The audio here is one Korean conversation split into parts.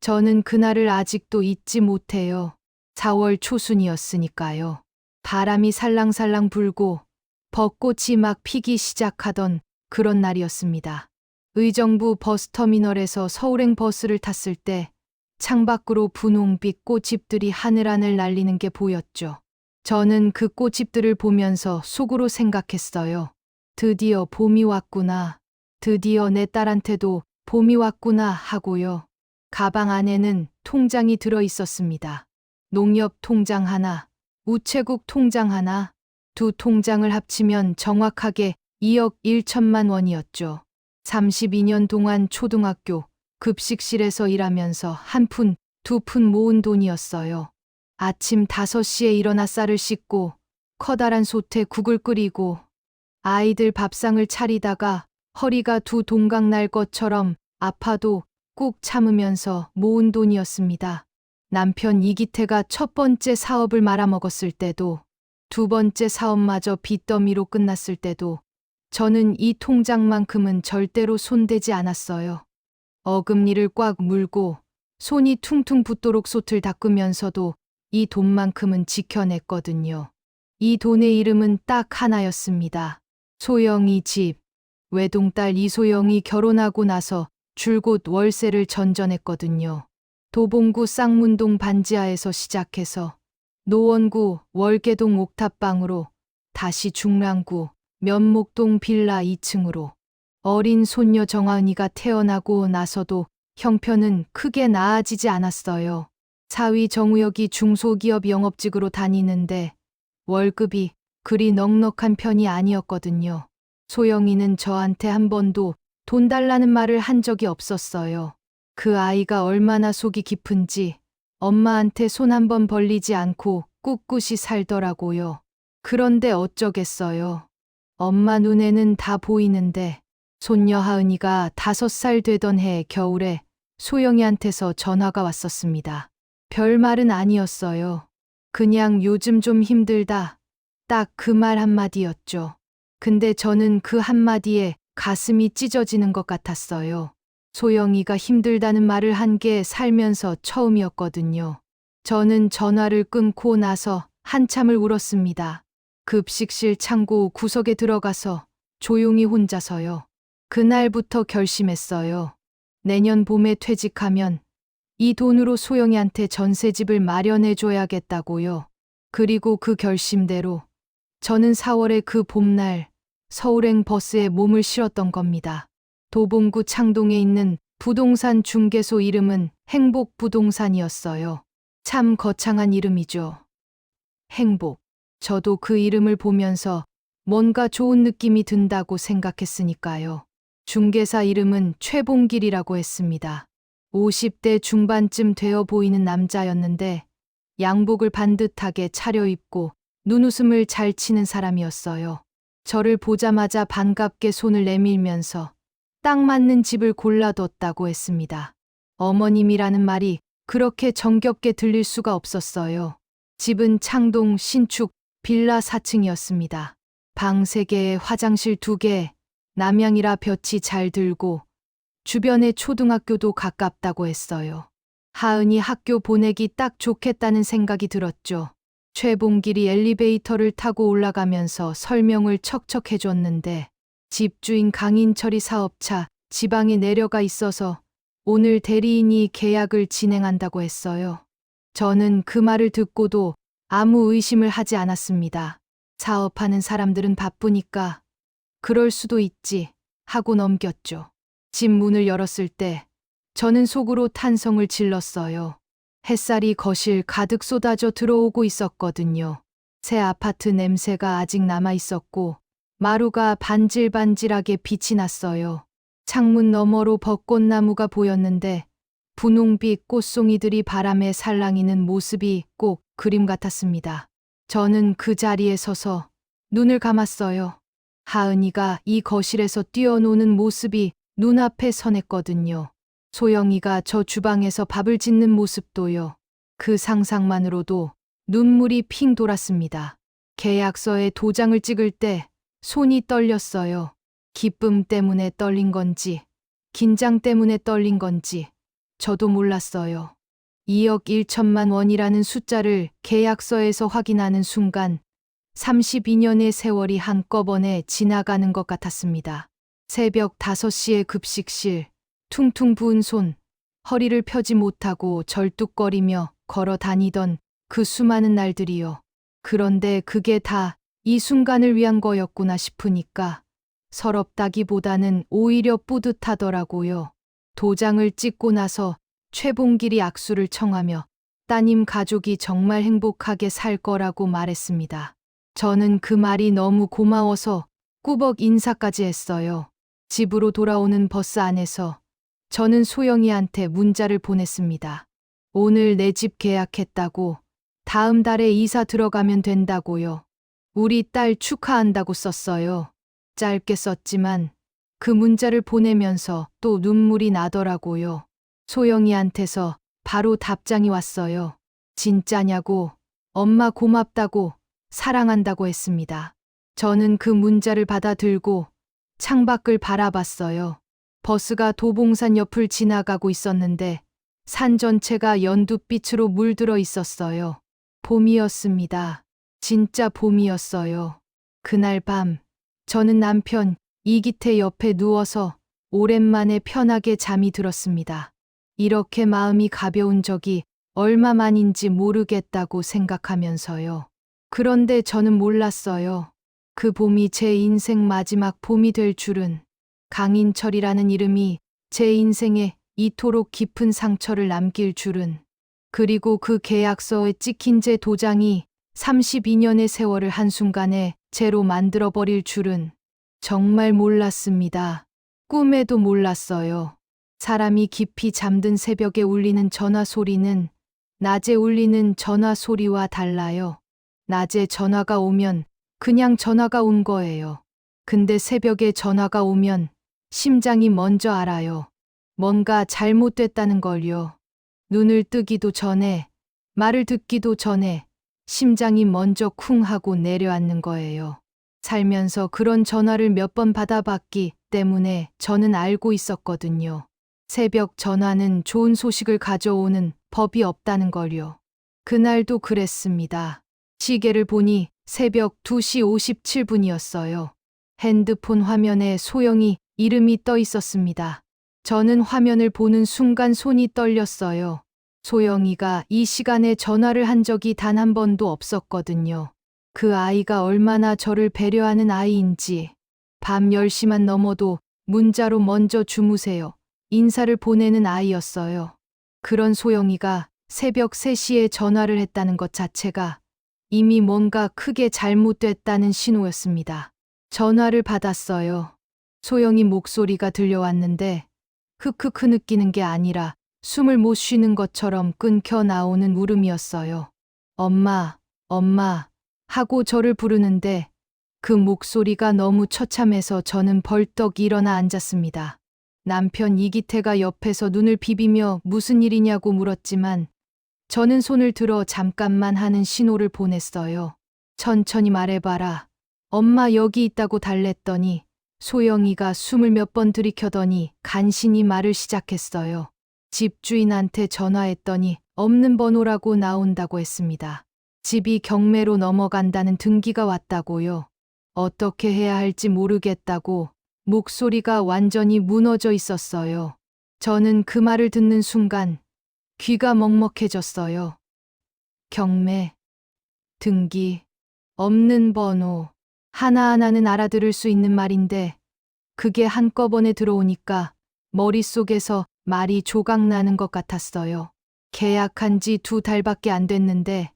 저는 그날을 아직도 잊지 못해요. 4월 초순이었으니까요. 바람이 살랑살랑 불고 벚꽃이 막 피기 시작하던 그런 날이었습니다. 의정부 버스터미널에서 서울행 버스를 탔을 때 창밖으로 분홍빛 꽃잎들이 하늘하늘 날리는 게 보였죠. 저는 그 꽃잎들을 보면서 속으로 생각했어요. 드디어 봄이 왔구나. 드디어 내 딸한테도 봄이 왔구나 하고요. 가방 안에는 통장이 들어 있었습니다. 농협 통장 하나, 우체국 통장 하나, 두 통장을 합치면 정확하게 2억 1천만 원이었죠. 32년 동안 초등학교 급식실에서 일하면서 한 푼, 두 푼 모은 돈이었어요. 아침 5시에 일어나 쌀을 씻고 커다란 솥에 국을 끓이고 아이들 밥상을 차리다가 허리가 두 동강 날 것처럼 아파도 꾹 참으면서 모은 돈이었습니다. 남편 이기태가 첫 번째 사업을 말아먹었을 때도 두 번째 사업마저 빚더미로 끝났을 때도 저는 이 통장만큼은 절대로 손대지 않았어요. 어금니를 꽉 물고 손이 퉁퉁 붓도록 솥을 닦으면서도 이 돈만큼은 지켜냈거든요. 이 돈의 이름은 딱 하나였습니다. 소영이 집. 외동딸 이소영이 결혼하고 나서 줄곧 월세를 전전했거든요. 도봉구 쌍문동 반지하에서 시작해서 노원구 월계동 옥탑방으로 다시 중랑구 면목동 빌라 2층으로 어린 손녀 정아은이가 태어나고 나서도 형편은 크게 나아지지 않았어요. 사위 정우혁이 중소기업 영업직으로 다니는데 월급이 그리 넉넉한 편이 아니었거든요. 소영이는 저한테 한 번도 돈 달라는 말을 한 적이 없었어요. 그 아이가 얼마나 속이 깊은지 엄마한테 손 한 번 벌리지 않고 꿋꿋이 살더라고요. 그런데 어쩌겠어요. 엄마 눈에는 다 보이는데 손녀 하은이가 5살 되던 해 겨울에 소영이한테서 전화가 왔었습니다. 별말은 아니었어요. 그냥 요즘 좀 힘들다. 딱 그 말 한마디였죠. 근데 저는 그 한마디에 가슴이 찢어지는 것 같았어요. 소영이가 힘들다는 말을 한 게 살면서 처음이었거든요. 저는 전화를 끊고 나서 한참을 울었습니다. 급식실 창고 구석에 들어가서 조용히 혼자서요. 그날부터 결심했어요. 내년 봄에 퇴직하면 이 돈으로 소영이한테 전세집을 마련해줘야겠다고요. 그리고 그 결심대로 저는 4월의 그 봄날 서울행 버스에 몸을 실었던 겁니다. 도봉구 창동에 있는 부동산 중개소 이름은 행복부동산이었어요. 참 거창한 이름이죠. 행복. 저도 그 이름을 보면서 뭔가 좋은 느낌이 든다고 생각했으니까요. 중개사 이름은 최봉길이라고 했습니다. 50대 중반쯤 되어 보이는 남자였는데 양복을 반듯하게 차려입고 눈웃음을 잘 치는 사람이었어요. 저를 보자마자 반갑게 손을 내밀면서 딱 맞는 집을 골라뒀다고 했습니다. 어머님이라는 말이 그렇게 정겹게 들릴 수가 없었어요. 집은 창동 신축 빌라 4층이었습니다. 방 3개에 화장실 2개, 남향이라 볕이 잘 들고 주변에 초등학교도 가깝다고 했어요. 하은이 학교 보내기 딱 좋겠다는 생각이 들었죠. 최봉길이 엘리베이터를 타고 올라가면서 설명을 척척 해줬는데 집주인 강인철이 사업차 지방에 내려가 있어서 오늘 대리인이 계약을 진행한다고 했어요. 저는 그 말을 듣고도 아무 의심을 하지 않았습니다. 사업하는 사람들은 바쁘니까 그럴 수도 있지 하고 넘겼죠. 집 문을 열었을 때 저는 속으로 탄성을 질렀어요. 햇살이 거실 가득 쏟아져 들어오고 있었거든요. 새 아파트 냄새가 아직 남아 있었고 마루가 반질반질하게 빛이 났어요. 창문 너머로 벚꽃나무가 보였는데 분홍빛 꽃송이들이 바람에 살랑이는 모습이 꼭 그림 같았습니다. 저는 그 자리에 서서 눈을 감았어요. 하은이가 이 거실에서 뛰어노는 모습이 눈앞에 선했거든요. 소영이가 저 주방에서 밥을 짓는 모습도요. 그 상상만으로도 눈물이 핑 돌았습니다. 계약서에 도장을 찍을 때 손이 떨렸어요. 기쁨 때문에 떨린 건지, 긴장 때문에 떨린 건지, 저도 몰랐어요. 2억 1천만 원이라는 숫자를 계약서에서 확인하는 순간 32년의 세월이 한꺼번에 지나가는 것 같았습니다. 새벽 5시에 급식실, 퉁퉁 부은 손, 허리를 펴지 못하고 절뚝거리며 걸어 다니던 그 수많은 날들이요. 그런데 그게 다 이 순간을 위한 거였구나 싶으니까 서럽다기보다는 오히려 뿌듯하더라고요. 도장을 찍고 나서 최봉길이 악수를 청하며 따님 가족이 정말 행복하게 살 거라고 말했습니다. 저는 그 말이 너무 고마워서 꾸벅 인사까지 했어요. 집으로 돌아오는 버스 안에서 저는 소영이한테 문자를 보냈습니다. 오늘 내 집 계약했다고, 다음 달에 이사 들어가면 된다고요. 우리 딸 축하한다고 썼어요. 짧게 썼지만 그 문자를 보내면서 또 눈물이 나더라고요. 소영이한테서 바로 답장이 왔어요. 진짜냐고, 엄마 고맙다고, 사랑한다고 했습니다. 저는 그 문자를 받아 들고 창밖을 바라봤어요. 버스가 도봉산 옆을 지나가고 있었는데 산 전체가 연두빛으로 물들어 있었어요. 봄이었습니다. 진짜 봄이었어요. 그날 밤, 저는 남편 이기태 옆에 누워서 오랜만에 편하게 잠이 들었습니다. 이렇게 마음이 가벼운 적이 얼마만인지 모르겠다고 생각하면서요. 그런데 저는 몰랐어요. 그 봄이 제 인생 마지막 봄이 될 줄은. 강인철이라는 이름이 제 인생에 이토록 깊은 상처를 남길 줄은. 그리고 그 계약서에 찍힌 제 도장이 32년의 세월을 한순간에 제로 만들어버릴 줄은 정말 몰랐습니다. 꿈에도 몰랐어요. 사람이 깊이 잠든 새벽에 울리는 전화 소리는 낮에 울리는 전화 소리와 달라요. 낮에 전화가 오면 그냥 전화가 온 거예요. 근데 새벽에 전화가 오면 심장이 먼저 알아요. 뭔가 잘못됐다는 걸요. 눈을 뜨기도 전에, 말을 듣기도 전에 심장이 먼저 쿵 하고 내려앉는 거예요. 살면서 그런 전화를 몇 번 받아봤기 때문에 저는 알고 있었거든요. 새벽 전화는 좋은 소식을 가져오는 법이 없다는 걸요. 그날도 그랬습니다. 시계를 보니 새벽 2시 57분이었어요. 핸드폰 화면에 소영이 이름이 떠 있었습니다. 저는 화면을 보는 순간 손이 떨렸어요. 소영이가 이 시간에 전화를 한 적이 단 한 번도 없었거든요. 그 아이가 얼마나 저를 배려하는 아이인지. 밤 10시만 넘어도 문자로 먼저 주무세요. 인사를 보내는 아이였어요. 그런 소영이가 새벽 3시에 전화를 했다는 것 자체가 이미 뭔가 크게 잘못됐다는 신호였습니다. 전화를 받았어요. 소영이 목소리가 들려왔는데 크크크 느끼는 게 아니라 숨을 못 쉬는 것처럼 끊겨 나오는 울음이었어요. 엄마, 엄마 하고 저를 부르는데 그 목소리가 너무 처참해서 저는 벌떡 일어나 앉았습니다. 남편 이기태가 옆에서 눈을 비비며 무슨 일이냐고 물었지만 저는 손을 들어 잠깐만 하는 신호를 보냈어요. 천천히 말해봐라. 엄마 여기 있다고 달랬더니 소영이가 숨을 몇 번 들이켜더니 간신히 말을 시작했어요. 집주인한테 전화했더니 없는 번호라고 나온다고 했습니다. 집이 경매로 넘어간다는 등기가 왔다고요. 어떻게 해야 할지 모르겠다고 목소리가 완전히 무너져 있었어요. 저는 그 말을 듣는 순간 귀가 먹먹해졌어요. 경매, 등기, 없는 번호, 하나하나는 알아들을 수 있는 말인데 그게 한꺼번에 들어오니까 머릿속에서 말이 조각나는 것 같았어요. 계약한 지 2달밖에 안 됐는데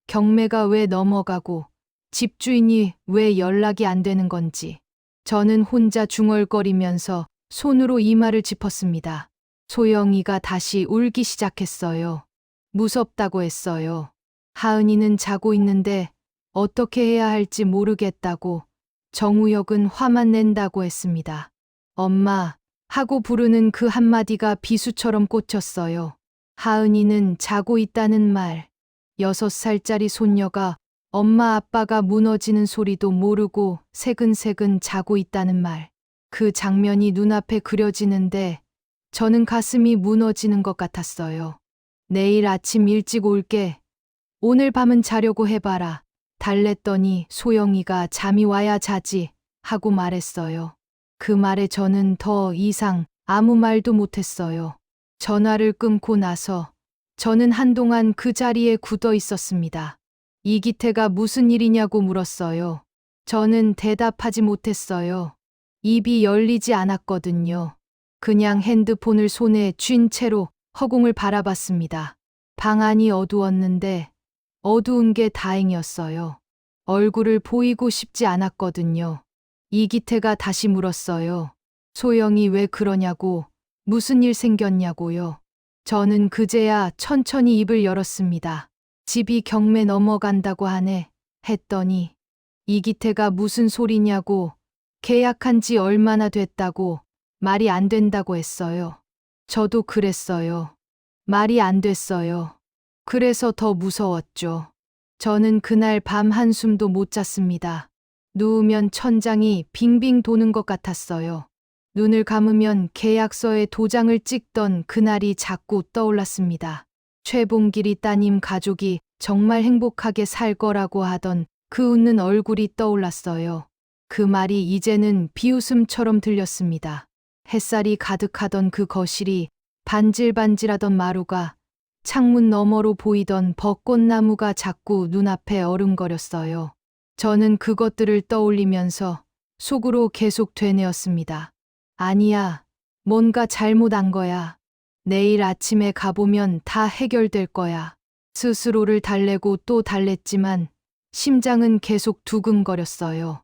경매가 왜 넘어가고 집주인이 왜 연락이 안 되는 건지. 저는 혼자 중얼거리면서 손으로 이마를 짚었습니다. 소영이가 다시 울기 시작했어요. 무섭다고 했어요. 하은이는 자고 있는데 어떻게 해야 할지 모르겠다고. 정우혁은 화만 낸다고 했습니다. 엄마 하고 부르는 그 한마디가 비수처럼 꽂혔어요. 하은이는 자고 있다는 말. 6살짜리 손녀가 엄마 아빠가 무너지는 소리도 모르고 새근새근 자고 있다는 말. 그 장면이 눈앞에 그려지는데 저는 가슴이 무너지는 것 같았어요. 내일 아침 일찍 올게. 오늘 밤은 자려고 해봐라. 달랬더니 소영이가 잠이 와야 자지 하고 말했어요. 그 말에 저는 더 이상 아무 말도 못했어요. 전화를 끊고 나서 저는 한동안 그 자리에 굳어 있었습니다. 이기태가 무슨 일이냐고 물었어요. 저는 대답하지 못했어요. 입이 열리지 않았거든요. 그냥 핸드폰을 손에 쥔 채로 허공을 바라봤습니다. 방 안이 어두웠는데 어두운 게 다행이었어요. 얼굴을 보이고 싶지 않았거든요. 이기태가 다시 물었어요. 소영이 왜 그러냐고, 무슨 일 생겼냐고요. 저는 그제야 천천히 입을 열었습니다. 집이 경매 넘어간다고 하네, 했더니 이기태가 무슨 소리냐고, 계약한 지 얼마나 됐다고, 말이 안 된다고 했어요. 저도 그랬어요. 말이 안 됐어요. 그래서 더 무서웠죠. 저는 그날 밤 한숨도 못 잤습니다. 누우면 천장이 빙빙 도는 것 같았어요. 눈을 감으면 계약서에 도장을 찍던 그날이 자꾸 떠올랐습니다. 최봉길이 따님 가족이 정말 행복하게 살 거라고 하던 그 웃는 얼굴이 떠올랐어요. 그 말이 이제는 비웃음처럼 들렸습니다. 햇살이 가득하던 그 거실이 반질반질하던 마루가 창문 너머로 보이던 벚꽃나무가 자꾸 눈앞에 어른거렸어요. 저는 그것들을 떠올리면서 속으로 계속 되뇌었습니다. 아니야, 뭔가 잘못한 거야. 내일 아침에 가보면 다 해결될 거야. 스스로를 달래고 또 달랬지만 심장은 계속 두근거렸어요.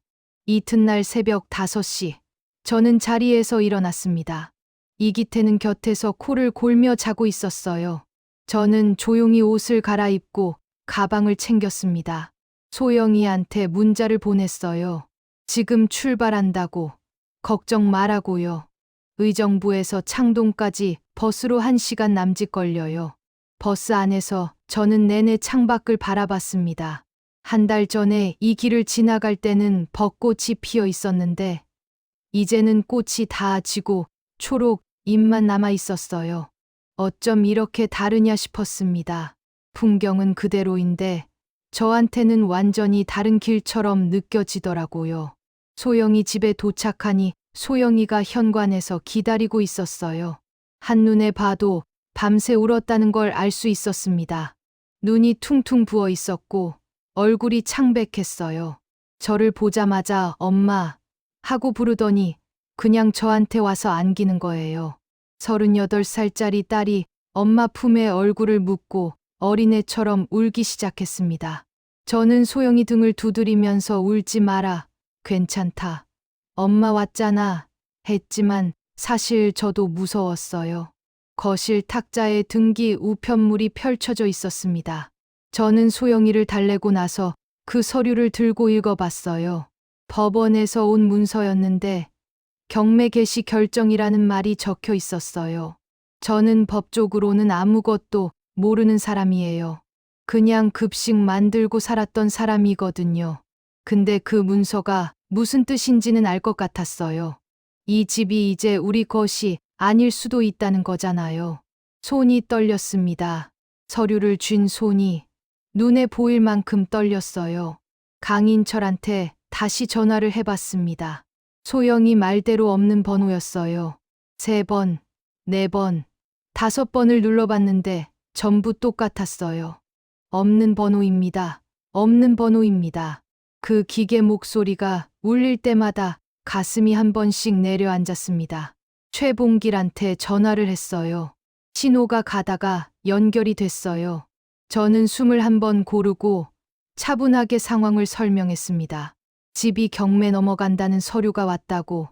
이튿날 새벽 5시, 저는 자리에서 일어났습니다. 이기태는 곁에서 코를 골며 자고 있었어요. 저는 조용히 옷을 갈아입고 가방을 챙겼습니다. 소영이한테 문자를 보냈어요. 지금 출발한다고. 걱정 말라고요. 의정부에서 창동까지 버스로 1시간 남짓 걸려요. 버스 안에서 저는 내내 창밖을 바라봤습니다. 1달 전에 이 길을 지나갈 때는 벚꽃이 피어 있었는데 이제는 꽃이 다 지고 초록 잎만 남아 있었어요. 어쩜 이렇게 다르냐 싶었습니다. 풍경은 그대로인데 저한테는 완전히 다른 길처럼 느껴지더라고요. 소영이 집에 도착하니 소영이가 현관에서 기다리고 있었어요. 한눈에 봐도 밤새 울었다는 걸 알 수 있었습니다. 눈이 퉁퉁 부어 있었고 얼굴이 창백했어요. 저를 보자마자 엄마 하고 부르더니 그냥 저한테 와서 안기는 거예요. 38살짜리 딸이 엄마 품에 얼굴을 묻고 어린애처럼 울기 시작했습니다. 저는 소영이 등을 두드리면서 울지 마라. 괜찮다. 엄마 왔잖아. 했지만 사실 저도 무서웠어요. 거실 탁자에 등기 우편물이 펼쳐져 있었습니다. 저는 소영이를 달래고 나서 그 서류를 들고 읽어봤어요. 법원에서 온 문서였는데 경매 개시 결정이라는 말이 적혀 있었어요. 저는 법적으로는 아무것도 모르는 사람이에요. 그냥 급식 만들고 살았던 사람이거든요. 근데 그 문서가 무슨 뜻인지는 알 것 같았어요. 이 집이 이제 우리 것이 아닐 수도 있다는 거잖아요. 손이 떨렸습니다. 서류를 쥔 손이 눈에 보일 만큼 떨렸어요. 강인철한테 다시 전화를 해봤습니다. 소영이 말대로 없는 번호였어요. 3번, 4번, 5번을 눌러봤는데 전부 똑같았어요. 없는 번호입니다. 없는 번호입니다. 그 기계 목소리가 울릴 때마다 가슴이 한 번씩 내려앉았습니다. 최봉길한테 전화를 했어요. 신호가 가다가 연결이 됐어요. 저는 숨을 한 번 고르고 차분하게 상황을 설명했습니다. 집이 경매 넘어간다는 서류가 왔다고.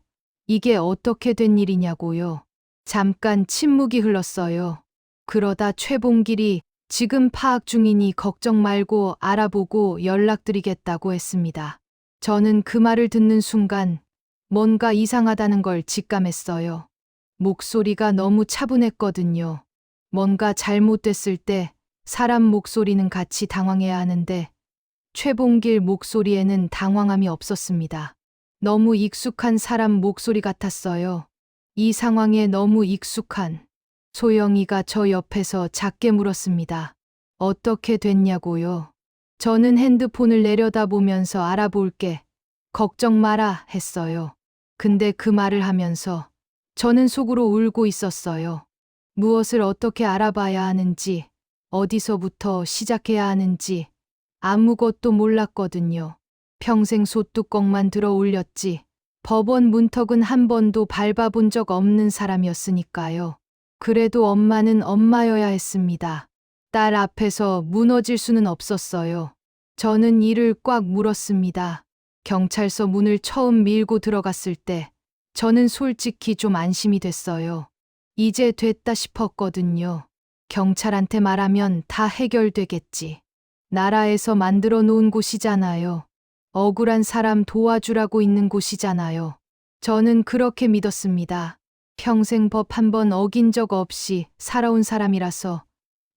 이게 어떻게 된 일이냐고요. 잠깐 침묵이 흘렀어요. 그러다 최봉길이 지금 파악 중이니 걱정 말고 알아보고 연락드리겠다고 했습니다. 저는 그 말을 듣는 순간 뭔가 이상하다는 걸 직감했어요. 목소리가 너무 차분했거든요. 뭔가 잘못됐을 때 사람 목소리는 같이 당황해야 하는데 최봉길 목소리에는 당황함이 없었습니다. 너무 익숙한 사람 목소리 같았어요. 이 상황에 너무 익숙한 소영이가 저 옆에서 작게 물었습니다. 어떻게 됐냐고요? 저는 핸드폰을 내려다보면서 알아볼게. 걱정 마라 했어요. 근데 그 말을 하면서 저는 속으로 울고 있었어요. 무엇을 어떻게 알아봐야 하는지, 어디서부터 시작해야 하는지 아무것도 몰랐거든요. 평생 소뚜껑만 들어 올렸지. 법원 문턱은 한 번도 밟아본 적 없는 사람이었으니까요. 그래도 엄마는 엄마여야 했습니다. 딸 앞에서 무너질 수는 없었어요. 저는 이를 꽉 물었습니다. 경찰서 문을 처음 밀고 들어갔을 때 저는 솔직히 좀 안심이 됐어요. 이제 됐다 싶었거든요. 경찰한테 말하면 다 해결되겠지. 나라에서 만들어 놓은 곳이잖아요. 억울한 사람 도와주라고 있는 곳이잖아요. 저는 그렇게 믿었습니다. 평생 법 한 번 어긴 적 없이 살아온 사람이라서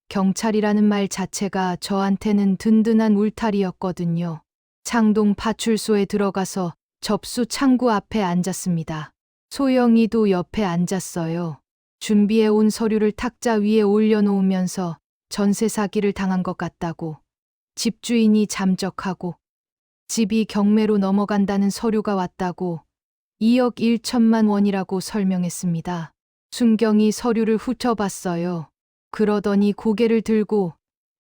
경찰이라는 말 자체가 저한테는 든든한 울타리였거든요. 창동 파출소에 들어가서 접수 창구 앞에 앉았습니다. 소영이도 옆에 앉았어요. 준비해 온 서류를 탁자 위에 올려놓으면서 전세 사기를 당한 것 같다고, 집주인이 잠적하고 집이 경매로 넘어간다는 서류가 왔다고 2억 1천만 원이라고 설명했습니다. 순경이 서류를 훑어봤어요. 그러더니 고개를 들고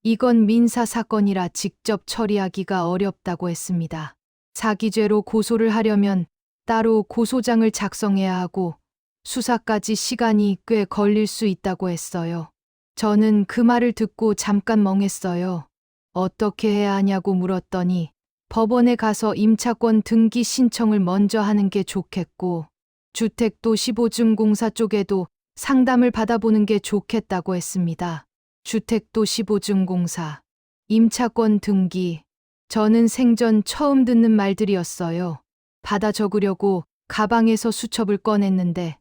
이건 민사 사건이라 직접 처리하기가 어렵다고 했습니다. 사기죄로 고소를 하려면 따로 고소장을 작성해야 하고 수사까지 시간이 꽤 걸릴 수 있다고 했어요. 저는 그 말을 듣고 잠깐 멍했어요. 어떻게 해야 하냐고 물었더니 법원에 가서 임차권 등기 신청을 먼저 하는 게 좋겠고 주택도시보증공사 쪽에도 상담을 받아보는 게 좋겠다고 했습니다. 주택도시보증공사, 임차권 등기. 저는 생전 처음 듣는 말들이었어요. 받아 적으려고 가방에서 수첩을 꺼냈는데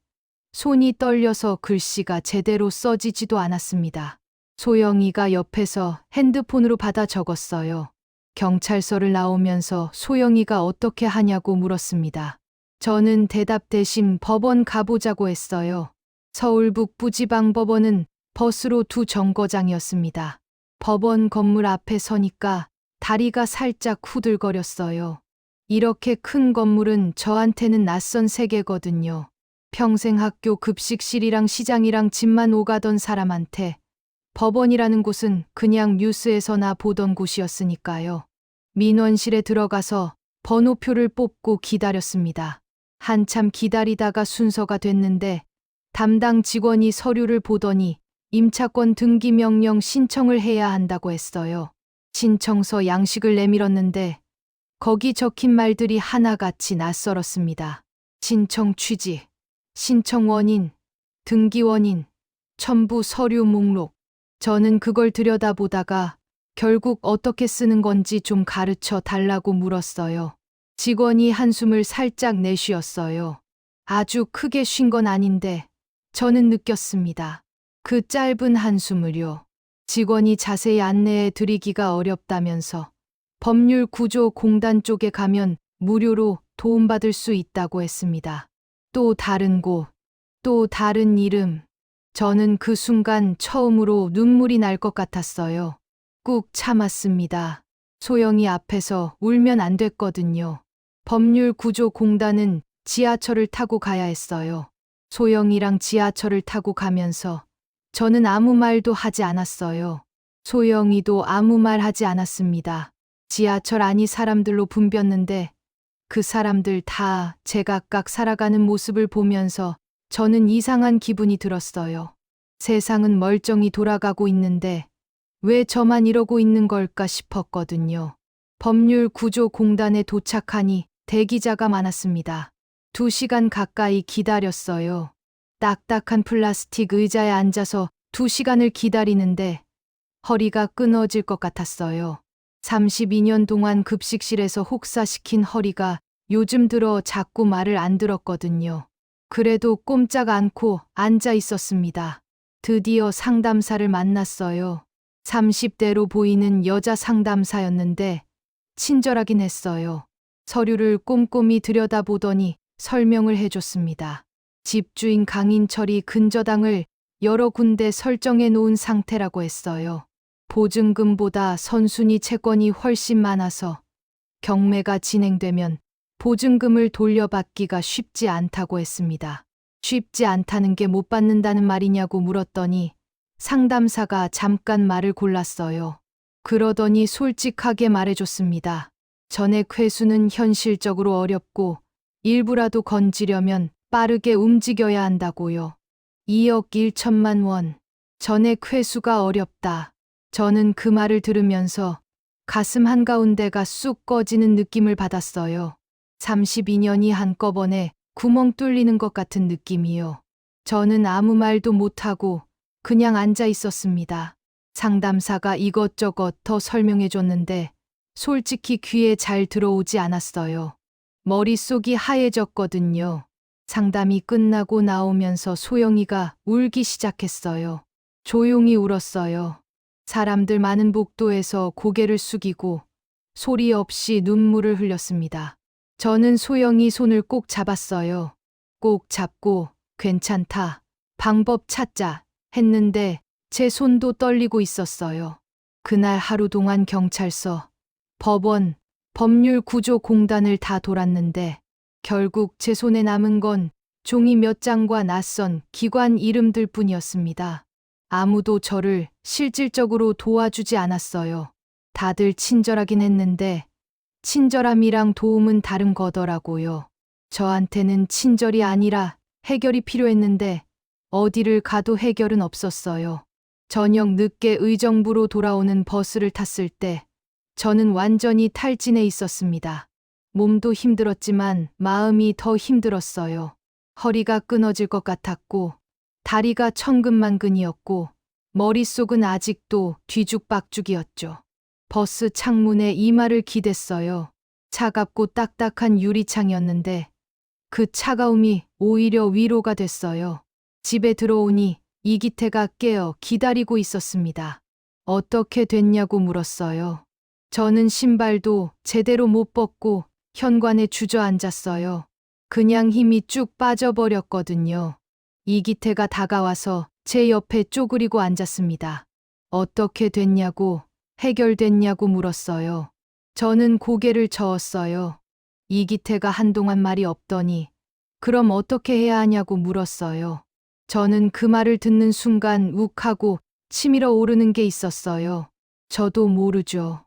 손이 떨려서 글씨가 제대로 써지지도 않았습니다. 소영이가 옆에서 핸드폰으로 받아 적었어요. 경찰서를 나오면서 소영이가 어떻게 하냐고 물었습니다. 저는 대답 대신 법원 가보자고 했어요. 서울 북부지방법원은 버스로 2정거장이었습니다. 법원 건물 앞에 서니까 다리가 살짝 후들거렸어요. 이렇게 큰 건물은 저한테는 낯선 세계거든요. 평생 학교 급식실이랑 시장이랑 집만 오가던 사람한테 법원이라는 곳은 그냥 뉴스에서나 보던 곳이었으니까요. 민원실에 들어가서 번호표를 뽑고 기다렸습니다. 한참 기다리다가 순서가 됐는데 담당 직원이 서류를 보더니 임차권 등기 명령 신청을 해야 한다고 했어요. 신청서 양식을 내밀었는데 거기 적힌 말들이 하나같이 낯설었습니다. 신청 취지, 신청 원인, 등기 원인, 첨부 서류 목록. 저는 그걸 들여다보다가 결국 어떻게 쓰는 건지 좀 가르쳐 달라고 물었어요. 직원이 한숨을 살짝 내쉬었어요. 아주 크게 쉰 건 아닌데 저는 느꼈습니다. 그 짧은 한숨을요. 직원이 자세히 안내해 드리기가 어렵다면서 법률구조공단 쪽에 가면 무료로 도움받을 수 있다고 했습니다. 또 다른 곳, 또 다른 이름. 저는 그 순간 처음으로 눈물이 날 것 같았어요. 꾹 참았습니다. 소영이 앞에서 울면 안 됐거든요. 법률구조공단은 지하철을 타고 가야 했어요. 소영이랑 지하철을 타고 가면서 저는 아무 말도 하지 않았어요. 소영이도 아무 말 하지 않았습니다. 지하철 안이 사람들로 붐볐는데 그 사람들 다 제각각 살아가는 모습을 보면서 저는 이상한 기분이 들었어요. 세상은 멀쩡히 돌아가고 있는데 왜 저만 이러고 있는 걸까 싶었거든요. 법률구조공단에 도착하니 대기자가 많았습니다. 2시간 가까이 기다렸어요. 딱딱한 플라스틱 의자에 앉아서 2시간을 기다리는데 허리가 끊어질 것 같았어요. 32년 동안 급식실에서 혹사시킨 허리가 요즘 들어 자꾸 말을 안 들었거든요. 그래도 꼼짝 않고 앉아 있었습니다. 드디어 상담사를 만났어요. 30대로 보이는 여자 상담사였는데 친절하긴 했어요. 서류를 꼼꼼히 들여다보더니 설명을 해줬습니다. 집주인 강인철이 근저당을 여러 군데 설정해 놓은 상태라고 했어요. 보증금보다 선순위 채권이 훨씬 많아서 경매가 진행되면 보증금을 돌려받기가 쉽지 않다고 했습니다. 쉽지 않다는 게 못 받는다는 말이냐고 물었더니 상담사가 잠깐 말을 골랐어요. 그러더니 솔직하게 말해줬습니다. 전액 회수는 현실적으로 어렵고 일부라도 건지려면 빠르게 움직여야 한다고요. 2억 1천만 원. 전액 회수가 어렵다. 저는 그 말을 들으면서 가슴 한가운데가 쑥 꺼지는 느낌을 받았어요. 32년이 한꺼번에 구멍 뚫리는 것 같은 느낌이요. 저는 아무 말도 못하고 그냥 앉아 있었습니다. 상담사가 이것저것 더 설명해 줬는데 솔직히 귀에 잘 들어오지 않았어요. 머릿속이 하얘졌거든요. 상담이 끝나고 나오면서 소영이가 울기 시작했어요. 조용히 울었어요. 사람들 많은 복도에서 고개를 숙이고 소리 없이 눈물을 흘렸습니다. 저는 소영이 손을 꼭 잡았어요. 꼭 잡고 괜찮다. 방법 찾자 했는데 제 손도 떨리고 있었어요. 그날 하루 동안 경찰서, 법원, 법률구조공단을 다 돌았는데 결국 제 손에 남은 건 종이 몇 장과 낯선 기관 이름들 뿐이었습니다. 아무도 저를 실질적으로 도와주지 않았어요. 다들 친절하긴 했는데 친절함이랑 도움은 다른 거더라고요. 저한테는 친절이 아니라 해결이 필요했는데 어디를 가도 해결은 없었어요. 저녁 늦게 의정부로 돌아오는 버스를 탔을 때 저는 완전히 탈진해 있었습니다. 몸도 힘들었지만 마음이 더 힘들었어요. 허리가 끊어질 것 같았고 다리가 천근만근이었고 머릿속은 아직도 뒤죽박죽이었죠. 버스 창문에 이마를 기댔어요. 차갑고 딱딱한 유리창이었는데 그 차가움이 오히려 위로가 됐어요. 집에 들어오니 이기태가 깨어 기다리고 있었습니다. 어떻게 됐냐고 물었어요. 저는 신발도 제대로 못 벗고 현관에 주저앉았어요. 그냥 힘이 쭉 빠져버렸거든요. 이기태가 다가와서 제 옆에 쪼그리고 앉았습니다. 어떻게 됐냐고, 해결됐냐고 물었어요. 저는 고개를 저었어요. 이기태가 한동안 말이 없더니 그럼 어떻게 해야 하냐고 물었어요. 저는 그 말을 듣는 순간 욱하고 치밀어 오르는 게 있었어요. 저도 모르죠.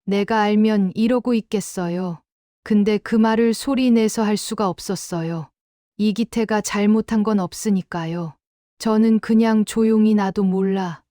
내가 알면 이러고 있겠어요. 근데 그 말을 소리 내서 할 수가 없었어요. 이기태가 잘못한 건 없으니까요. 저는 그냥 조용히 나도 몰라.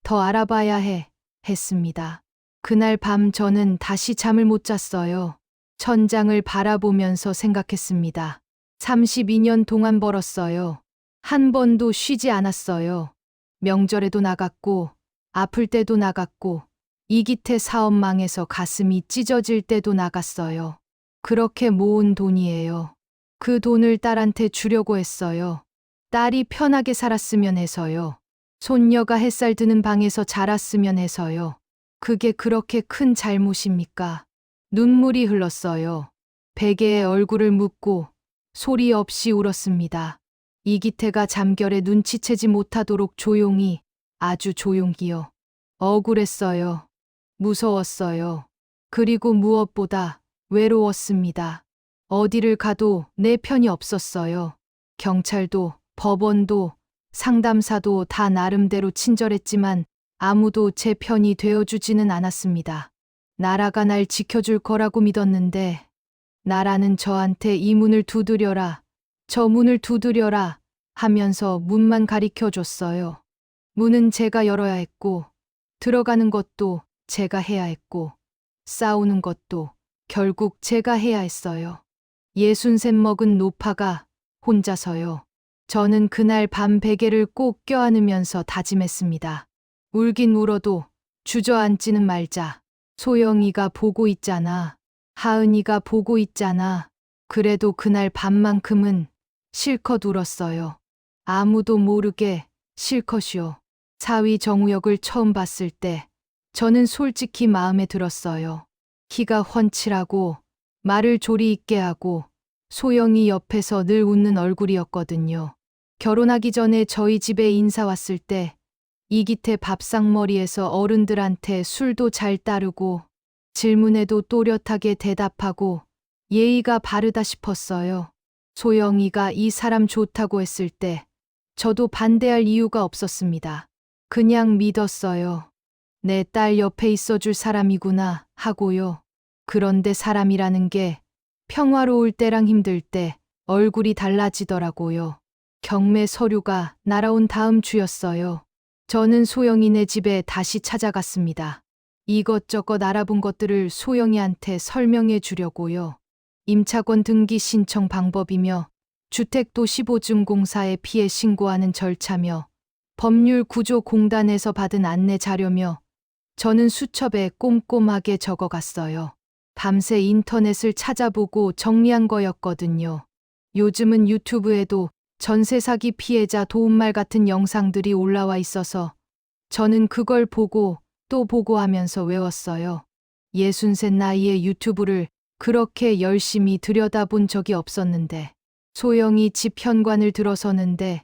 더 알아봐야 해. 했습니다. 그날 밤 저는 다시 잠을 못 잤어요. 천장을 바라보면서 생각했습니다. 32년 동안 벌었어요. 한 번도 쉬지 않았어요. 명절에도 나갔고, 아플 때도 나갔고, 이기태 사업 망해서 가슴이 찢어질 때도 나갔어요. 그렇게 모은 돈이에요. 그 돈을 딸한테 주려고 했어요. 딸이 편하게 살았으면 해서요. 손녀가 햇살 드는 방에서 자랐으면 해서요. 그게 그렇게 큰 잘못입니까? 눈물이 흘렀어요. 베개에 얼굴을 묻고 소리 없이 울었습니다. 이기태가 잠결에 눈치채지 못하도록 조용히, 아주 조용히요. 억울했어요. 무서웠어요. 그리고 무엇보다 외로웠습니다. 어디를 가도 내 편이 없었어요. 경찰도, 법원도, 상담사도 다 나름대로 친절했지만 아무도 제 편이 되어주지는 않았습니다. 나라가 날 지켜줄 거라고 믿었는데 나라는 저한테 이 문을 두드려라, 저 문을 두드려라 하면서 문만 가리켜줬어요. 문은 제가 열어야 했고 들어가는 것도 제가 해야 했고 싸우는 것도 결국 제가 해야 했어요. 63 먹은 노파가 혼자서요. 저는 그날 밤 베개를 꼭 껴안으면서 다짐했습니다. 울긴 울어도 주저앉지는 말자. 소영이가 보고 있잖아. 하은이가 보고 있잖아. 그래도 그날 밤만큼은 실컷 울었어요. 아무도 모르게 실컷이요. 사위 정우혁을 처음 봤을 때 저는 솔직히 마음에 들었어요. 키가 훤칠하고 말을 조리 있게 하고 소영이 옆에서 늘 웃는 얼굴이었거든요. 결혼하기 전에 저희 집에 인사 왔을 때 이기태 밥상머리에서 어른들한테 술도 잘 따르고 질문에도 또렷하게 대답하고 예의가 바르다 싶었어요. 소영이가 이 사람 좋다고 했을 때 저도 반대할 이유가 없었습니다. 그냥 믿었어요. 내 딸 옆에 있어줄 사람이구나 하고요. 그런데 사람이라는 게 평화로울 때랑 힘들 때 얼굴이 달라지더라고요. 경매 서류가 날아온 다음 주였어요. 저는 소영이네 집에 다시 찾아갔습니다. 이것저것 알아본 것들을 소영이한테 설명해 주려고요. 임차권 등기 신청 방법이며 주택도시보증공사에 피해 신고하는 절차며 법률구조공단에서 받은 안내 자료며 저는 수첩에 꼼꼼하게 적어갔어요. 밤새 인터넷을 찾아보고 정리한 거였거든요. 요즘은 유튜브에도 전세 사기 피해자 도움말 같은 영상들이 올라와 있어서 저는 그걸 보고 또 보고 하면서 외웠어요. 63 나이에 유튜브를 그렇게 열심히 들여다본 적이 없었는데 소영이 집 현관을 들어서는데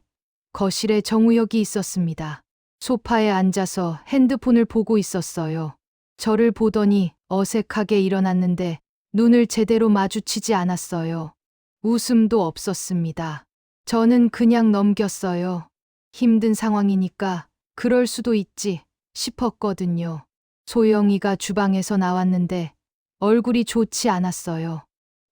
거실에 정우혁이 있었습니다. 소파에 앉아서 핸드폰을 보고 있었어요. 저를 보더니 어색하게 일어났는데 눈을 제대로 마주치지 않았어요. 웃음도 없었습니다. 저는 그냥 넘겼어요. 힘든 상황이니까 그럴 수도 있지 싶었거든요. 소영이가 주방에서 나왔는데 얼굴이 좋지 않았어요.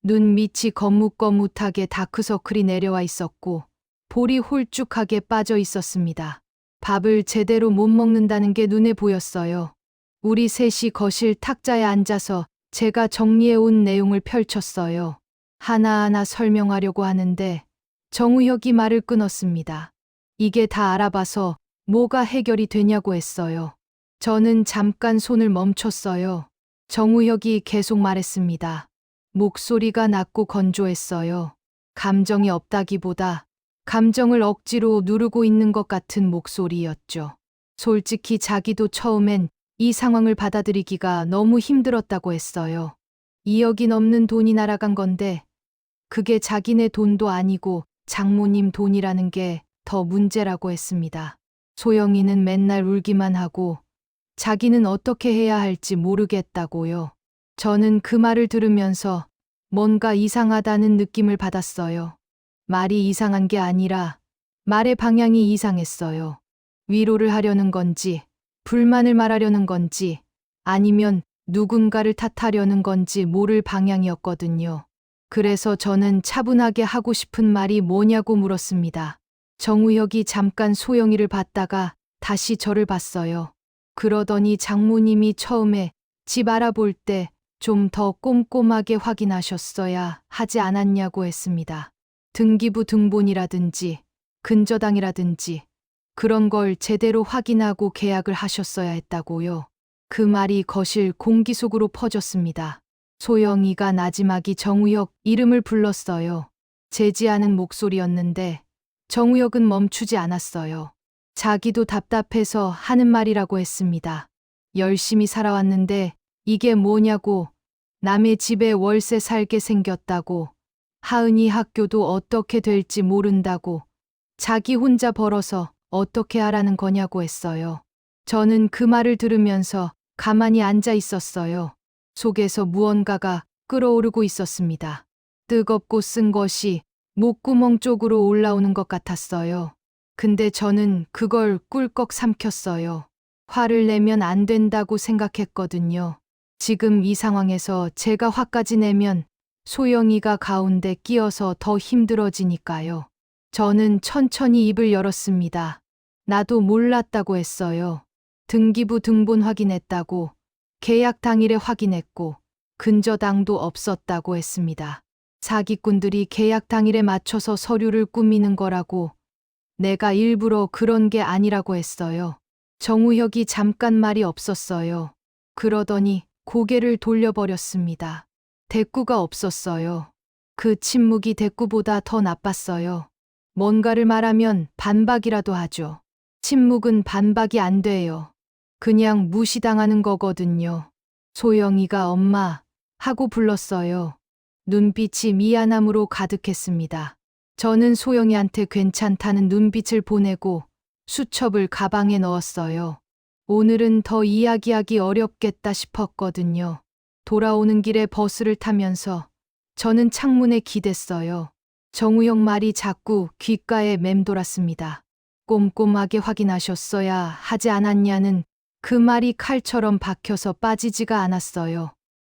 눈 밑이 거뭇거뭇하게 다크서클이 내려와 있었고 볼이 홀쭉하게 빠져 있었습니다. 밥을 제대로 못 먹는다는 게 눈에 보였어요. 우리 셋이 거실 탁자에 앉아서 제가 정리해 온 내용을 펼쳤어요. 하나하나 설명하려고 하는데 정우혁이 말을 끊었습니다. 이게 다 알아봐서 뭐가 해결이 되냐고 했어요. 저는 잠깐 손을 멈췄어요. 정우혁이 계속 말했습니다. 목소리가 낮고 건조했어요. 감정이 없다기보다 감정을 억지로 누르고 있는 것 같은 목소리였죠. 솔직히 자기도 처음엔 이 상황을 받아들이기가 너무 힘들었다고 했어요. 2억이 넘는 돈이 날아간 건데 그게 자기네 돈도 아니고 장모님 돈이라는 게 더 문제라고 했습니다. 소영이는 맨날 울기만 하고 자기는 어떻게 해야 할지 모르겠다고요. 저는 그 말을 들으면서 뭔가 이상하다는 느낌을 받았어요. 말이 이상한 게 아니라 말의 방향이 이상했어요. 위로를 하려는 건지, 불만을 말하려는 건지, 아니면 누군가를 탓하려는 건지 모를 방향이었거든요. 그래서 저는 차분하게 하고 싶은 말이 뭐냐고 물었습니다. 정우혁이 잠깐 소영이를 봤다가 다시 저를 봤어요. 그러더니 장모님이 처음에 집 알아볼 때 좀 더 꼼꼼하게 확인하셨어야 하지 않았냐고 했습니다. 등기부 등본이라든지 근저당이라든지 그런 걸 제대로 확인하고 계약을 하셨어야 했다고요. 그 말이 거실 공기 속으로 퍼졌습니다. 소영이가 나지막이 정우혁 이름을 불렀어요. 제지하는 목소리였는데 정우혁은 멈추지 않았어요. 자기도 답답해서 하는 말이라고 했습니다. 열심히 살아왔는데 이게 뭐냐고, 남의 집에 월세 살게 생겼다고, 하은이 학교도 어떻게 될지 모른다고, 자기 혼자 벌어서 어떻게 하라는 거냐고 했어요. 저는 그 말을 들으면서 가만히 앉아 있었어요. 속에서 무언가가 끓어오르고 있었습니다. 뜨겁고 쓴 것이 목구멍 쪽으로 올라오는 것 같았어요. 근데 저는 그걸 꿀꺽 삼켰어요. 화를 내면 안 된다고 생각했거든요. 지금 이 상황에서 제가 화까지 내면 소영이가 가운데 끼어서 더 힘들어지니까요. 저는 천천히 입을 열었습니다. 나도 몰랐다고 했어요. 등기부 등본 확인했다고, 계약 당일에 확인했고, 근저당도 없었다고 했습니다. 사기꾼들이 계약 당일에 맞춰서 서류를 꾸미는 거라고, 내가 일부러 그런 게 아니라고 했어요. 정우혁이 잠깐 말이 없었어요. 그러더니 고개를 돌려버렸습니다. 대꾸가 없었어요. 그 침묵이 대꾸보다 더 나빴어요. 뭔가를 말하면 반박이라도 하죠. 침묵은 반박이 안 돼요. 그냥 무시당하는 거거든요. 소영이가 엄마 하고 불렀어요. 눈빛이 미안함으로 가득했습니다. 저는 소영이한테 괜찮다는 눈빛을 보내고 수첩을 가방에 넣었어요. 오늘은 더 이야기하기 어렵겠다 싶었거든요. 돌아오는 길에 버스를 타면서 저는 창문에 기댔어요. 정우영 말이 자꾸 귓가에 맴돌았습니다. 꼼꼼하게 확인하셨어야 하지 않았냐는 그 말이 칼처럼 박혀서 빠지지가 않았어요.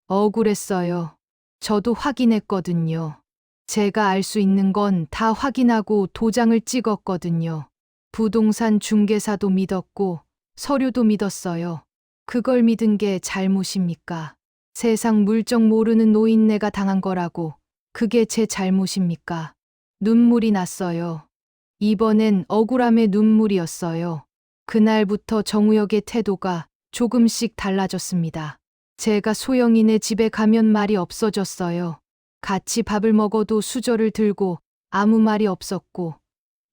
억울했어요. 저도 확인했거든요. 제가 알 수 있는 건 다 확인하고 도장을 찍었거든요. 부동산 중개사도 믿었고 서류도 믿었어요. 그걸 믿은 게 잘못입니까? 세상 물정 모르는 노인네가 당한 거라고 그게 제 잘못입니까? 눈물이 났어요. 이번엔 억울함의 눈물이었어요. 그날부터 정우혁의 태도가 조금씩 달라졌습니다. 제가 소영이네 집에 가면 말이 없어졌어요. 같이 밥을 먹어도 수저를 들고 아무 말이 없었고,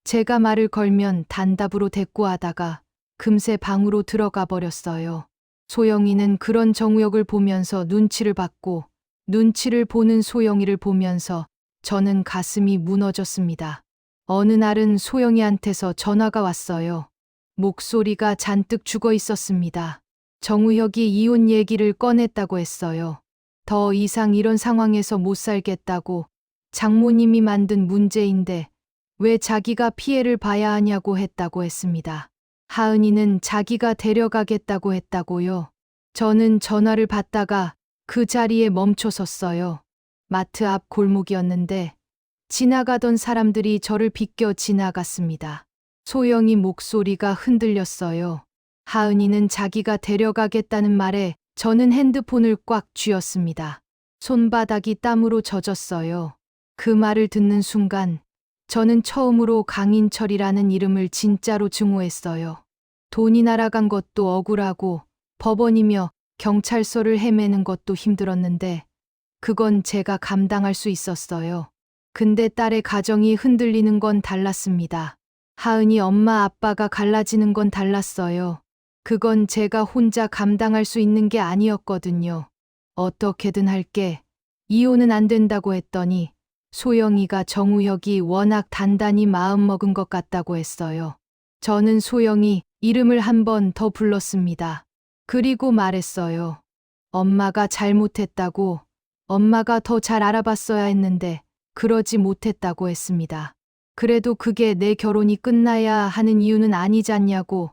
제가 말을 걸면 단답으로 대꾸하다가 금세 방으로 들어가 버렸어요. 소영이는 그런 정우혁을 보면서 눈치를 받고, 눈치를 보는 소영이를 보면서 저는 가슴이 무너졌습니다. 어느 날은 소영이한테서 전화가 왔어요. 목소리가 잔뜩 죽어 있었습니다. 정우혁이 이혼 얘기를 꺼냈다고 했어요. 더 이상 이런 상황에서 못 살겠다고, 장모님이 만든 문제인데 왜 자기가 피해를 봐야 하냐고 했다고 했습니다. 하은이는 자기가 데려가겠다고 했다고요. 저는 전화를 받다가 그 자리에 멈춰 섰어요. 마트 앞 골목이었는데 지나가던 사람들이 저를 비껴 지나갔습니다. 소영이 목소리가 흔들렸어요. 하은이는 자기가 데려가겠다는 말에 저는 핸드폰을 꽉 쥐었습니다. 손바닥이 땀으로 젖었어요. 그 말을 듣는 순간 저는 처음으로 강인철이라는 이름을 진짜로 증오했어요. 돈이 날아간 것도 억울하고 법원이며 경찰서를 헤매는 것도 힘들었는데 그건 제가 감당할 수 있었어요. 근데 딸의 가정이 흔들리는 건 달랐습니다. 하은이 엄마 아빠가 갈라지는 건 달랐어요. 그건 제가 혼자 감당할 수 있는 게 아니었거든요. 어떻게든 할게. 이혼은 안 된다고 했더니 소영이가 정우혁이 워낙 단단히 마음먹은 것 같다고 했어요. 저는 소영이 이름을 한 번 더 불렀습니다. 그리고 말했어요. 엄마가 잘못했다고, 엄마가 더 잘 알아봤어야 했는데 그러지 못했다고 했습니다. 그래도 그게 내 결혼이 끝나야 하는 이유는 아니잖냐고,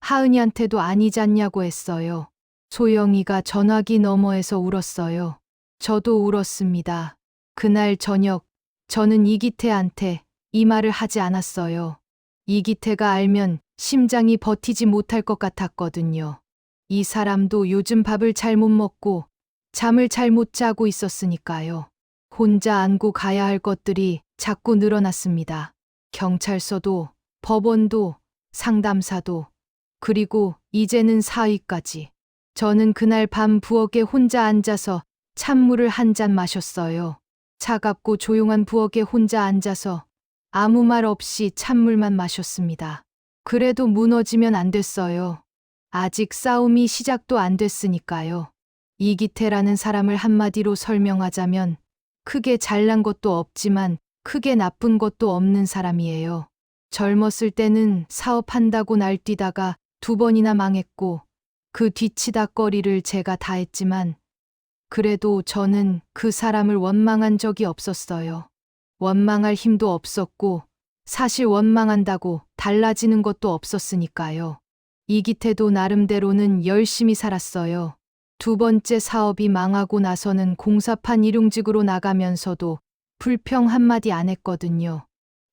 하은이한테도 아니잖냐고 했어요. 소영이가 전화기 너머에서 울었어요. 저도 울었습니다. 그날 저녁, 저는 이기태한테 이 말을 하지 않았어요. 이기태가 알면 심장이 버티지 못할 것 같았거든요. 이 사람도 요즘 밥을 잘 못 먹고 잠을 잘 못 자고 있었으니까요. 혼자 안고 가야 할 것들이 자꾸 늘어났습니다. 경찰서도, 법원도, 상담사도, 그리고 이제는 사위까지. 저는 그날 밤 부엌에 혼자 앉아서 찬물을 한 잔 마셨어요. 차갑고 조용한 부엌에 혼자 앉아서 아무 말 없이 찬물만 마셨습니다. 그래도 무너지면 안 됐어요. 아직 싸움이 시작도 안 됐으니까요. 이기태라는 사람을 한마디로 설명하자면 크게 잘난 것도 없지만 크게 나쁜 것도 없는 사람이에요. 젊었을 때는 사업한다고 날뛰다가 2번이나 망했고 그 뒤치다꺼리를 제가 다 했지만 그래도 저는 그 사람을 원망한 적이 없었어요. 원망할 힘도 없었고 사실 원망한다고 달라지는 것도 없었으니까요. 이기태도 나름대로는 열심히 살았어요. 2번째 사업이 망하고 나서는 공사판 일용직으로 나가면서도 불평 한마디 안 했거든요.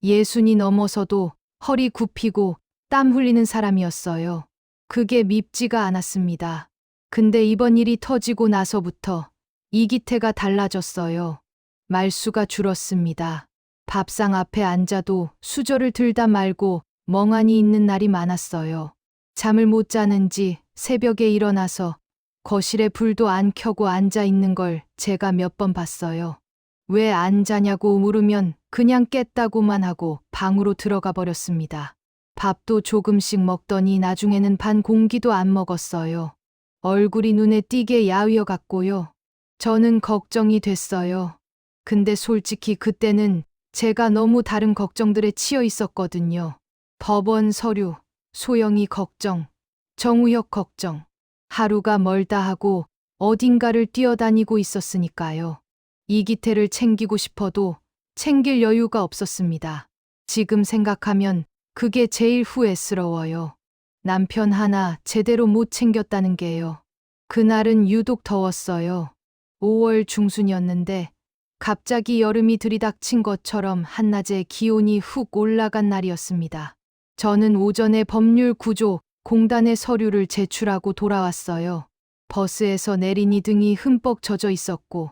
60이 넘어서도 허리 굽히고 땀 흘리는 사람이었어요. 그게 밉지가 않았습니다. 근데 이번 일이 터지고 나서부터 이기태가 달라졌어요. 말수가 줄었습니다. 밥상 앞에 앉아도 수저를 들다 말고 멍하니 있는 날이 많았어요. 잠을 못 자는지 새벽에 일어나서 거실에 불도 안 켜고 앉아 있는 걸 제가 몇 번 봤어요. 왜 안 자냐고 물으면 그냥 깼다고만 하고 방으로 들어가 버렸습니다. 밥도 조금씩 먹더니 나중에는 반 공기도 안 먹었어요. 얼굴이 눈에 띄게 야위어 갔고요. 저는 걱정이 됐어요. 근데 솔직히 그때는 제가 너무 다른 걱정들에 치여 있었거든요. 법원 서류, 소영이 걱정, 정우혁 걱정. 하루가 멀다 하고 어딘가를 뛰어다니고 있었으니까요. 이기태를 챙기고 싶어도 챙길 여유가 없었습니다. 지금 생각하면 그게 제일 후회스러워요. 남편 하나 제대로 못 챙겼다는 게요. 그날은 유독 더웠어요. 5월 중순이었는데 갑자기 여름이 들이닥친 것처럼 한낮에 기온이 훅 올라간 날이었습니다. 저는 오전에 법률 구조 공단의 서류를 제출하고 돌아왔어요. 버스에서 내리니 등이 흠뻑 젖어 있었고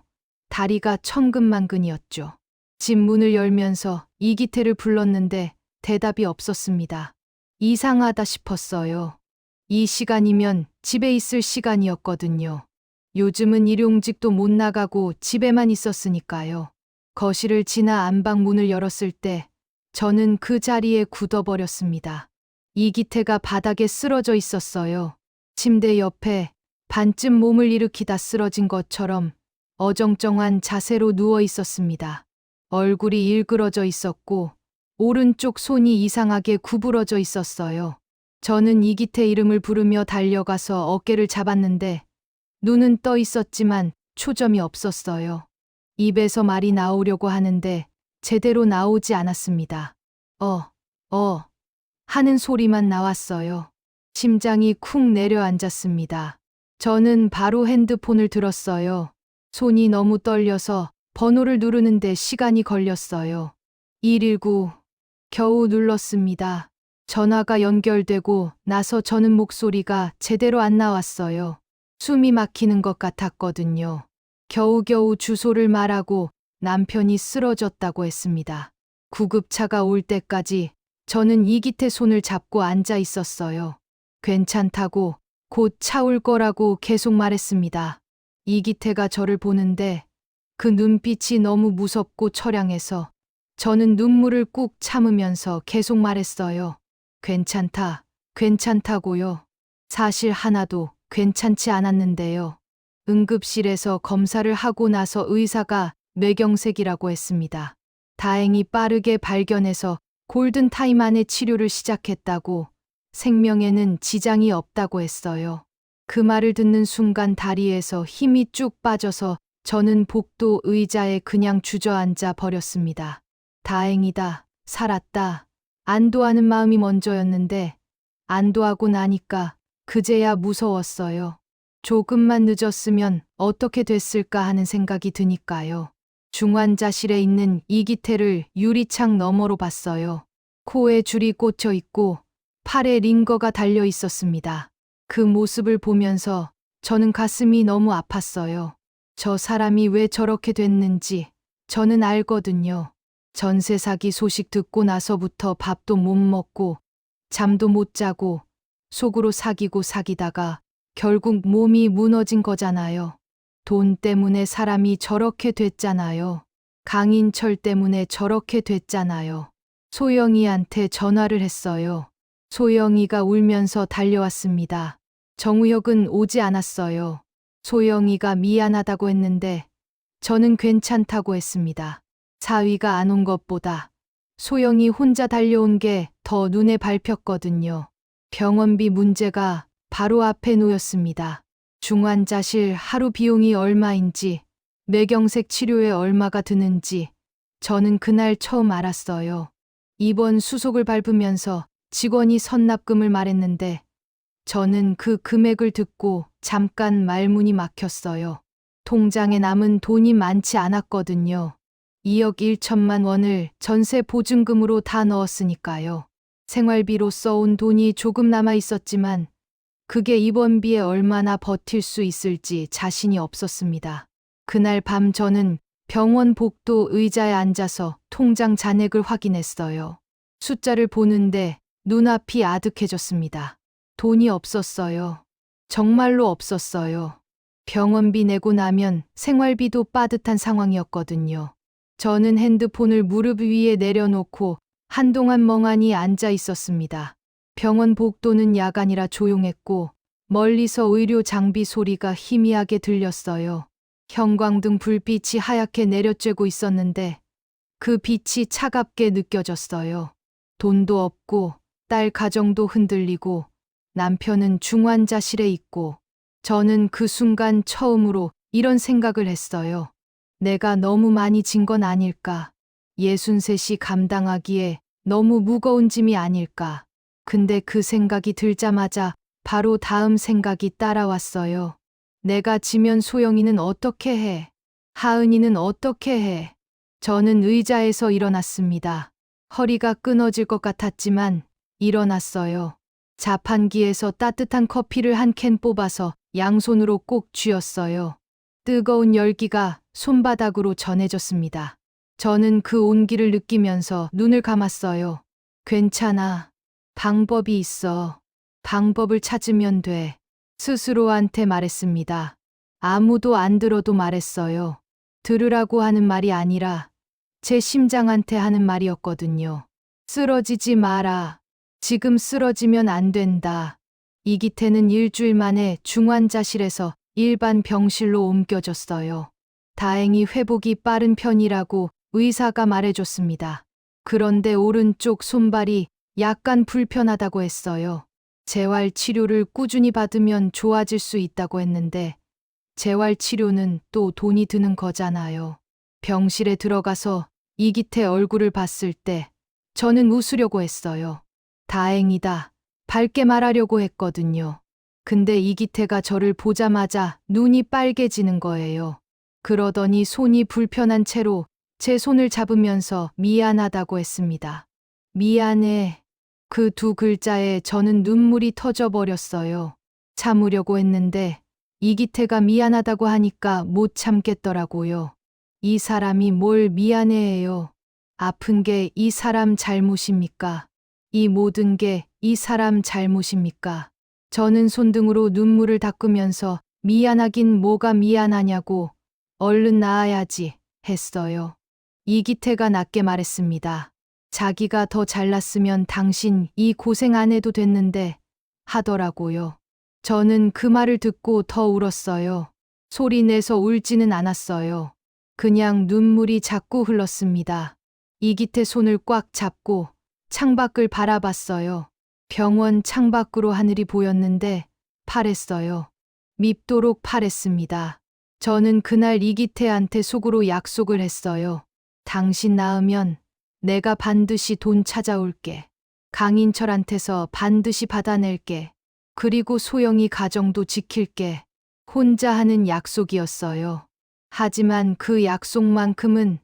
다리가 천근만근이었죠. 집 문을 열면서 이기태를 불렀는데 대답이 없었습니다. 이상하다 싶었어요. 이 시간이면 집에 있을 시간이었거든요. 요즘은 일용직도 못 나가고 집에만 있었으니까요. 거실을 지나 안방 문을 열었을 때 저는 그 자리에 굳어버렸습니다. 이기태가 바닥에 쓰러져 있었어요. 침대 옆에 반쯤 몸을 일으키다 쓰러진 것처럼 어정쩡한 자세로 누워 있었습니다. 얼굴이 일그러져 있었고 오른쪽 손이 이상하게 구부러져 있었어요. 저는 이기태 이름을 부르며 달려가서 어깨를 잡았는데 눈은 떠 있었지만 초점이 없었어요. 입에서 말이 나오려고 하는데 제대로 나오지 않았습니다. 하는 소리만 나왔어요. 심장이 쿵 내려앉았습니다. 저는 바로 핸드폰을 들었어요. 손이 너무 떨려서 번호를 누르는데 시간이 걸렸어요. 119 겨우 눌렀습니다. 전화가 연결되고 나서 저는 목소리가 제대로 안 나왔어요. 숨이 막히는 것 같았거든요. 겨우겨우 주소를 말하고 남편이 쓰러졌다고 했습니다. 구급차가 올 때까지 저는 이기태 손을 잡고 앉아 있었어요. 괜찮다고 곧 차 올 거라고 계속 말했습니다. 이기태가 저를 보는데 그 눈빛이 너무 무섭고 처량해서 저는 눈물을 꾹 참으면서 계속 말했어요. 괜찮다, 괜찮다고요. 사실 하나도 괜찮지 않았는데요. 응급실에서 검사를 하고 나서 의사가 뇌경색이라고 했습니다. 다행히 빠르게 발견해서 골든타임 안에 치료를 시작했다고, 생명에는 지장이 없다고 했어요. 그 말을 듣는 순간 다리에서 힘이 쭉 빠져서 저는 복도 의자에 그냥 주저앉아 버렸습니다. 다행이다, 살았다. 안도하는 마음이 먼저였는데 안도하고 나니까 그제야 무서웠어요. 조금만 늦었으면 어떻게 됐을까 하는 생각이 드니까요. 중환자실에 있는 이기태를 유리창 너머로 봤어요. 코에 줄이 꽂혀 있고 팔에 링거가 달려 있었습니다. 그 모습을 보면서 저는 가슴이 너무 아팠어요. 저 사람이 왜 저렇게 됐는지 저는 알거든요. 전세 사기 소식 듣고 나서부터 밥도 못 먹고 잠도 못 자고 속으로 사귀고 사귀다가 결국 몸이 무너진 거잖아요. 돈 때문에 사람이 저렇게 됐잖아요. 강인철 때문에 저렇게 됐잖아요. 소영이한테 전화를 했어요. 소영이가 울면서 달려왔습니다. 정우혁은 오지 않았어요. 소영이가 미안하다고 했는데 저는 괜찮다고 했습니다. 사위가 안 온 것보다 소영이 혼자 달려온 게 더 눈에 밟혔거든요. 병원비 문제가 바로 앞에 놓였습니다. 중환자실 하루 비용이 얼마인지, 뇌경색 치료에 얼마가 드는지 저는 그날 처음 알았어요. 입원 수속을 밟으면서 직원이 선납금을 말했는데 저는 그 금액을 듣고 잠깐 말문이 막혔어요. 통장에 남은 돈이 많지 않았거든요. 2억 1천만 원을 전세 보증금으로 다 넣었으니까요. 생활비로 써온 돈이 조금 남아 있었지만 그게 입원비에 얼마나 버틸 수 있을지 자신이 없었습니다. 그날 밤 저는 병원 복도 의자에 앉아서 통장 잔액을 확인했어요. 숫자를 보는데 눈앞이 아득해졌습니다. 돈이 없었어요. 정말로 없었어요. 병원비 내고 나면 생활비도 빠듯한 상황이었거든요. 저는 핸드폰을 무릎 위에 내려놓고 한동안 멍하니 앉아 있었습니다. 병원 복도는 야간이라 조용했고 멀리서 의료 장비 소리가 희미하게 들렸어요. 형광등 불빛이 하얗게 내려쬐고 있었는데 그 빛이 차갑게 느껴졌어요. 돈도 없고 딸 가정도 흔들리고 남편은 중환자실에 있고 저는 그 순간 처음으로 이런 생각을 했어요. 내가 너무 많이 진 건 아닐까? 63이 감당하기에 너무 무거운 짐이 아닐까? 근데 그 생각이 들자마자 바로 다음 생각이 따라왔어요. 내가 지면 소영이는 어떻게 해? 하은이는 어떻게 해? 저는 의자에서 일어났습니다. 허리가 끊어질 것 같았지만 일어났어요. 자판기에서 따뜻한 커피를 한 캔 뽑아서 양손으로 꼭 쥐었어요. 뜨거운 열기가 손바닥으로 전해졌습니다. 저는 그 온기를 느끼면서 눈을 감았어요. 괜찮아. 방법이 있어. 방법을 찾으면 돼. 스스로한테 말했습니다. 아무도 안 들어도 말했어요. 들으라고 하는 말이 아니라 제 심장한테 하는 말이었거든요. 쓰러지지 마라. 지금 쓰러지면 안 된다. 이기태는 일주일 만에 중환자실에서 일반 병실로 옮겨졌어요. 다행히 회복이 빠른 편이라고 의사가 말해줬습니다. 그런데 오른쪽 손발이 약간 불편하다고 했어요. 재활 치료를 꾸준히 받으면 좋아질 수 있다고 했는데 재활 치료는 또 돈이 드는 거잖아요. 병실에 들어가서 이기태 얼굴을 봤을 때 저는 웃으려고 했어요. 다행이다. 밝게 말하려고 했거든요. 근데 이기태가 저를 보자마자 눈이 빨개지는 거예요. 그러더니 손이 불편한 채로 제 손을 잡으면서 미안하다고 했습니다. 미안해. 그 두 글자에 저는 눈물이 터져버렸어요. 참으려고 했는데 이기태가 미안하다고 하니까 못 참겠더라고요. 이 사람이 뭘 미안해해요. 아픈 게 이 사람 잘못입니까? 이 모든 게 이 사람 잘못입니까? 저는 손등으로 눈물을 닦으면서 미안하긴 뭐가 미안하냐고 얼른 나아야지 했어요. 이기태가 낮게 말했습니다. 자기가 더 잘났으면 당신 이 고생 안 해도 됐는데 하더라고요. 저는 그 말을 듣고 더 울었어요. 소리 내서 울지는 않았어요. 그냥 눈물이 자꾸 흘렀습니다. 이기태 손을 꽉 잡고 창밖을 바라봤어요. 병원 창밖으로 하늘이 보였는데 파랬어요. 밉도록 파랬습니다. 저는 그날 이기태한테 속으로 약속을 했어요. 당신 낳으면 내가 반드시 돈 찾아올게. 강인철한테서 반드시 받아낼게. 그리고 소영이 가정도 지킬게. 혼자 하는 약속이었어요. 하지만 그 약속만큼은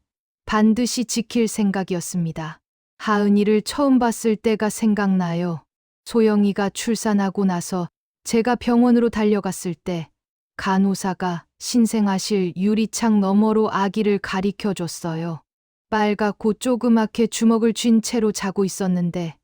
반드시 지킬 생각이었습니다. 하은이를 처음 봤을 때가 생각나요. 소영이가 출산하고 나서 제가 병원으로 달려갔을 때 간호사가 신생아실 유리창 너머로 아기를 가리켜 줬어요. 빨갛고 조그맣게 주먹을 쥔 채로 자고 있었는데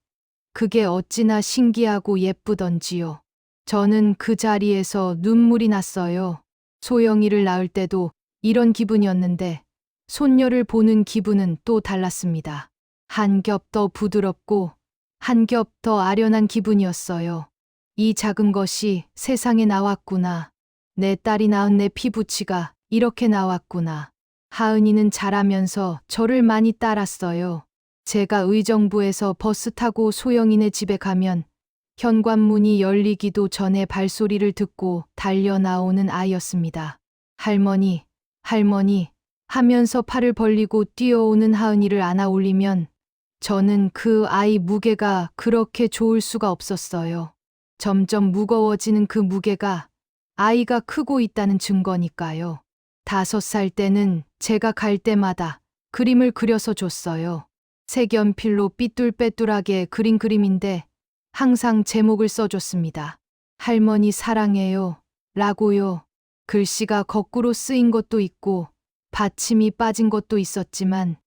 그게 어찌나 신기하고 예쁘던지요. 저는 그 자리에서 눈물이 났어요. 소영이를 낳을 때도 이런 기분이었는데 손녀를 보는 기분은 또 달랐습니다. 한 겹 더 부드럽고 한 겹 더 아련한 기분이었어요. 이 작은 것이 세상에 나왔구나. 내 딸이 낳은 내 피부치가 이렇게 나왔구나. 하은이는 자라면서 저를 많이 따랐어요. 제가 의정부에서 버스 타고 소영이네 집에 가면 현관문이 열리기도 전에 발소리를 듣고 달려 나오는 아이였습니다. 할머니, 할머니 하면서 팔을 벌리고 뛰어오는 하은이를 안아 올리면 저는 그 아이 무게가 그렇게 좋을 수가 없었어요. 점점 무거워지는 그 무게가 아이가 크고 있다는 증거니까요. 5살 때는 제가 갈 때마다 그림을 그려서 줬어요. 색연필로 삐뚤빼뚤하게 그린 그림인데 항상 제목을 써줬습니다. 할머니 사랑해요. 라고요. 글씨가 거꾸로 쓰인 것도 있고 받침이 빠진 것도 있었지만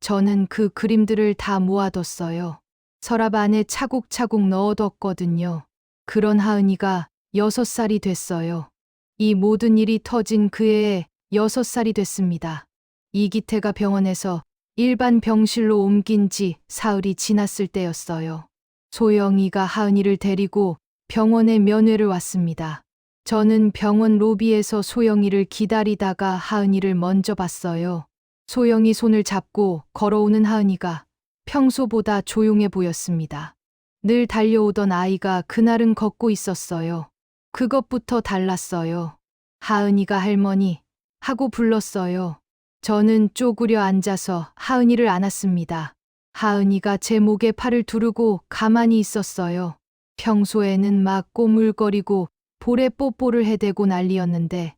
저는 그 그림들을 다 모아뒀어요. 서랍 안에 차곡차곡 넣어뒀거든요. 그런 하은이가 6살이 됐어요. 이 모든 일이 터진 그 해에 6살이 됐습니다. 이기태가 병원에서 일반 병실로 옮긴 지 사흘이 지났을 때였어요. 소영이가 하은이를 데리고 병원에 면회를 왔습니다. 저는 병원 로비에서 소영이를 기다리다가 하은이를 먼저 봤어요. 소영이 손을 잡고 걸어오는 하은이가 평소보다 조용해 보였습니다. 늘 달려오던 아이가 그날은 걷고 있었어요. 그것부터 달랐어요. 하은이가 할머니 하고 불렀어요. 저는 쪼그려 앉아서 하은이를 안았습니다. 하은이가 제 목에 팔을 두르고 가만히 있었어요. 평소에는 막 꼬물거리고 볼에 뽀뽀를 해대고 난리였는데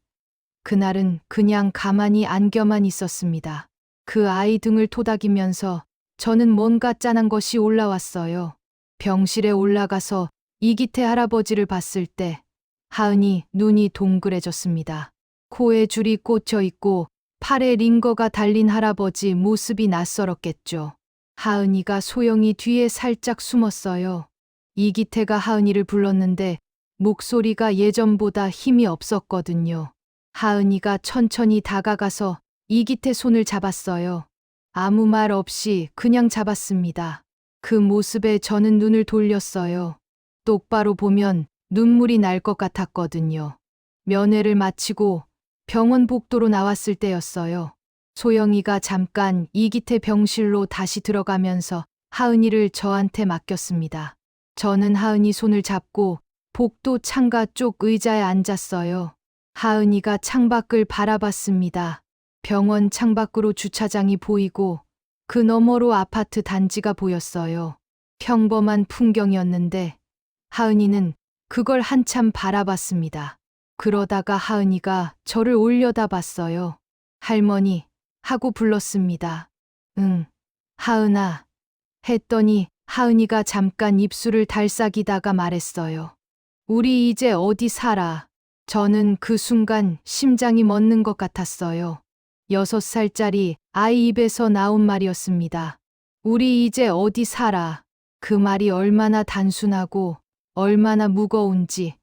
그날은 그냥 가만히 안겨만 있었습니다. 그 아이 등을 토닥이면서 저는 뭔가 짠한 것이 올라왔어요. 병실에 올라가서 이기태 할아버지를 봤을 때 하은이 눈이 동그래졌습니다. 코에 줄이 꽂혀 있고 팔에 링거가 달린 할아버지 모습이 낯설었겠죠. 하은이가 소영이 뒤에 살짝 숨었어요. 이기태가 하은이를 불렀는데 목소리가 예전보다 힘이 없었거든요. 하은이가 천천히 다가가서 이기태 손을 잡았어요. 아무 말 없이 그냥 잡았습니다. 그 모습에 저는 눈을 돌렸어요. 똑바로 보면 눈물이 날 것 같았거든요. 면회를 마치고 병원 복도로 나왔을 때였어요. 소영이가 잠깐 이기태 병실로 다시 들어가면서 하은이를 저한테 맡겼습니다. 저는 하은이 손을 잡고 복도 창가 쪽 의자에 앉았어요. 하은이가 창밖을 바라봤습니다. 병원 창밖으로 주차장이 보이고 그 너머로 아파트 단지가 보였어요. 평범한 풍경이었는데 하은이는 그걸 한참 바라봤습니다. 그러다가 하은이가 저를 올려다봤어요. 할머니 하고 불렀습니다. 응, 하은아 했더니 하은이가 잠깐 입술을 달싹이다가 말했어요. 우리 이제 어디 살아? 저는 그 순간 심장이 멎는 것 같았어요. 6살짜리 아이 입에서 나온 말이었습니다. 우리 이제 어디 살아? 그 말이 얼마나 단순하고 얼마나 무거운지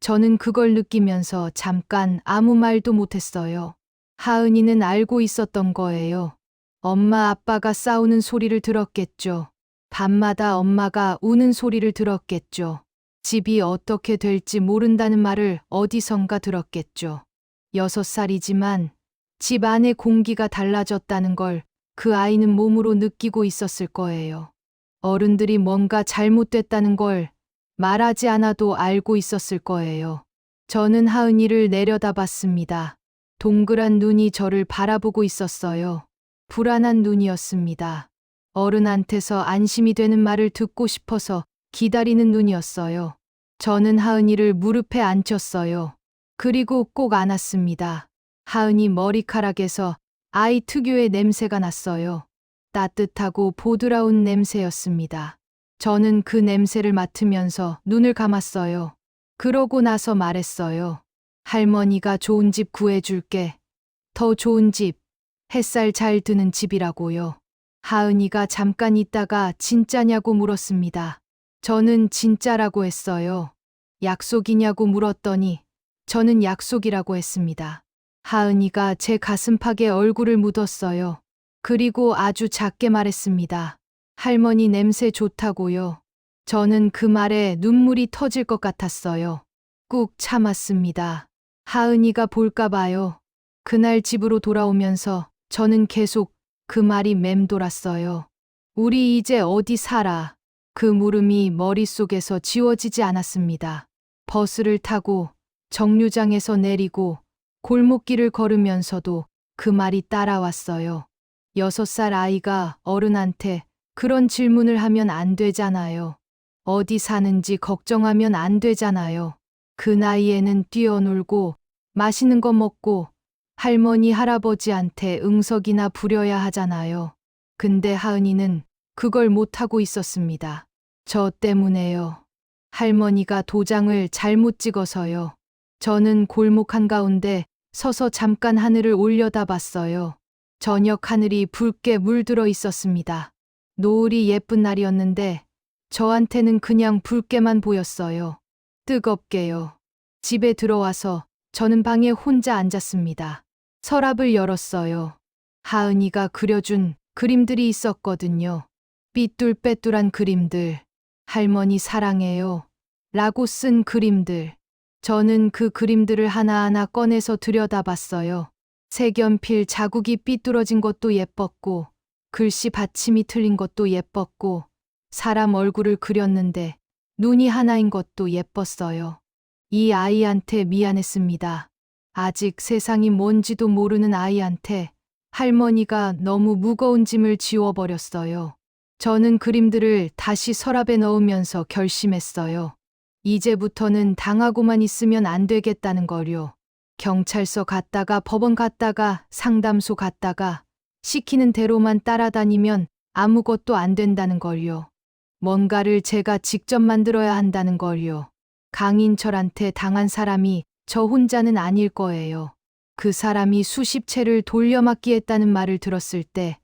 저는 그걸 느끼면서 잠깐 아무 말도 못했어요. 하은이는 알고 있었던 거예요. 엄마 아빠가 싸우는 소리를 들었겠죠. 밤마다 엄마가 우는 소리를 들었겠죠. 집이 어떻게 될지 모른다는 말을 어디선가 들었겠죠. 6살이지만 집 안의 공기가 달라졌다는 걸 그 아이는 몸으로 느끼고 있었을 거예요. 어른들이 뭔가 잘못됐다는 걸 말하지 않아도 알고 있었을 거예요. 저는 하은이를 내려다봤습니다. 동그란 눈이 저를 바라보고 있었어요. 불안한 눈이었습니다. 어른한테서 안심이 되는 말을 듣고 싶어서 기다리는 눈이었어요. 저는 하은이를 무릎에 앉혔어요. 그리고 꼭 안았습니다. 하은이 머리카락에서 아이 특유의 냄새가 났어요. 따뜻하고 보드라운 냄새였습니다. 저는 그 냄새를 맡으면서 눈을 감았어요. 그러고 나서 말했어요. 할머니가 좋은 집 구해줄게. 더 좋은 집, 햇살 잘 드는 집이라고요. 하은이가 잠깐 있다가 진짜냐고 물었습니다. 저는 진짜라고 했어요. 약속이냐고 물었더니 저는 약속이라고 했습니다. 하은이가 제 가슴팍에 얼굴을 묻었어요. 그리고 아주 작게 말했습니다. 할머니 냄새 좋다고요. 저는 그 말에 눈물이 터질 것 같았어요. 꾹 참았습니다. 하은이가 볼까 봐요. 그날 집으로 돌아오면서 저는 계속 그 말이 맴돌았어요. 우리 이제 어디 살아? 그 물음이 머릿속에서 지워지지 않았습니다. 버스를 타고 정류장에서 내리고 골목길을 걸으면서도 그 말이 따라왔어요. 6살 아이가 어른한테 그런 질문을 하면 안 되잖아요. 어디 사는지 걱정하면 안 되잖아요. 그 나이에는 뛰어놀고 맛있는 거 먹고 할머니 할아버지한테 응석이나 부려야 하잖아요. 근데 하은이는 그걸 못하고 있었습니다. 저 때문에요. 할머니가 도장을 잘못 찍어서요. 저는 골목 한가운데 서서 잠깐 하늘을 올려다봤어요. 저녁 하늘이 붉게 물들어 있었습니다. 노을이 예쁜 날이었는데 저한테는 그냥 붉게만 보였어요. 뜨겁게요. 집에 들어와서 저는 방에 혼자 앉았습니다. 서랍을 열었어요. 하은이가 그려준 그림들이 있었거든요. 삐뚤빼뚤한 그림들. 할머니 사랑해요. 라고 쓴 그림들. 저는 그 그림들을 하나하나 꺼내서 들여다봤어요. 색연필 자국이 삐뚤어진 것도 예뻤고, 글씨 받침이 틀린 것도 예뻤고, 사람 얼굴을 그렸는데 눈이 하나인 것도 예뻤어요. 이 아이한테 미안했습니다. 아직 세상이 뭔지도 모르는 아이한테 할머니가 너무 무거운 짐을 지워버렸어요. 저는 그림들을 다시 서랍에 넣으면서 결심했어요. 이제부터는 당하고만 있으면 안 되겠다는 걸요. 경찰서 갔다가 법원 갔다가 상담소 갔다가 시키는 대로만 따라다니면 아무것도 안 된다는 걸요. 뭔가를 제가 직접 만들어야 한다는 걸요. 강인철한테 당한 사람이 저 혼자는 아닐 거예요. 그 사람이 수십 채를 돌려막기 했다는 말을 들었을 때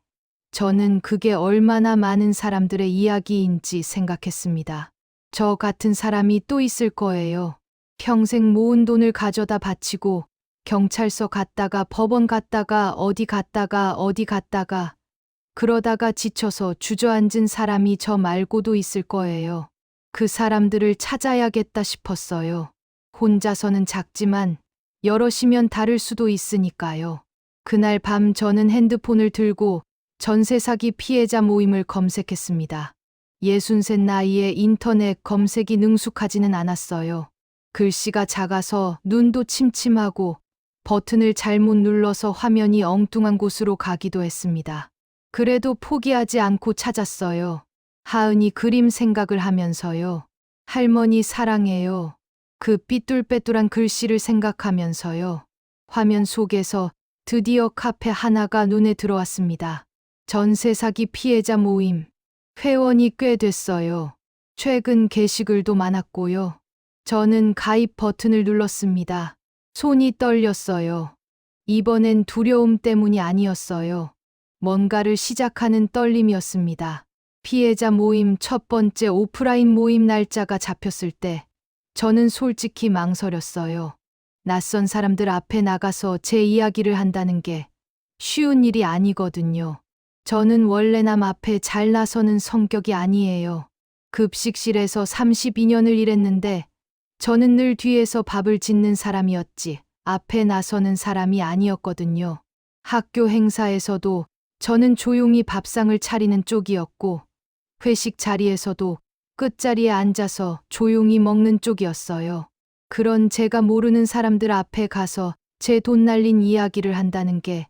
저는 그게 얼마나 많은 사람들의 이야기인지 생각했습니다. 저 같은 사람이 또 있을 거예요. 평생 모은 돈을 가져다 바치고 경찰서 갔다가 법원 갔다가 어디 갔다가 그러다가 지쳐서 주저앉은 사람이 저 말고도 있을 거예요. 그 사람들을 찾아야겠다 싶었어요. 혼자서는 작지만 여럿이면 다를 수도 있으니까요. 그날 밤 저는 핸드폰을 들고 전세 사기 피해자 모임을 검색했습니다. 63 나이에 인터넷 검색이 능숙하지는 않았어요. 글씨가 작아서 눈도 침침하고 버튼을 잘못 눌러서 화면이 엉뚱한 곳으로 가기도 했습니다. 그래도 포기하지 않고 찾았어요. 하은이 그림 생각을 하면서요. 할머니 사랑해요. 그 삐뚤빼뚤한 글씨를 생각하면서요. 화면 속에서 드디어 카페 하나가 눈에 들어왔습니다. 전세 사기 피해자 모임. 회원이 꽤 됐어요. 최근 게시글도 많았고요. 저는 가입 버튼을 눌렀습니다. 손이 떨렸어요. 이번엔 두려움 때문이 아니었어요. 뭔가를 시작하는 떨림이었습니다. 피해자 모임 첫 번째 오프라인 모임 날짜가 잡혔을 때 저는 솔직히 망설였어요. 낯선 사람들 앞에 나가서 제 이야기를 한다는 게 쉬운 일이 아니거든요. 저는 원래 남 앞에 잘 나서는 성격이 아니에요. 급식실에서 32년을 일했는데 저는 늘 뒤에서 밥을 짓는 사람이었지 앞에 나서는 사람이 아니었거든요. 학교 행사에서도 저는 조용히 밥상을 차리는 쪽이었고 회식 자리에서도 끝자리에 앉아서 조용히 먹는 쪽이었어요. 그런 제가 모르는 사람들 앞에 가서 제 돈 날린 이야기를 한다는 게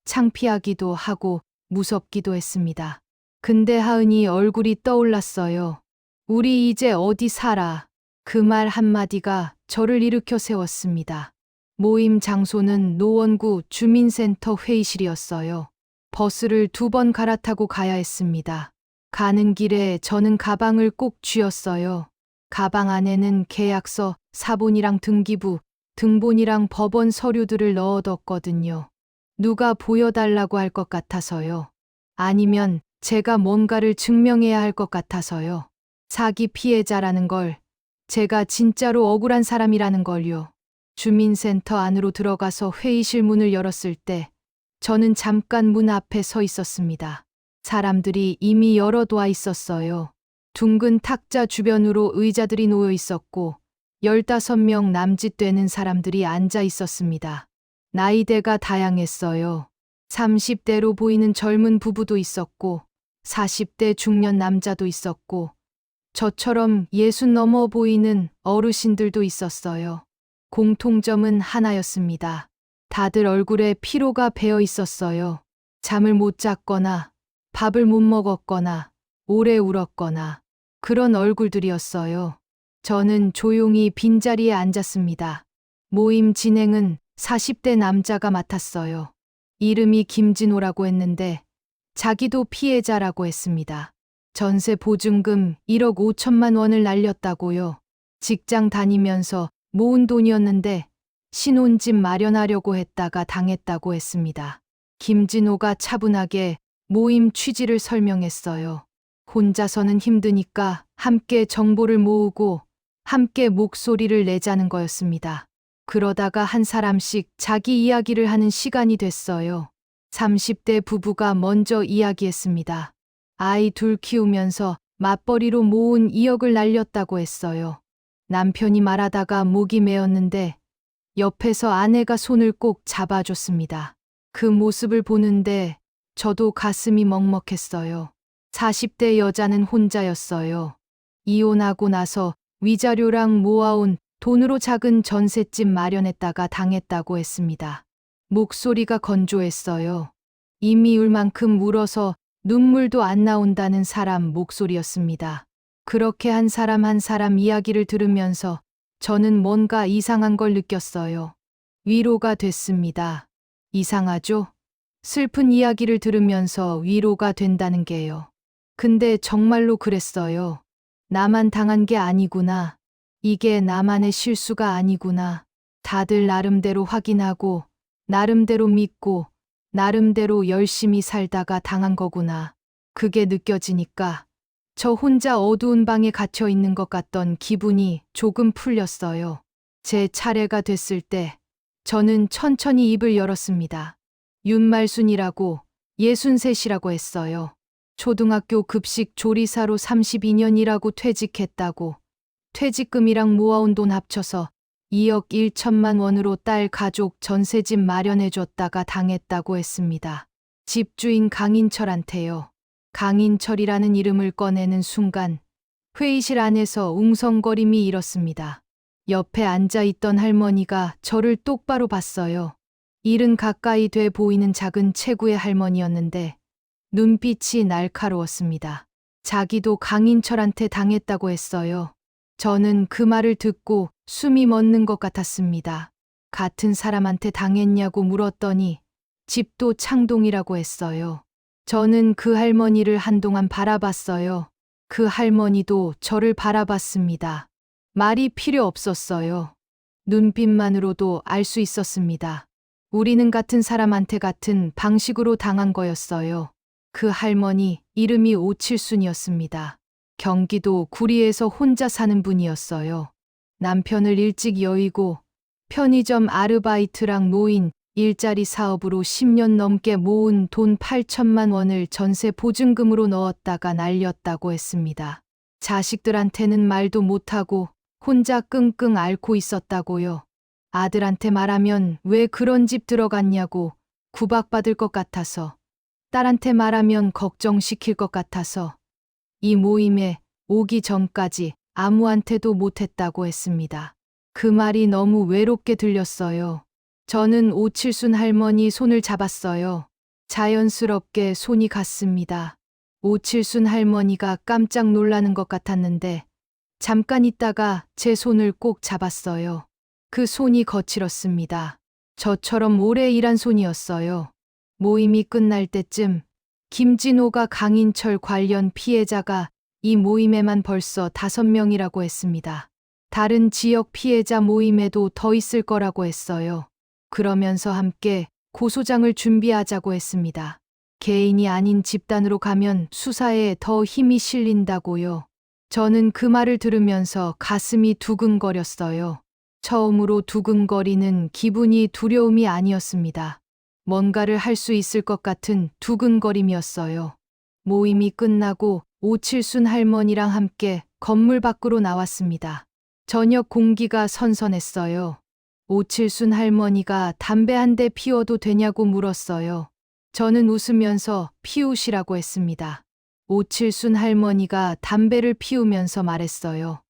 창피하기도 하고 무섭기도 했습니다. 근데 하은이 얼굴이 떠올랐어요. 우리 이제 어디 살아? 그 말 한마디가 저를 일으켜 세웠습니다. 모임 장소는 노원구 주민센터 회의실이었어요. 버스를 2번 갈아타고 가야 했습니다. 가는 길에 저는 가방을 꼭 쥐었어요. 가방 안에는 계약서, 사본이랑 등기부, 등본이랑 법원 서류들을 넣어뒀거든요. 누가 보여달라고 할 것 같아서요. 아니면 제가 뭔가를 증명해야 할 것 같아서요. 사기 피해자라는 걸, 제가 진짜로 억울한 사람이라는 걸요. 주민센터 안으로 들어가서 회의실 문을 열었을 때 저는 잠깐 문 앞에 서 있었습니다. 사람들이 이미 열어둬 있었어요. 둥근 탁자 주변으로 의자들이 놓여 있었고 15명 남짓 되는 사람들이 앉아 있었습니다. 나이대가 다양했어요. 30대로 보이는 젊은 부부도 있었고 40대 중년 남자도 있었고 저처럼 60 넘어 보이는 어르신들도 있었어요. 공통점은 하나였습니다. 다들 얼굴에 피로가 배어 있었어요. 잠을 못 잤거나 밥을 못 먹었거나 오래 울었거나 그런 얼굴들이었어요. 저는 조용히 빈자리에 앉았습니다. 모임 진행은 40대 남자가 맡았어요. 이름이 김진호라고 했는데 자기도 피해자라고 했습니다. 전세 보증금 1억 5천만 원을 날렸다고요. 직장 다니면서 모은 돈이었는데 신혼집 마련하려고 했다가 당했다고 했습니다. 김진호가 차분하게 모임 취지를 설명했어요. 혼자서는 힘드니까 함께 정보를 모으고 함께 목소리를 내자는 거였습니다. 그러다가 한 사람씩 자기 이야기를 하는 시간이 됐어요. 30대 부부가 먼저 이야기했습니다. 아이 둘 키우면서 맞벌이로 모은 2억을 날렸다고 했어요. 남편이 말하다가 목이 메었는데 옆에서 아내가 손을 꼭 잡아줬습니다. 그 모습을 보는데 저도 가슴이 먹먹했어요. 40대 여자는 혼자였어요. 이혼하고 나서 위자료랑 모아온 돈으로 작은 전셋집 마련했다가 당했다고 했습니다. 목소리가 건조했어요. 이미 울 만큼 울어서 눈물도 안 나온다는 사람 목소리였습니다. 그렇게 한 사람 이야기를 들으면서 저는 뭔가 이상한 걸 느꼈어요. 위로가 됐습니다. 이상하죠? 슬픈 이야기를 들으면서 위로가 된다는 게요. 근데 정말로 그랬어요. 나만 당한 게 아니구나. 이게 나만의 실수가 아니구나. 다들 나름대로 확인하고, 나름대로 믿고, 나름대로 열심히 살다가 당한 거구나. 그게 느껴지니까 저 혼자 어두운 방에 갇혀 있는 것 같던 기분이 조금 풀렸어요. 제 차례가 됐을 때 저는 천천히 입을 열었습니다. 윤말순이라고 63이라고 했어요. 초등학교 급식 조리사로 32년 일하고 퇴직했다고. 퇴직금이랑 모아온 돈 합쳐서 2억 1천만 원으로 딸 가족 전세집 마련해줬다가 당했다고 했습니다. 집주인 강인철한테요. 강인철이라는 이름을 꺼내는 순간 회의실 안에서 웅성거림이 일었습니다. 옆에 앉아있던 할머니가 저를 똑바로 봤어요. 일은 가까이 돼 보이는 작은 체구의 할머니였는데 눈빛이 날카로웠습니다. 자기도 강인철한테 당했다고 했어요. 저는 그 말을 듣고 숨이 멎는 것 같았습니다. 같은 사람한테 당했냐고 물었더니 집도 창동이라고 했어요. 저는 그 할머니를 한동안 바라봤어요. 그 할머니도 저를 바라봤습니다. 말이 필요 없었어요. 눈빛만으로도 알 수 있었습니다. 우리는 같은 사람한테 같은 방식으로 당한 거였어요. 그 할머니 이름이 오칠순이었습니다. 경기도 구리에서 혼자 사는 분이었어요. 남편을 일찍 여의고 편의점 아르바이트랑 노인 일자리 사업으로 10년 넘게 모은 돈 8천만 원을 전세 보증금으로 넣었다가 날렸다고 했습니다. 자식들한테는 말도 못하고 혼자 끙끙 앓고 있었다고요. 아들한테 말하면 왜 그런 집 들어갔냐고 구박받을 것 같아서, 딸한테 말하면 걱정시킬 것 같아서 이 모임에 오기 전까지 아무한테도 못했다고 했습니다. 그 말이 너무 외롭게 들렸어요. 저는 오칠순 할머니 손을 잡았어요. 자연스럽게 손이 갔습니다. 오칠순 할머니가 깜짝 놀라는 것 같았는데 잠깐 있다가 제 손을 꼭 잡았어요. 그 손이 거칠었습니다. 저처럼 오래 일한 손이었어요. 모임이 끝날 때쯤 김진호가 강인철 관련 피해자가 이 모임에만 벌써 5명이라고 했습니다. 다른 지역 피해자 모임에도 더 있을 거라고 했어요. 그러면서 함께 고소장을 준비하자고 했습니다. 개인이 아닌 집단으로 가면 수사에 더 힘이 실린다고요. 저는 그 말을 들으면서 가슴이 두근거렸어요. 처음으로 두근거리는 기분이 두려움이 아니었습니다. 뭔가를 할 수 있을 것 같은 두근거림이었어요. 모임이 끝나고 오칠순 할머니랑 함께 건물 밖으로 나왔습니다. 저녁 공기가 선선했어요. 오칠순 할머니가 담배 한 대 피워도 되냐고 물었어요. 저는 웃으면서 피우시라고 했습니다. 오칠순 할머니가 담배를 피우면서 말했어요.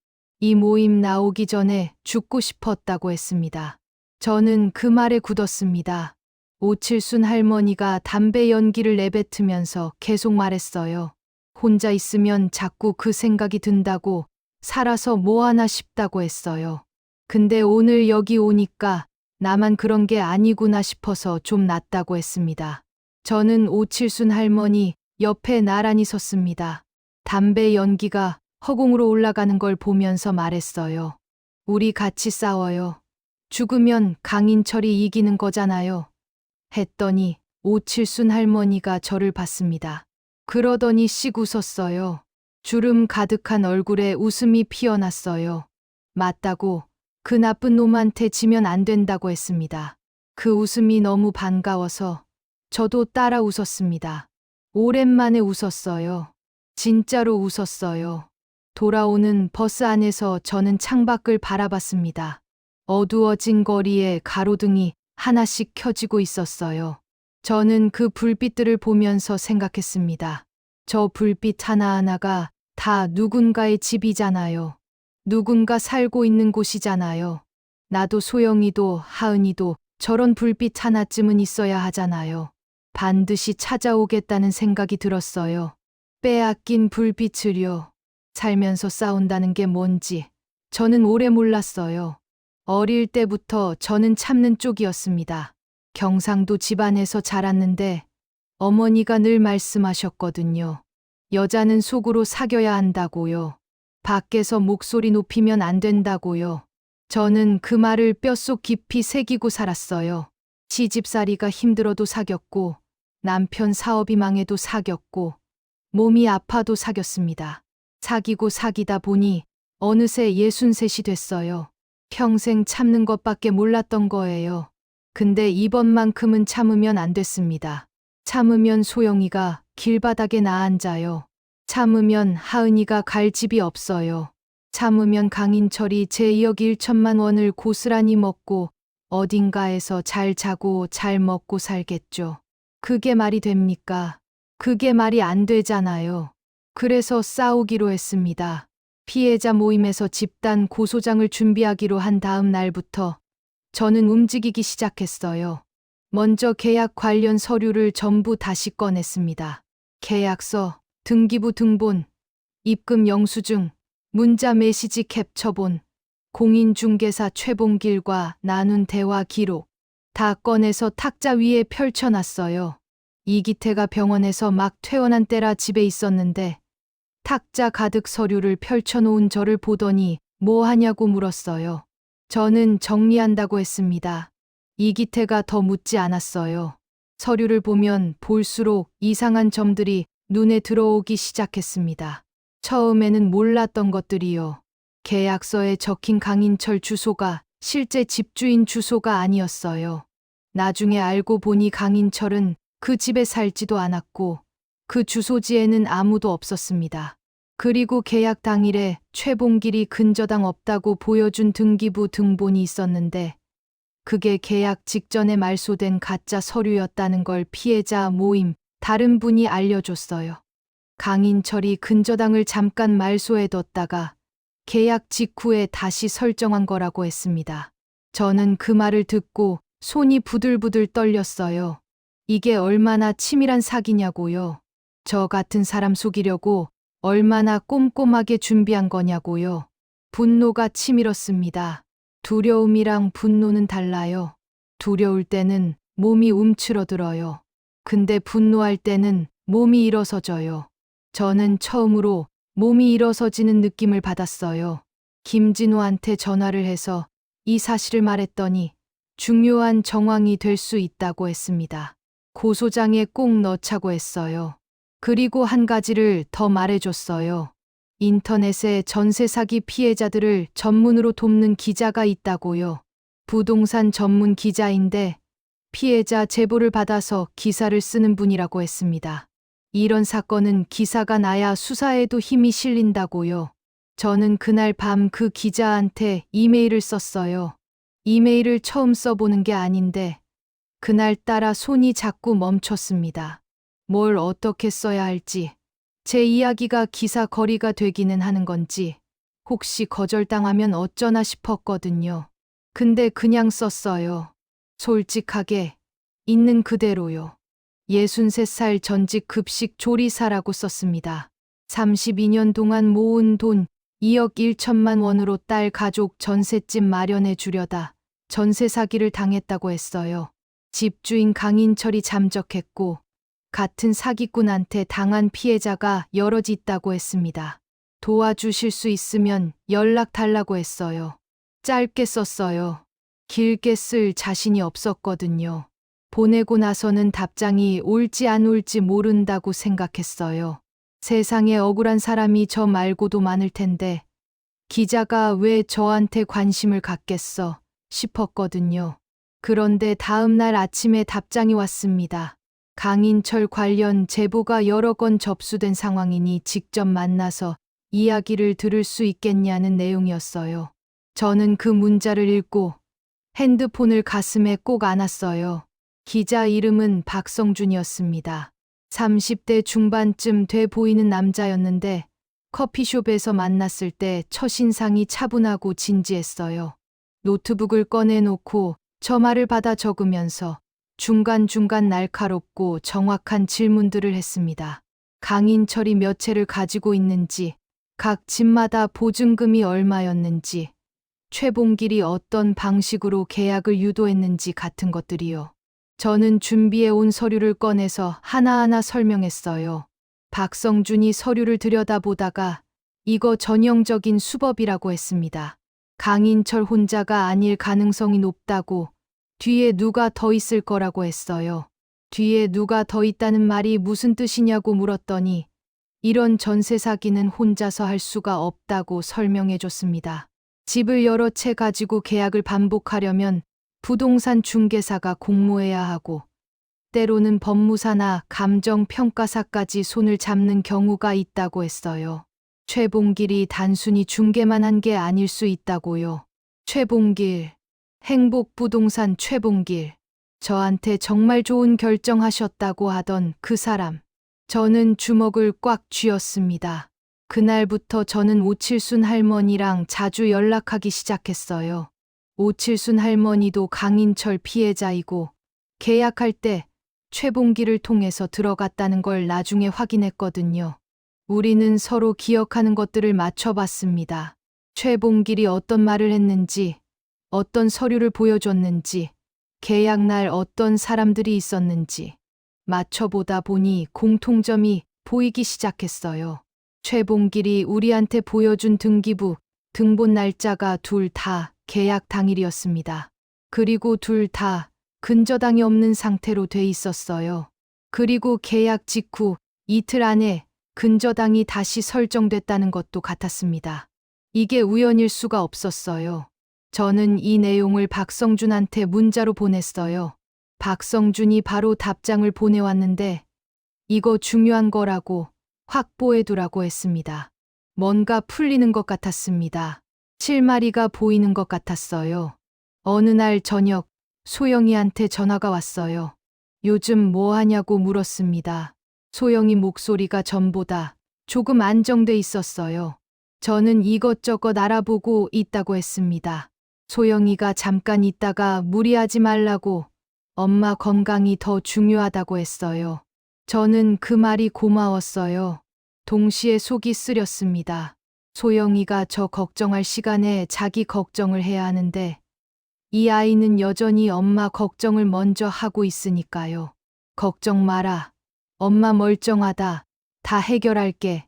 이 모임 나오기 전에 죽고 싶었다고 했습니다. 저는 그 말에 굳었습니다. 오칠순 할머니가 담배 연기를 내뱉으면서 계속 말했어요. 혼자 있으면 자꾸 그 생각이 든다고, 살아서 뭐 하나 싶다고 했어요. 근데 오늘 여기 오니까 나만 그런 게 아니구나 싶어서 좀 낫다고 했습니다. 저는 오칠순 할머니 옆에 나란히 섰습니다. 담배 연기가 허공으로 올라가는 걸 보면서 말했어요. 우리 같이 싸워요. 죽으면 강인철이 이기는 거잖아요. 했더니 오칠순 할머니가 저를 봤습니다. 그러더니 씩 웃었어요. 주름 가득한 얼굴에 웃음이 피어났어요. 맞다고, 그 나쁜 놈한테 지면 안 된다고 했습니다. 그 웃음이 너무 반가워서 저도 따라 웃었습니다. 오랜만에 웃었어요. 진짜로 웃었어요. 돌아오는 버스 안에서 저는 창밖을 바라봤습니다. 어두워진 거리에 가로등이 하나씩 켜지고 있었어요. 저는 그 불빛들을 보면서 생각했습니다. 저 불빛 하나하나가 다 누군가의 집이잖아요. 누군가 살고 있는 곳이잖아요. 나도 소영이도 하은이도 저런 불빛 하나쯤은 있어야 하잖아요. 반드시 찾아오겠다는 생각이 들었어요. 빼앗긴 불빛을요. 살면서 싸운다는 게 뭔지 저는 오래 몰랐어요. 어릴 때부터 저는 참는 쪽이었습니다. 경상도 집안에서 자랐는데 어머니가 늘 말씀하셨거든요. 여자는 속으로 사겨야 한다고요. 밖에서 목소리 높이면 안 된다고요. 저는 그 말을 뼛속 깊이 새기고 살았어요. 시집살이가 힘들어도 사겼고, 남편 사업이 망해도 사겼고, 몸이 아파도 사겼습니다. 사귀고 사귀다 보니 어느새 63이 됐어요. 평생 참는 것밖에 몰랐던 거예요. 근데 이번만큼은 참으면 안 됐습니다. 참으면 소영이가 길바닥에 나앉아요. 참으면 하은이가 갈 집이 없어요. 참으면 강인철이 제 2억 1천만 원을 고스란히 먹고 어딘가에서 잘 자고 잘 먹고 살겠죠. 그게 말이 됩니까? 그게 말이 안 되잖아요. 그래서 싸우기로 했습니다. 피해자 모임에서 집단 고소장을 준비하기로 한 다음 날부터 저는 움직이기 시작했어요. 먼저 계약 관련 서류를 전부 다시 꺼냈습니다. 계약서, 등기부 등본, 입금 영수증, 문자 메시지 캡처본, 공인중개사 최봉길과 나눈 대화 기록 다 꺼내서 탁자 위에 펼쳐놨어요. 이기태가 병원에서 막 퇴원한 때라 집에 있었는데 탁자 가득 서류를 펼쳐놓은 저를 보더니 뭐 하냐고 물었어요. 저는 정리한다고 했습니다. 이기태가 더 묻지 않았어요. 서류를 보면 볼수록 이상한 점들이 눈에 들어오기 시작했습니다. 처음에는 몰랐던 것들이요. 계약서에 적힌 강인철 주소가 실제 집주인 주소가 아니었어요. 나중에 알고 보니 강인철은 그 집에 살지도 않았고 그 주소지에는 아무도 없었습니다. 그리고 계약 당일에 최봉길이 근저당 없다고 보여준 등기부 등본이 있었는데 그게 계약 직전에 말소된 가짜 서류였다는 걸 피해자 모임 다른 분이 알려줬어요. 강인철이 근저당을 잠깐 말소해뒀다가 계약 직후에 다시 설정한 거라고 했습니다. 저는 그 말을 듣고 손이 부들부들 떨렸어요. 이게 얼마나 치밀한 사기냐고요. 저 같은 사람 속이려고 얼마나 꼼꼼하게 준비한 거냐고요. 분노가 치밀었습니다. 두려움이랑 분노는 달라요. 두려울 때는 몸이 움츠러들어요. 근데 분노할 때는 몸이 일어서져요. 저는 처음으로 몸이 일어서지는 느낌을 받았어요. 김진호한테 전화를 해서 이 사실을 말했더니 중요한 정황이 될 수 있다고 했습니다. 고소장에 꼭 넣자고 했어요. 그리고 한 가지를 더 말해줬어요. 인터넷에 전세 사기 피해자들을 전문으로 돕는 기자가 있다고요. 부동산 전문 기자인데 피해자 제보를 받아서 기사를 쓰는 분이라고 했습니다. 이런 사건은 기사가 나야 수사에도 힘이 실린다고요. 저는 그날 밤 그 기자한테 이메일을 썼어요. 이메일을 처음 써보는 게 아닌데 그날따라 손이 자꾸 멈췄습니다. 뭘 어떻게 써야 할지, 제 이야기가 기사 거리가 되기는 하는 건지, 혹시 거절당하면 어쩌나 싶었거든요. 근데 그냥 썼어요. 솔직하게, 있는 그대로요. 63살 전직 급식 조리사라고 썼습니다. 32년 동안 모은 돈 2억 1천만 원으로 딸 가족 전셋집 마련해 주려다 전세 사기를 당했다고 했어요. 집주인 강인철이 잠적했고 같은 사기꾼한테 당한 피해자가 여럿 있다고 했습니다. 도와주실 수 있으면 연락 달라고 했어요. 짧게 썼어요. 길게 쓸 자신이 없었거든요. 보내고 나서는 답장이 올지 안 올지 모른다고 생각했어요. 세상에 억울한 사람이 저 말고도 많을 텐데 기자가 왜 저한테 관심을 갖겠어 싶었거든요. 그런데 다음 날 아침에 답장이 왔습니다. 강인철 관련 제보가 여러 건 접수된 상황이니 직접 만나서 이야기를 들을 수 있겠냐는 내용이었어요. 저는 그 문자를 읽고 핸드폰을 가슴에 꼭 안았어요. 기자 이름은 박성준이었습니다. 30대 중반쯤 돼 보이는 남자였는데 커피숍에서 만났을 때 첫인상이 차분하고 진지했어요. 노트북을 꺼내놓고 저 말을 받아 적으면서 중간중간 날카롭고 정확한 질문들을 했습니다. 강인철이 몇 채를 가지고 있는지, 각 집마다 보증금이 얼마였는지, 최봉길이 어떤 방식으로 계약을 유도했는지 같은 것들이요. 저는 준비해 온 서류를 꺼내서 하나하나 설명했어요. 박성준이 서류를 들여다보다가 이거 전형적인 수법이라고 했습니다. 강인철 혼자가 아닐 가능성이 높다고, 뒤에 누가 더 있을 거라고 했어요. 뒤에 누가 더 있다는 말이 무슨 뜻이냐고 물었더니 이런 전세 사기는 혼자서 할 수가 없다고 설명해 줬습니다. 집을 여러 채 가지고 계약을 반복하려면 부동산 중개사가 공모해야 하고 때로는 법무사나 감정평가사까지 손을 잡는 경우가 있다고 했어요. 최봉길이 단순히 중개만 한 게 아닐 수 있다고요. 최봉길, 행복부동산 최봉길. 저한테 정말 좋은 결정하셨다고 하던 그 사람. 저는 주먹을 꽉 쥐었습니다. 그날부터 저는 오칠순 할머니랑 자주 연락하기 시작했어요. 오칠순 할머니도 강인철 피해자이고 계약할 때 최봉길을 통해서 들어갔다는 걸 나중에 확인했거든요. 우리는 서로 기억하는 것들을 맞춰봤습니다. 최봉길이 어떤 말을 했는지, 어떤 서류를 보여줬는지, 계약날 어떤 사람들이 있었는지 맞춰보다 보니 공통점이 보이기 시작했어요. 최봉길이 우리한테 보여준 등기부, 등본 날짜가 둘 다 계약 당일이었습니다. 그리고 둘 다 근저당이 없는 상태로 돼 있었어요. 그리고 계약 직후 이틀 안에 근저당이 다시 설정됐다는 것도 같았습니다. 이게 우연일 수가 없었어요. 저는 이 내용을 박성준한테 문자로 보냈어요. 박성준이 바로 답장을 보내왔는데 이거 중요한 거라고 확보해두라고 했습니다. 뭔가 풀리는 것 같았습니다. 실마리가 보이는 것 같았어요. 어느 날 저녁 소영이한테 전화가 왔어요. 요즘 뭐 하냐고 물었습니다. 소영이 목소리가 전보다 조금 안정돼 있었어요. 저는 이것저것 알아보고 있다고 했습니다. 소영이가 잠깐 있다가 무리하지 말라고, 엄마 건강이 더 중요하다고 했어요. 저는 그 말이 고마웠어요. 동시에 속이 쓰렸습니다. 소영이가 저 걱정할 시간에 자기 걱정을 해야 하는데 이 아이는 여전히 엄마 걱정을 먼저 하고 있으니까요. 걱정 마라. 엄마 멀쩡하다. 다 해결할게.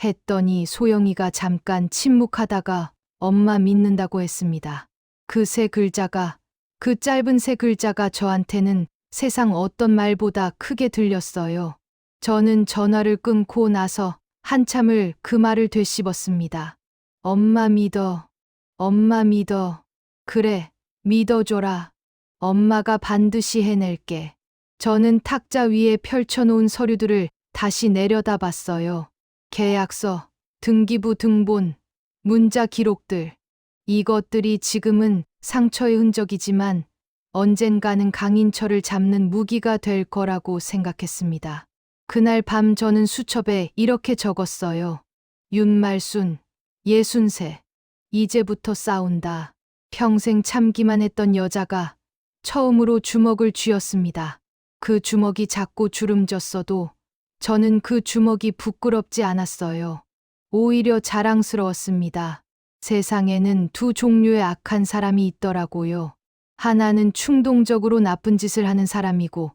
했더니 소영이가 잠깐 침묵하다가 엄마 믿는다고 했습니다. 그 세 글자가, 그 짧은 세 글자가 저한테는 세상 어떤 말보다 크게 들렸어요. 저는 전화를 끊고 나서 한참을 그 말을 되씹었습니다. 엄마 믿어. 엄마 믿어. 그래, 믿어줘라. 엄마가 반드시 해낼게. 저는 탁자 위에 펼쳐놓은 서류들을 다시 내려다봤어요. 계약서, 등기부 등본, 문자 기록들. 이것들이 지금은 상처의 흔적이지만 언젠가는 강인철을 잡는 무기가 될 거라고 생각했습니다. 그날 밤 저는 수첩에 이렇게 적었어요. 윤말순, 63. 이제부터 싸운다. 평생 참기만 했던 여자가 처음으로 주먹을 쥐었습니다. 그 주먹이 작고 주름졌어도 저는 그 주먹이 부끄럽지 않았어요. 오히려 자랑스러웠습니다. 세상에는 두 종류의 악한 사람이 있더라고요. 하나는 충동적으로 나쁜 짓을 하는 사람이고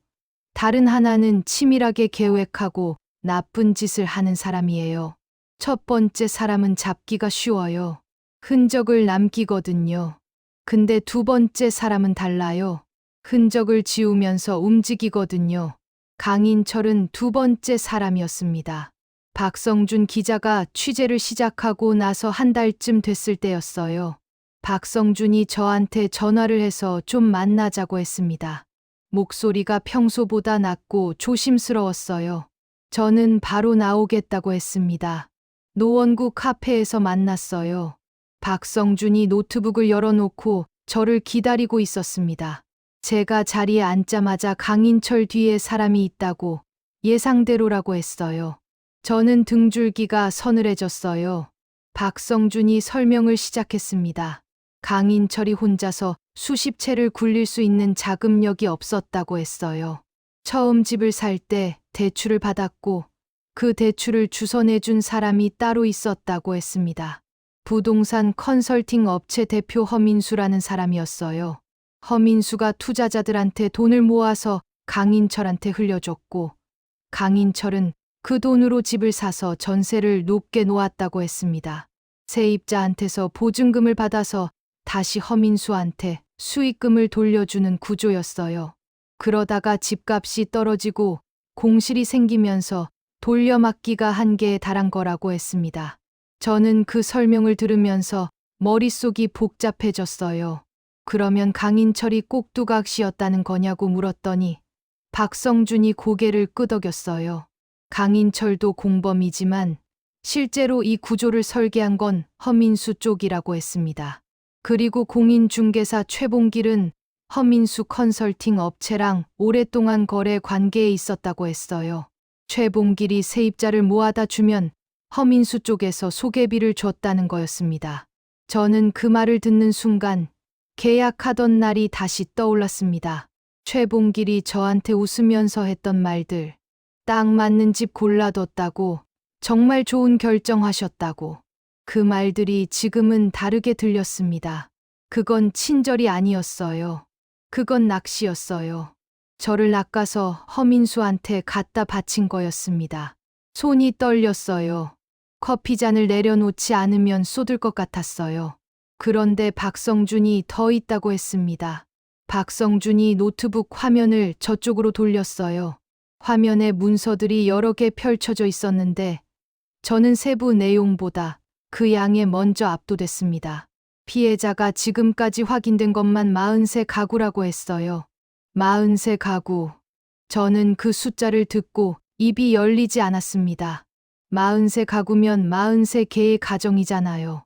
다른 하나는 치밀하게 계획하고 나쁜 짓을 하는 사람이에요. 첫 번째 사람은 잡기가 쉬워요. 흔적을 남기거든요. 근데 두 번째 사람은 달라요. 흔적을 지우면서 움직이거든요. 강인철은 두 번째 사람이었습니다. 박성준 기자가 취재를 시작하고 나서 한 달쯤 됐을 때였어요. 박성준이 저한테 전화를 해서 좀 만나자고 했습니다. 목소리가 평소보다 낮고 조심스러웠어요. 저는 바로 나오겠다고 했습니다. 노원구 카페에서 만났어요. 박성준이 노트북을 열어놓고 저를 기다리고 있었습니다. 제가 자리에 앉자마자 강인철 뒤에 사람이 있다고 예상대로라고 했어요. 저는 등줄기가 서늘해졌어요. 박성준이 설명을 시작했습니다. 강인철이 혼자서 수십 채를 굴릴 수 있는 자금력이 없었다고 했어요. 처음 집을 살 때 대출을 받았고 그 대출을 주선해준 사람이 따로 있었다고 했습니다. 부동산 컨설팅 업체 대표 허민수라는 사람이었어요. 허민수가 투자자들한테 돈을 모아서 강인철한테 흘려줬고 강인철은 그 돈으로 집을 사서 전세를 높게 놓았다고 했습니다. 세입자한테서 보증금을 받아서 다시 허민수한테 수익금을 돌려주는 구조였어요. 그러다가 집값이 떨어지고 공실이 생기면서 돌려막기가 한계에 달한 거라고 했습니다. 저는 그 설명을 들으면서 머릿속이 복잡해졌어요. 그러면 강인철이 꼭두각시였다는 거냐고 물었더니 박성준이 고개를 끄덕였어요. 강인철도 공범이지만 실제로 이 구조를 설계한 건 허민수 쪽이라고 했습니다. 그리고 공인중개사 최봉길은 허민수 컨설팅 업체랑 오랫동안 거래 관계에 있었다고 했어요. 최봉길이 세입자를 모아다 주면 허민수 쪽에서 소개비를 줬다는 거였습니다. 저는 그 말을 듣는 순간 계약하던 날이 다시 떠올랐습니다. 최봉길이 저한테 웃으면서 했던 말들, 딱 맞는 집 골라뒀다고, 정말 좋은 결정하셨다고. 그 말들이 지금은 다르게 들렸습니다. 그건 친절이 아니었어요. 그건 낚시였어요. 저를 낚아서 허민수한테 갖다 바친 거였습니다. 손이 떨렸어요. 커피잔을 내려놓지 않으면 쏟을 것 같았어요. 그런데 박성준이 더 있다고 했습니다. 박성준이 노트북 화면을 저쪽으로 돌렸어요. 화면에 문서들이 여러 개 펼쳐져 있었는데 저는 세부 내용보다 그 양에 먼저 압도됐습니다. 피해자가 지금까지 확인된 것만 43 가구라고 했어요. 43 가구. 저는 그 숫자를 듣고 입이 열리지 않았습니다. 43 가구면 43개의 가정이잖아요.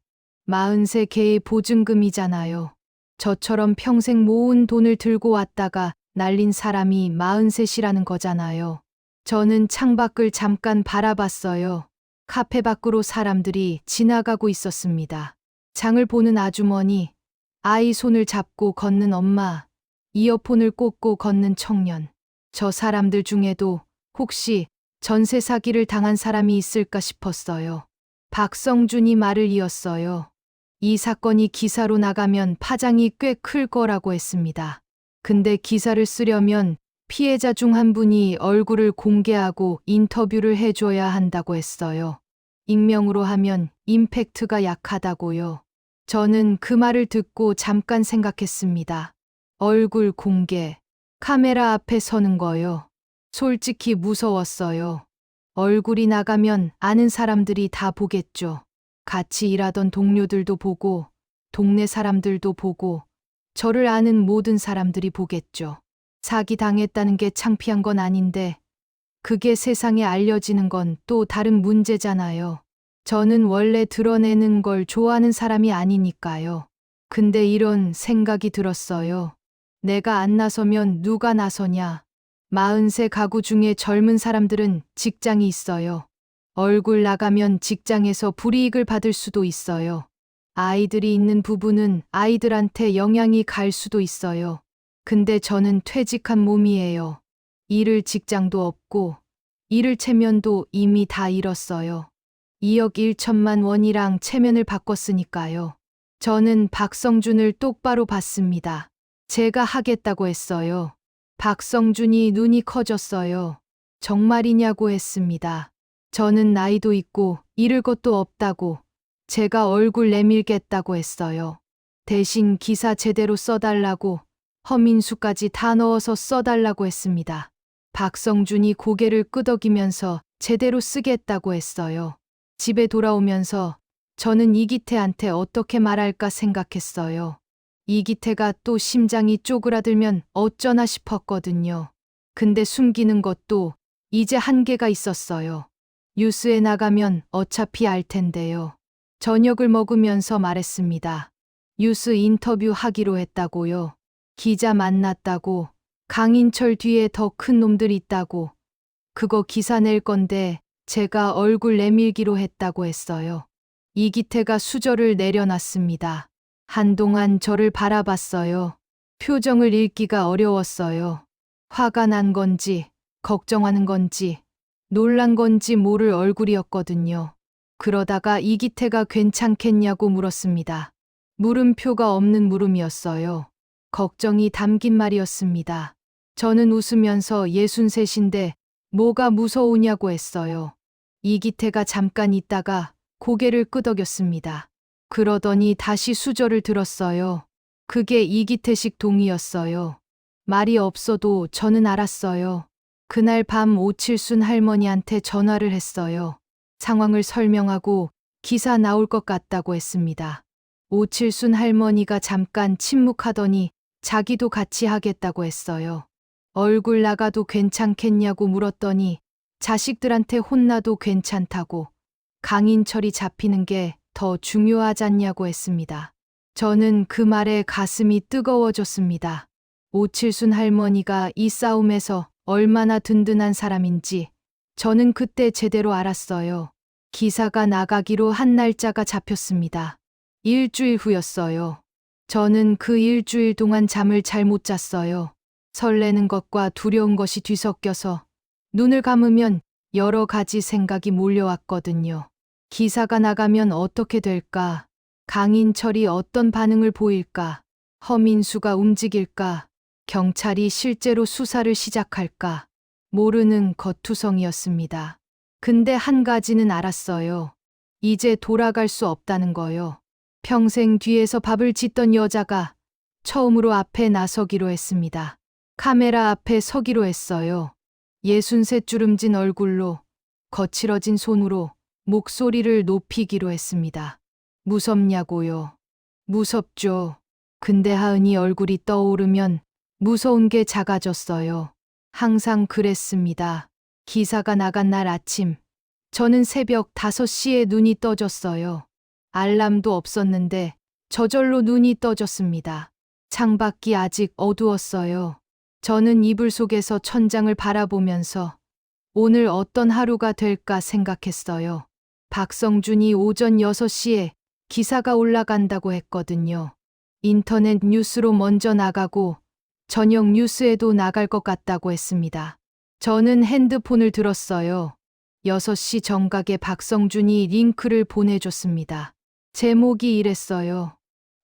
43개의 보증금이잖아요. 저처럼 평생 모은 돈을 들고 왔다가 날린 사람이 43이라는 거잖아요. 저는 창밖을 잠깐 바라봤어요. 카페 밖으로 사람들이 지나가고 있었습니다. 장을 보는 아주머니, 아이 손을 잡고 걷는 엄마, 이어폰을 꽂고 걷는 청년. 저 사람들 중에도 혹시 전세 사기를 당한 사람이 있을까 싶었어요. 박성준이 말을 이었어요. 이 사건이 기사로 나가면 파장이 꽤 클 거라고 했습니다. 근데 기사를 쓰려면 피해자 중 한 분이 얼굴을 공개하고 인터뷰를 해줘야 한다고 했어요. 익명으로 하면 임팩트가 약하다고요. 저는 그 말을 듣고 잠깐 생각했습니다. 얼굴 공개, 카메라 앞에 서는 거요. 솔직히 무서웠어요. 얼굴이 나가면 아는 사람들이 다 보겠죠. 같이 일하던 동료들도 보고, 동네 사람들도 보고, 저를 아는 모든 사람들이 보겠죠. 사기 당했다는 게 창피한 건 아닌데, 그게 세상에 알려지는 건 또 다른 문제잖아요. 저는 원래 드러내는 걸 좋아하는 사람이 아니니까요. 근데 이런 생각이 들었어요. 내가 안 나서면 누가 나서냐. 43 가구 중에 젊은 사람들은 직장이 있어요. 얼굴 나가면 직장에서 불이익을 받을 수도 있어요. 아이들이 있는 부부는 아이들한테 영향이 갈 수도 있어요. 근데 저는 퇴직한 몸이에요. 잃을 직장도 없고 잃을 체면도 이미 다 잃었어요. 2억 1천만 원이랑 체면을 바꿨으니까요. 저는 박성준을 똑바로 봤습니다. 제가 하겠다고 했어요. 박성준이 눈이 커졌어요. 정말이냐고 했습니다. 저는 나이도 있고 잃을 것도 없다고, 제가 얼굴 내밀겠다고 했어요. 대신 기사 제대로 써달라고, 허민수까지 다 넣어서 써달라고 했습니다. 박성준이 고개를 끄덕이면서 제대로 쓰겠다고 했어요. 집에 돌아오면서 저는 이기태한테 어떻게 말할까 생각했어요. 이기태가 또 심장이 쪼그라들면 어쩌나 싶었거든요. 근데 숨기는 것도 이제 한계가 있었어요. 뉴스에 나가면 어차피 알 텐데요. 저녁을 먹으면서 말했습니다. 뉴스 인터뷰 하기로 했다고요. 기자 만났다고. 강인철 뒤에 더 큰 놈들 있다고. 그거 기사 낼 건데 제가 얼굴 내밀기로 했다고 했어요. 이기태가 수저를 내려놨습니다. 한동안 저를 바라봤어요. 표정을 읽기가 어려웠어요. 화가 난 건지, 걱정하는 건지, 놀란 건지 모를 얼굴이었거든요. 그러다가 이기태가 괜찮겠냐고 물었습니다. 물음표가 없는 물음이었어요. 걱정이 담긴 말이었습니다. 저는 웃으면서 63인데 뭐가 무서우냐고 했어요. 이기태가 잠깐 있다가 고개를 끄덕였습니다. 그러더니 다시 수저를 들었어요. 그게 이기태식 동의였어요. 말이 없어도 저는 알았어요. 그날 밤 오칠순 할머니한테 전화를 했어요. 상황을 설명하고 기사 나올 것 같다고 했습니다. 오칠순 할머니가 잠깐 침묵하더니 자기도 같이 하겠다고 했어요. 얼굴 나가도 괜찮겠냐고 물었더니 자식들한테 혼나도 괜찮다고, 강인철이 잡히는 게 더 중요하잖냐고 했습니다. 저는 그 말에 가슴이 뜨거워졌습니다. 오칠순 할머니가 이 싸움에서 얼마나 든든한 사람인지 저는 그때 제대로 알았어요. 기사가 나가기로 한 날짜가 잡혔습니다. 일주일 후였어요. 저는 그 일주일 동안 잠을 잘 못 잤어요. 설레는 것과 두려운 것이 뒤섞여서 눈을 감으면 여러 가지 생각이 몰려왔거든요. 기사가 나가면 어떻게 될까? 강인철이 어떤 반응을 보일까? 허민수가 움직일까? 경찰이 실제로 수사를 시작할까? 모르는 겉투성이었습니다. 근데 한 가지는 알았어요. 이제 돌아갈 수 없다는 거요. 평생 뒤에서 밥을 짓던 여자가 처음으로 앞에 나서기로 했습니다. 카메라 앞에 서기로 했어요. 63 주름진 얼굴로, 거칠어진 손으로 목소리를 높이기로 했습니다. 무섭냐고요. 무섭죠. 근데 하은이 얼굴이 떠오르면 무서운 게 작아졌어요. 항상 그랬습니다. 기사가 나간 날 아침, 저는 새벽 5시에 눈이 떠졌어요. 알람도 없었는데 저절로 눈이 떠졌습니다. 창밖이 아직 어두웠어요. 저는 이불 속에서 천장을 바라보면서 오늘 어떤 하루가 될까 생각했어요. 박성준이 오전 6시에 기사가 올라간다고 했거든요. 인터넷 뉴스로 먼저 나가고 저녁 뉴스에도 나갈 것 같다고 했습니다. 저는 핸드폰을 들었어요. 6시 정각에 박성준이 링크를 보내줬습니다. 제목이 이랬어요.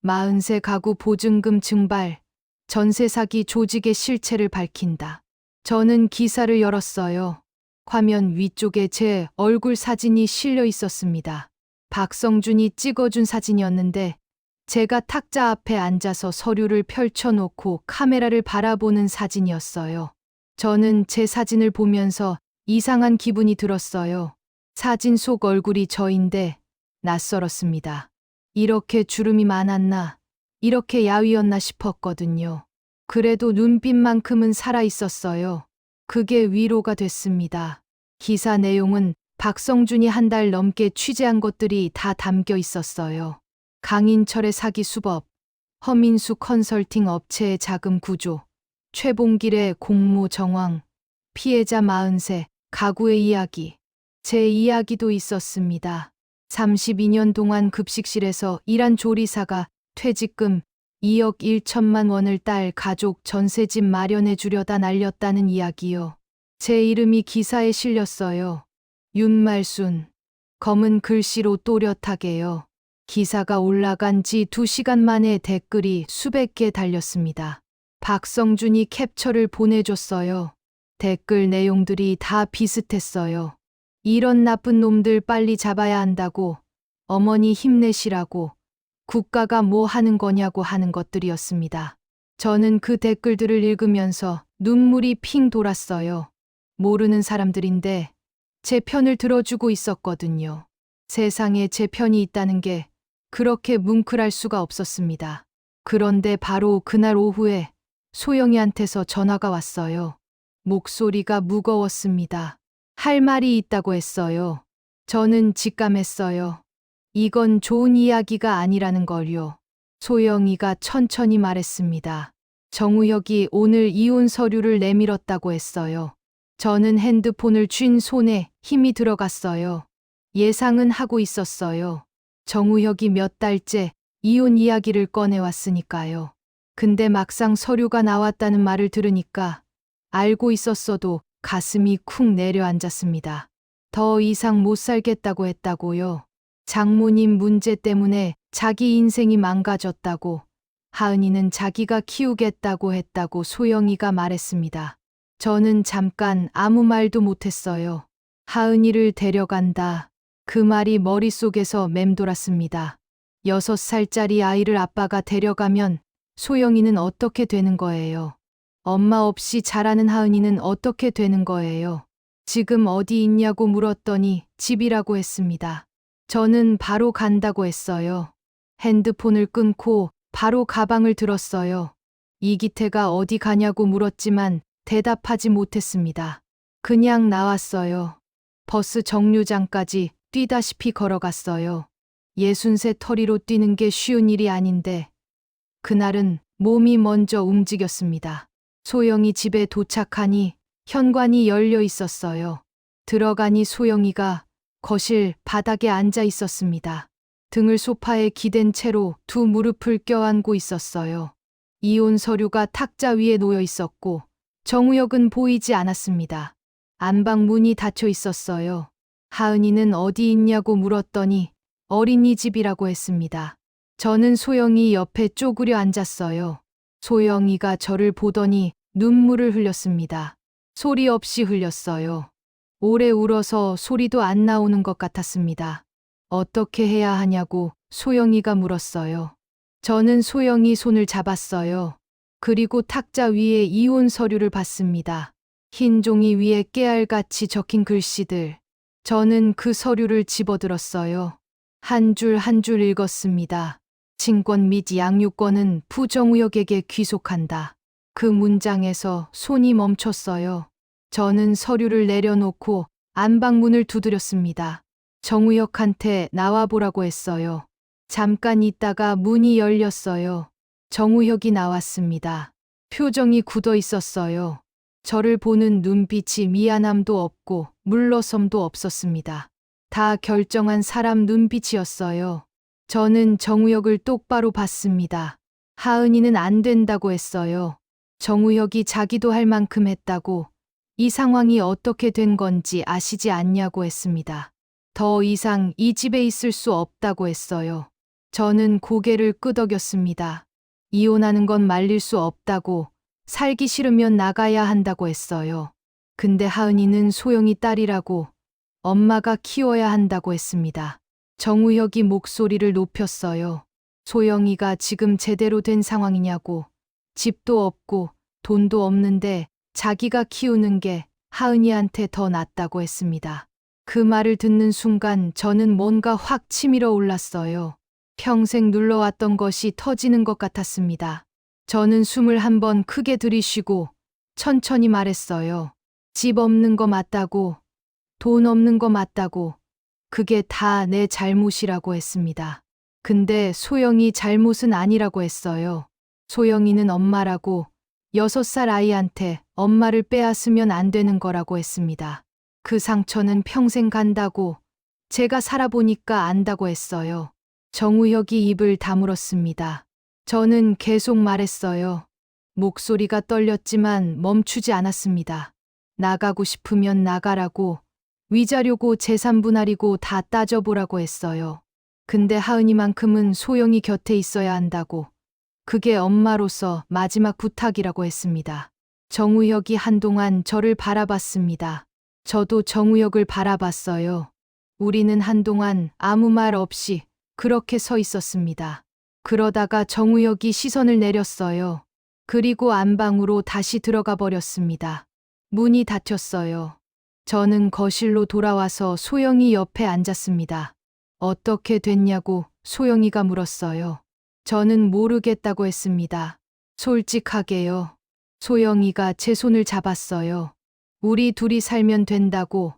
40세 가구 보증금 증발, 전세 사기 조직의 실체를 밝힌다. 저는 기사를 열었어요. 화면 위쪽에 제 얼굴 사진이 실려 있었습니다. 박성준이 찍어준 사진이었는데 제가 탁자 앞에 앉아서 서류를 펼쳐놓고 카메라를 바라보는 사진이었어요. 저는 제 사진을 보면서 이상한 기분이 들었어요. 사진 속 얼굴이 저인데 낯설었습니다. 이렇게 주름이 많았나, 이렇게 야위었나 싶었거든요. 그래도 눈빛만큼은 살아있었어요. 그게 위로가 됐습니다. 기사 내용은 박성준이 한 달 넘게 취재한 것들이 다 담겨 있었어요. 강인철의 사기 수법, 허민수 컨설팅 업체의 자금 구조, 최봉길의 공모 정황, 피해자 40세, 가구의 이야기, 제 이야기도 있었습니다. 32년 동안 급식실에서 일한 조리사가 퇴직금 2억 1천만 원을 딸 가족 전세집 마련해 주려다 날렸다는 이야기요. 제 이름이 기사에 실렸어요. 윤말순. 검은 글씨로 또렷하게요. 기사가 올라간 지 2시간 만에 댓글이 수백 개 달렸습니다. 박성준이 캡처를 보내줬어요. 댓글 내용들이 다 비슷했어요. 이런 나쁜 놈들 빨리 잡아야 한다고, 어머니 힘내시라고, 국가가 뭐 하는 거냐고 하는 것들이었습니다. 저는 그 댓글들을 읽으면서 눈물이 핑 돌았어요. 모르는 사람들인데 제 편을 들어주고 있었거든요. 세상에 제 편이 있다는 게 그렇게 뭉클할 수가 없었습니다. 그런데 바로 그날 오후에 소영이한테서 전화가 왔어요. 목소리가 무거웠습니다. 할 말이 있다고 했어요. 저는 직감했어요. 이건 좋은 이야기가 아니라는 걸요. 소영이가 천천히 말했습니다. 정우혁이 오늘 이혼 서류를 내밀었다고 했어요. 저는 핸드폰을 쥔 손에 힘이 들어갔어요. 예상은 하고 있었어요. 정우혁이 몇 달째 이혼 이야기를 꺼내왔으니까요. 근데 막상 서류가 나왔다는 말을 들으니까 알고 있었어도 가슴이 쿵 내려앉았습니다. 더 이상 못 살겠다고 했다고요. 장모님 문제 때문에 자기 인생이 망가졌다고, 하은이는 자기가 키우겠다고 했다고 소영이가 말했습니다. 저는 잠깐 아무 말도 못했어요. 하은이를 데려간다. 그 말이 머릿속에서 맴돌았습니다. 6살짜리 아이를 아빠가 데려가면 소영이는 어떻게 되는 거예요? 엄마 없이 자라는 하은이는 어떻게 되는 거예요? 지금 어디 있냐고 물었더니 집이라고 했습니다. 저는 바로 간다고 했어요. 핸드폰을 끊고 바로 가방을 들었어요. 이기태가 어디 가냐고 물었지만 대답하지 못했습니다. 그냥 나왔어요. 버스 정류장까지 뛰다시피 걸어갔어요. 63터리로 뛰는 게 쉬운 일이 아닌데 그날은 몸이 먼저 움직였습니다. 소영이 집에 도착하니 현관이 열려 있었어요. 들어가니 소영이가 거실 바닥에 앉아 있었습니다. 등을 소파에 기댄 채로 두 무릎을 껴안고 있었어요. 이혼 서류가 탁자 위에 놓여 있었고 정우혁은 보이지 않았습니다. 안방 문이 닫혀 있었어요. 하은이는 어디 있냐고 물었더니 어린이집이라고 했습니다. 저는 소영이 옆에 쪼그려 앉았어요. 소영이가 저를 보더니 눈물을 흘렸습니다. 소리 없이 흘렸어요. 오래 울어서 소리도 안 나오는 것 같았습니다. 어떻게 해야 하냐고 소영이가 물었어요. 저는 소영이 손을 잡았어요. 그리고 탁자 위에 이혼 서류를 봤습니다. 흰 종이 위에 깨알같이 적힌 글씨들. 저는 그 서류를 집어들었어요. 한 줄 한 줄 읽었습니다. 친권 및 양육권은 부정우혁에게 귀속한다. 그 문장에서 손이 멈췄어요. 저는 서류를 내려놓고 안방문을 두드렸습니다. 정우혁한테 나와보라고 했어요. 잠깐 있다가 문이 열렸어요. 정우혁이 나왔습니다. 표정이 굳어 있었어요. 저를 보는 눈빛이 미안함도 없고 물러섬도 없었습니다. 다 결정한 사람 눈빛이었어요. 저는 정우혁을 똑바로 봤습니다. 하은이는 안 된다고 했어요. 정우혁이 자기도 할 만큼 했다고, 이 상황이 어떻게 된 건지 아시지 않냐고 했습니다. 더 이상 이 집에 있을 수 없다고 했어요. 저는 고개를 끄덕였습니다. 이혼하는 건 말릴 수 없다고, 살기 싫으면 나가야 한다고 했어요. 근데 하은이는 소영이 딸이라고, 엄마가 키워야 한다고 했습니다. 정우혁이 목소리를 높였어요. 소영이가 지금 제대로 된 상황이냐고. 집도 없고 돈도 없는데 자기가 키우는 게 하은이한테 더 낫다고 했습니다. 그 말을 듣는 순간 저는 뭔가 확 치밀어 올랐어요. 평생 눌러왔던 것이 터지는 것 같았습니다. 저는 숨을 한 번 크게 들이쉬고 천천히 말했어요. 집 없는 거 맞다고, 돈 없는 거 맞다고, 그게 다 내 잘못이라고 했습니다. 근데 소영이 잘못은 아니라고 했어요. 소영이는 엄마라고, 6살 아이한테 엄마를 빼앗으면 안 되는 거라고 했습니다. 그 상처는 평생 간다고, 제가 살아보니까 안다고 했어요. 정우혁이 입을 다물었습니다. 저는 계속 말했어요. 목소리가 떨렸지만 멈추지 않았습니다. 나가고 싶으면 나가라고, 위자료고 재산 분할이고 다 따져보라고 했어요. 근데 하은이만큼은 소영이 곁에 있어야 한다고, 그게 엄마로서 마지막 부탁이라고 했습니다. 정우혁이 한동안 저를 바라봤습니다. 저도 정우혁을 바라봤어요. 우리는 한동안 아무 말 없이 그렇게 서 있었습니다. 그러다가 정우혁이 시선을 내렸어요. 그리고 안방으로 다시 들어가 버렸습니다. 문이 닫혔어요. 저는 거실로 돌아와서 소영이 옆에 앉았습니다. 어떻게 됐냐고 소영이가 물었어요. 저는 모르겠다고 했습니다. 솔직하게요. 소영이가 제 손을 잡았어요. 우리 둘이 살면 된다고,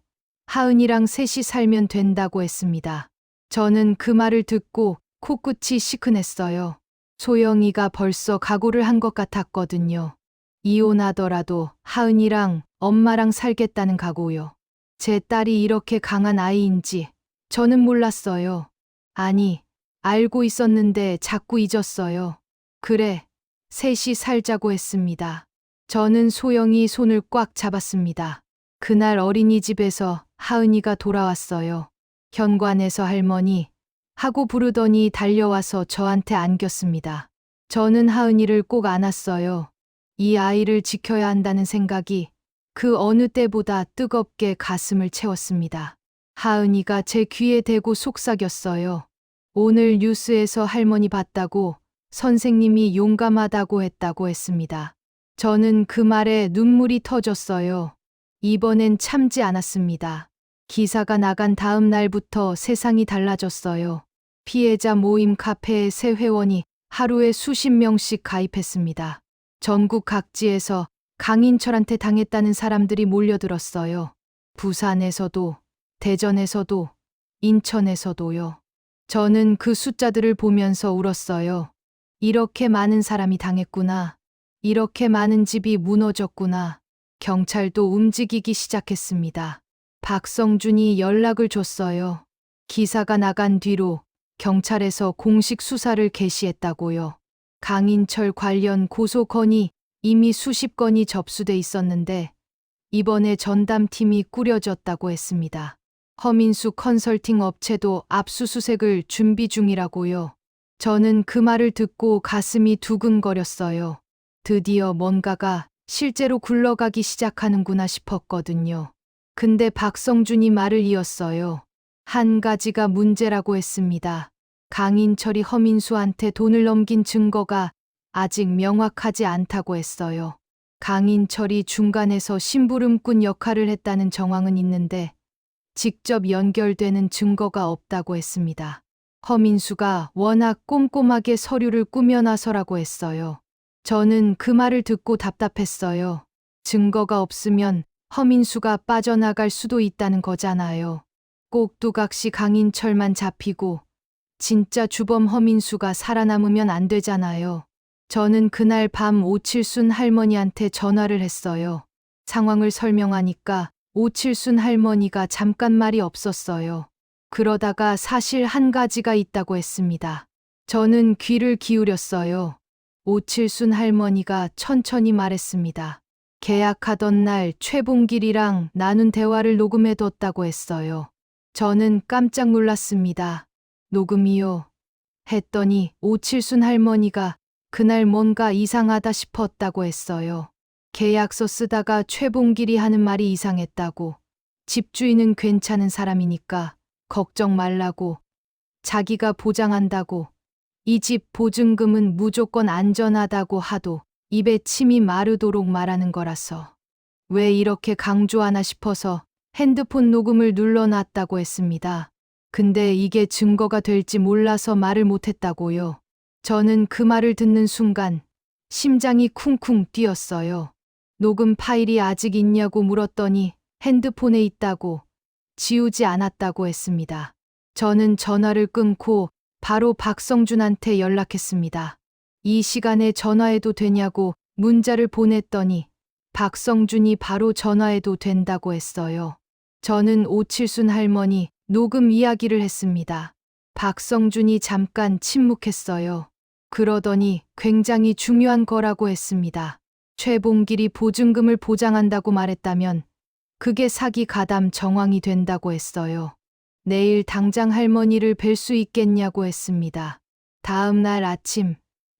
하은이랑 셋이 살면 된다고 했습니다. 저는 그 말을 듣고 코끝이 시큰했어요. 소영이가 벌써 각오를 한 것 같았거든요. 이혼하더라도 하은이랑 엄마랑 살겠다는 각오요. 제 딸이 이렇게 강한 아이인지 저는 몰랐어요. 아니, 알고 있었는데 자꾸 잊었어요. 그래, 셋이 살자고 했습니다. 저는 소영이 손을 꽉 잡았습니다. 그날 어린이집에서 하은이가 돌아왔어요. 현관에서 할머니 하고 부르더니 달려와서 저한테 안겼습니다. 저는 하은이를 꼭 안았어요. 이 아이를 지켜야 한다는 생각이 그 어느 때보다 뜨겁게 가슴을 채웠습니다. 하은이가 제 귀에 대고 속삭였어요. 오늘 뉴스에서 할머니 봤다고 선생님이 용감하다고 했다고 했습니다. 저는 그 말에 눈물이 터졌어요. 이번엔 참지 않았습니다. 기사가 나간 다음 날부터 세상이 달라졌어요. 피해자 모임 카페에 새 회원이 하루에 수십 명씩 가입했습니다. 전국 각지에서 강인철한테 당했다는 사람들이 몰려들었어요. 부산에서도, 대전에서도, 인천에서도요. 저는 그 숫자들을 보면서 울었어요. 이렇게 많은 사람이 당했구나. 이렇게 많은 집이 무너졌구나. 경찰도 움직이기 시작했습니다. 박성준이 연락을 줬어요. 기사가 나간 뒤로 경찰에서 공식 수사를 개시했다고요. 강인철 관련 고소 건이 이미 수십 건이 접수돼 있었는데 이번에 전담팀이 꾸려졌다고 했습니다. 허민수 컨설팅 업체도 압수수색을 준비 중이라고요. 저는 그 말을 듣고 가슴이 두근거렸어요. 드디어 뭔가가 실제로 굴러가기 시작하는구나 싶었거든요. 근데 박성준이 말을 이었어요. 한 가지가 문제라고 했습니다. 강인철이 허민수한테 돈을 넘긴 증거가 아직 명확하지 않다고 했어요. 강인철이 중간에서 심부름꾼 역할을 했다는 정황은 있는데 직접 연결되는 증거가 없다고 했습니다. 허민수가 워낙 꼼꼼하게 서류를 꾸며놔서라고 했어요. 저는 그 말을 듣고 답답했어요. 증거가 없으면 허민수가 빠져나갈 수도 있다는 거잖아요. 꼭두각시 강인철만 잡히고 진짜 주범 허민수가 살아남으면 안 되잖아요. 저는 그날 밤 오칠순 할머니한테 전화를 했어요. 상황을 설명하니까 오칠순 할머니가 잠깐 말이 없었어요. 그러다가 사실 한 가지가 있다고 했습니다. 저는 귀를 기울였어요. 오칠순 할머니가 천천히 말했습니다. 계약하던 날 최봉길이랑 나눈 대화를 녹음해뒀다고 했어요. 저는 깜짝 놀랐습니다. 녹음이요? 했더니 오칠순 할머니가 그날 뭔가 이상하다 싶었다고 했어요. 계약서 쓰다가 최봉길이 하는 말이 이상했다고. 집주인은 괜찮은 사람이니까 걱정 말라고. 자기가 보장한다고. 이 집 보증금은 무조건 안전하다고 하도 입에 침이 마르도록 말하는 거라서. 왜 이렇게 강조하나 싶어서 핸드폰 녹음을 눌러놨다고 했습니다. 근데 이게 증거가 될지 몰라서 말을 못했다고요. 저는 그 말을 듣는 순간 심장이 쿵쿵 뛰었어요. 녹음 파일이 아직 있냐고 물었더니 핸드폰에 있다고, 지우지 않았다고 했습니다. 저는 전화를 끊고 바로 박성준한테 연락했습니다. 이 시간에 전화해도 되냐고 문자를 보냈더니 박성준이 바로 전화해도 된다고 했어요. 저는 오칠순 할머니 녹음 이야기를 했습니다. 박성준이 잠깐 침묵했어요. 그러더니 굉장히 중요한 거라고 했습니다. 최봉길이 보증금을 보장한다고 말했다면 그게 사기 가담 정황이 된다고 했어요. 내일 당장 할머니를 뵐 수 있겠냐고 했습니다. 다음 날 아침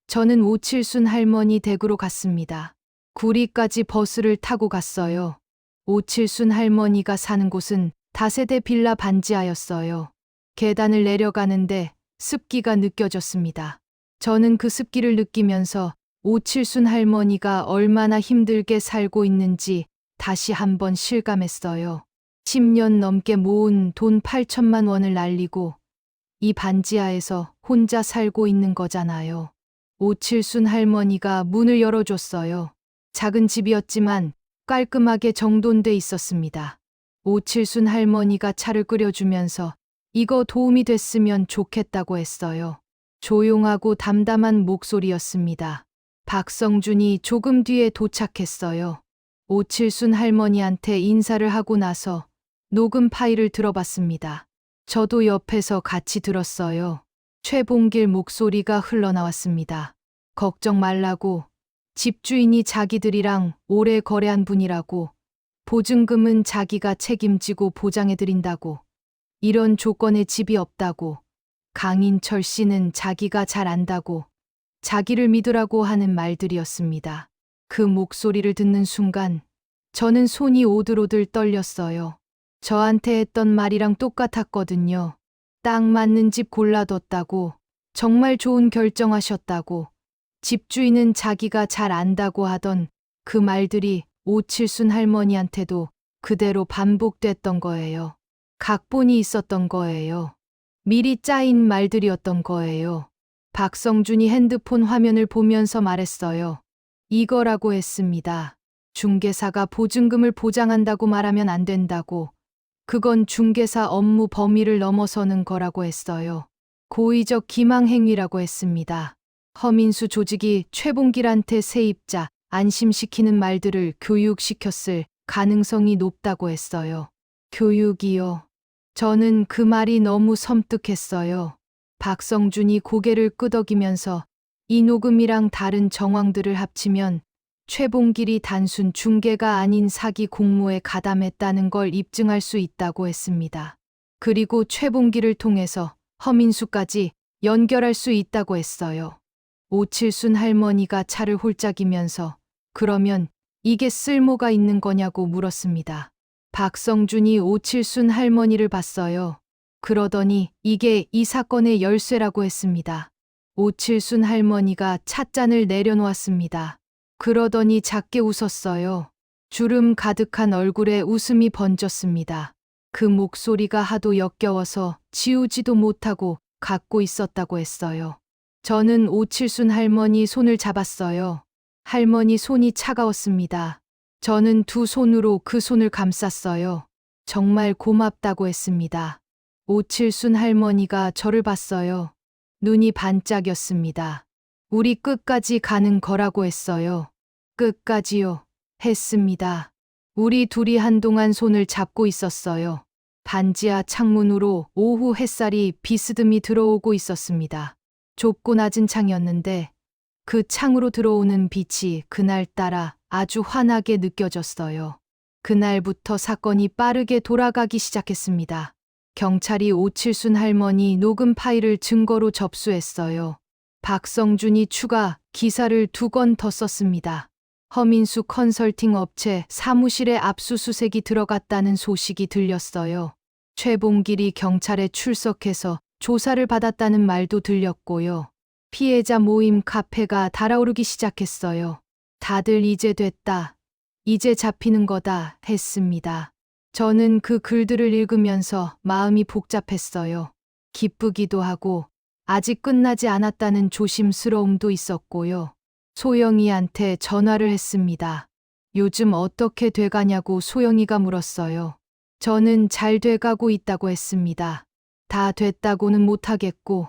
저는 오칠순 할머니 댁으로 갔습니다. 구리까지 버스를 타고 갔어요. 오칠순 할머니가 사는 곳은 다세대 빌라 반지하였어요. 계단을 내려가는데 습기가 느껴졌습니다. 저는 그 습기를 느끼면서 오칠순 할머니가 얼마나 힘들게 살고 있는지 다시 한번 실감했어요. 10년 넘게 모은 돈 8천만 원을 날리고 이 반지하에서 혼자 살고 있는 거잖아요. 오칠순 할머니가 문을 열어줬어요. 작은 집이었지만 깔끔하게 정돈돼 있었습니다. 오칠순 할머니가 차를 끓여주면서 이거 도움이 됐으면 좋겠다고 했어요. 조용하고 담담한 목소리였습니다. 박성준이 조금 뒤에 도착했어요. 오칠순 할머니한테 인사를 하고 나서 녹음 파일을 들어봤습니다. 저도 옆에서 같이 들었어요. 최봉길 목소리가 흘러나왔습니다. 걱정 말라고. 집주인이 자기들이랑 오래 거래한 분이라고. 보증금은 자기가 책임지고 보장해드린다고. 이런 조건에 집이 없다고. 강인철 씨는 자기가 잘 안다고. 자기를 믿으라고 하는 말들이었습니다. 그 목소리를 듣는 순간 저는 손이 오들오들 떨렸어요. 저한테 했던 말이랑 똑같았거든요. 딱 맞는 집 골라뒀다고. 정말 좋은 결정하셨다고. 집주인은 자기가 잘 안다고 하던 그 말들이 오칠순 할머니한테도 그대로 반복됐던 거예요. 각본이 있었던 거예요. 미리 짜인 말들이었던 거예요. 박성준이 핸드폰 화면을 보면서 말했어요. 이거라고 했습니다. 중개사가 보증금을 보장한다고 말하면 안 된다고. 그건 중개사 업무 범위를 넘어서는 거라고 했어요. 고의적 기망행위라고 했습니다. 허민수 조직이 최봉길한테 세입자 안심시키는 말들을 교육시켰을 가능성이 높다고 했어요. 교육이요. 저는 그 말이 너무 섬뜩했어요. 박성준이 고개를 끄덕이면서 이 녹음이랑 다른 정황들을 합치면 최봉길이 단순 중개가 아닌 사기 공모에 가담했다는 걸 입증할 수 있다고 했습니다. 그리고 최봉길을 통해서 허민수까지 연결할 수 있다고 했어요. 오칠순 할머니가 차를 홀짝이면서 그러면 이게 쓸모가 있는 거냐고 물었습니다. 박성준이 오칠순 할머니를 봤어요. 그러더니 이게 이 사건의 열쇠라고 했습니다. 오칠순 할머니가 찻잔을 내려놓았습니다. 그러더니 작게 웃었어요. 주름 가득한 얼굴에 웃음이 번졌습니다. 그 목소리가 하도 역겨워서 지우지도 못하고 갖고 있었다고 했어요. 저는 오칠순 할머니 손을 잡았어요. 할머니 손이 차가웠습니다. 저는 두 손으로 그 손을 감쌌어요. 정말 고맙다고 했습니다. 오칠순 할머니가 저를 봤어요. 눈이 반짝였습니다. 우리 끝까지 가는 거라고 했어요. 끝까지요. 했습니다. 우리 둘이 한동안 손을 잡고 있었어요. 반지하 창문으로 오후 햇살이 비스듬히 들어오고 있었습니다. 좁고 낮은 창이었는데 그 창으로 들어오는 빛이 그날따라 아주 환하게 느껴졌어요. 그날부터 사건이 빠르게 돌아가기 시작했습니다. 경찰이 오칠순 할머니 녹음 파일을 증거로 접수했어요. 박성준이 추가 기사를 2건 더 썼습니다. 허민수 컨설팅 업체 사무실에 압수수색이 들어갔다는 소식이 들렸어요. 최봉길이 경찰에 출석해서 조사를 받았다는 말도 들렸고요. 피해자 모임 카페가 달아오르기 시작했어요. 다들 이제 됐다. 이제 잡히는 거다 했습니다. 저는 그 글들을 읽으면서 마음이 복잡했어요. 기쁘기도 하고 아직 끝나지 않았다는 조심스러움도 있었고요. 소영이한테 전화를 했습니다. 요즘 어떻게 돼가냐고 소영이가 물었어요. 저는 잘 돼가고 있다고 했습니다. 다 됐다고는 못하겠고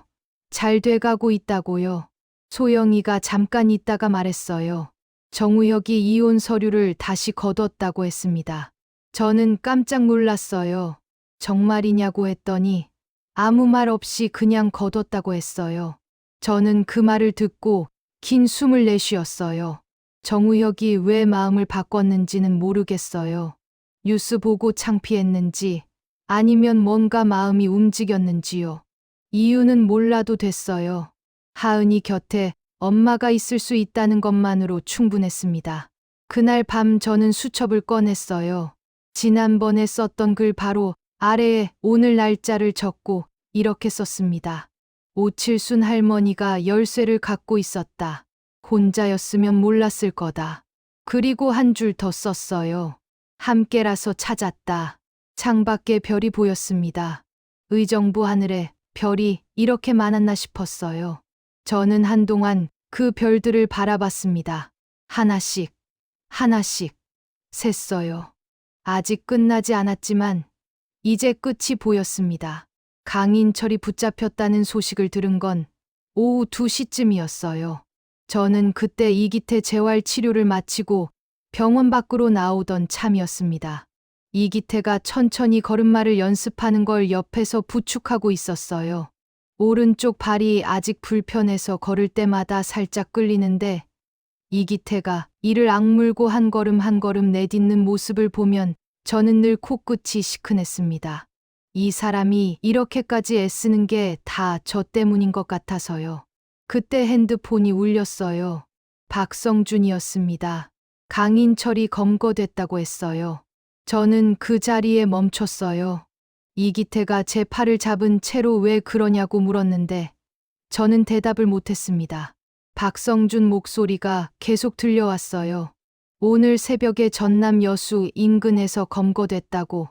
잘 돼가고 있다고요. 소영이가 잠깐 있다가 말했어요. 정우혁이 이혼 서류를 다시 거뒀다고 했습니다. 저는 깜짝 놀랐어요. 정말이냐고 했더니 아무 말 없이 그냥 거뒀다고 했어요. 저는 그 말을 듣고 긴 숨을 내쉬었어요. 정우혁이 왜 마음을 바꿨는지는 모르겠어요. 뉴스 보고 창피했는지 아니면 뭔가 마음이 움직였는지요. 이유는 몰라도 됐어요. 하은이 곁에 엄마가 있을 수 있다는 것만으로 충분했습니다. 그날 밤 저는 수첩을 꺼냈어요. 지난번에 썼던 글 바로 아래에 오늘 날짜를 적고 이렇게 썼습니다. 오칠순 할머니가 열쇠를 갖고 있었다. 혼자였으면 몰랐을 거다. 그리고 한 줄 더 썼어요. 함께라서 찾았다. 창밖에 별이 보였습니다. 의정부 하늘에 별이 이렇게 많았나 싶었어요. 저는 한동안 그 별들을 바라봤습니다. 하나씩, 하나씩 셌어요. 아직 끝나지 않았지만 이제 끝이 보였습니다. 강인철이 붙잡혔다는 소식을 들은 건 오후 2시쯤이었어요. 저는 그때 이기태 재활 치료를 마치고 병원 밖으로 나오던 참이었습니다. 이기태가 천천히 걸음마를 연습하는 걸 옆에서 부축하고 있었어요. 오른쪽 발이 아직 불편해서 걸을 때마다 살짝 끌리는데 이기태가 이를 악물고 한 걸음 한 걸음 내딛는 모습을 보면 저는 늘 코끝이 시큰했습니다. 이 사람이 이렇게까지 애쓰는 게 다 저 때문인 것 같아서요. 그때 핸드폰이 울렸어요. 박성준이었습니다. 강인철이 검거됐다고 했어요. 저는 그 자리에 멈췄어요. 이기태가 제 팔을 잡은 채로 왜 그러냐고 물었는데 저는 대답을 못했습니다. 박성준 목소리가 계속 들려왔어요. 오늘 새벽에 전남 여수 인근에서 검거됐다고,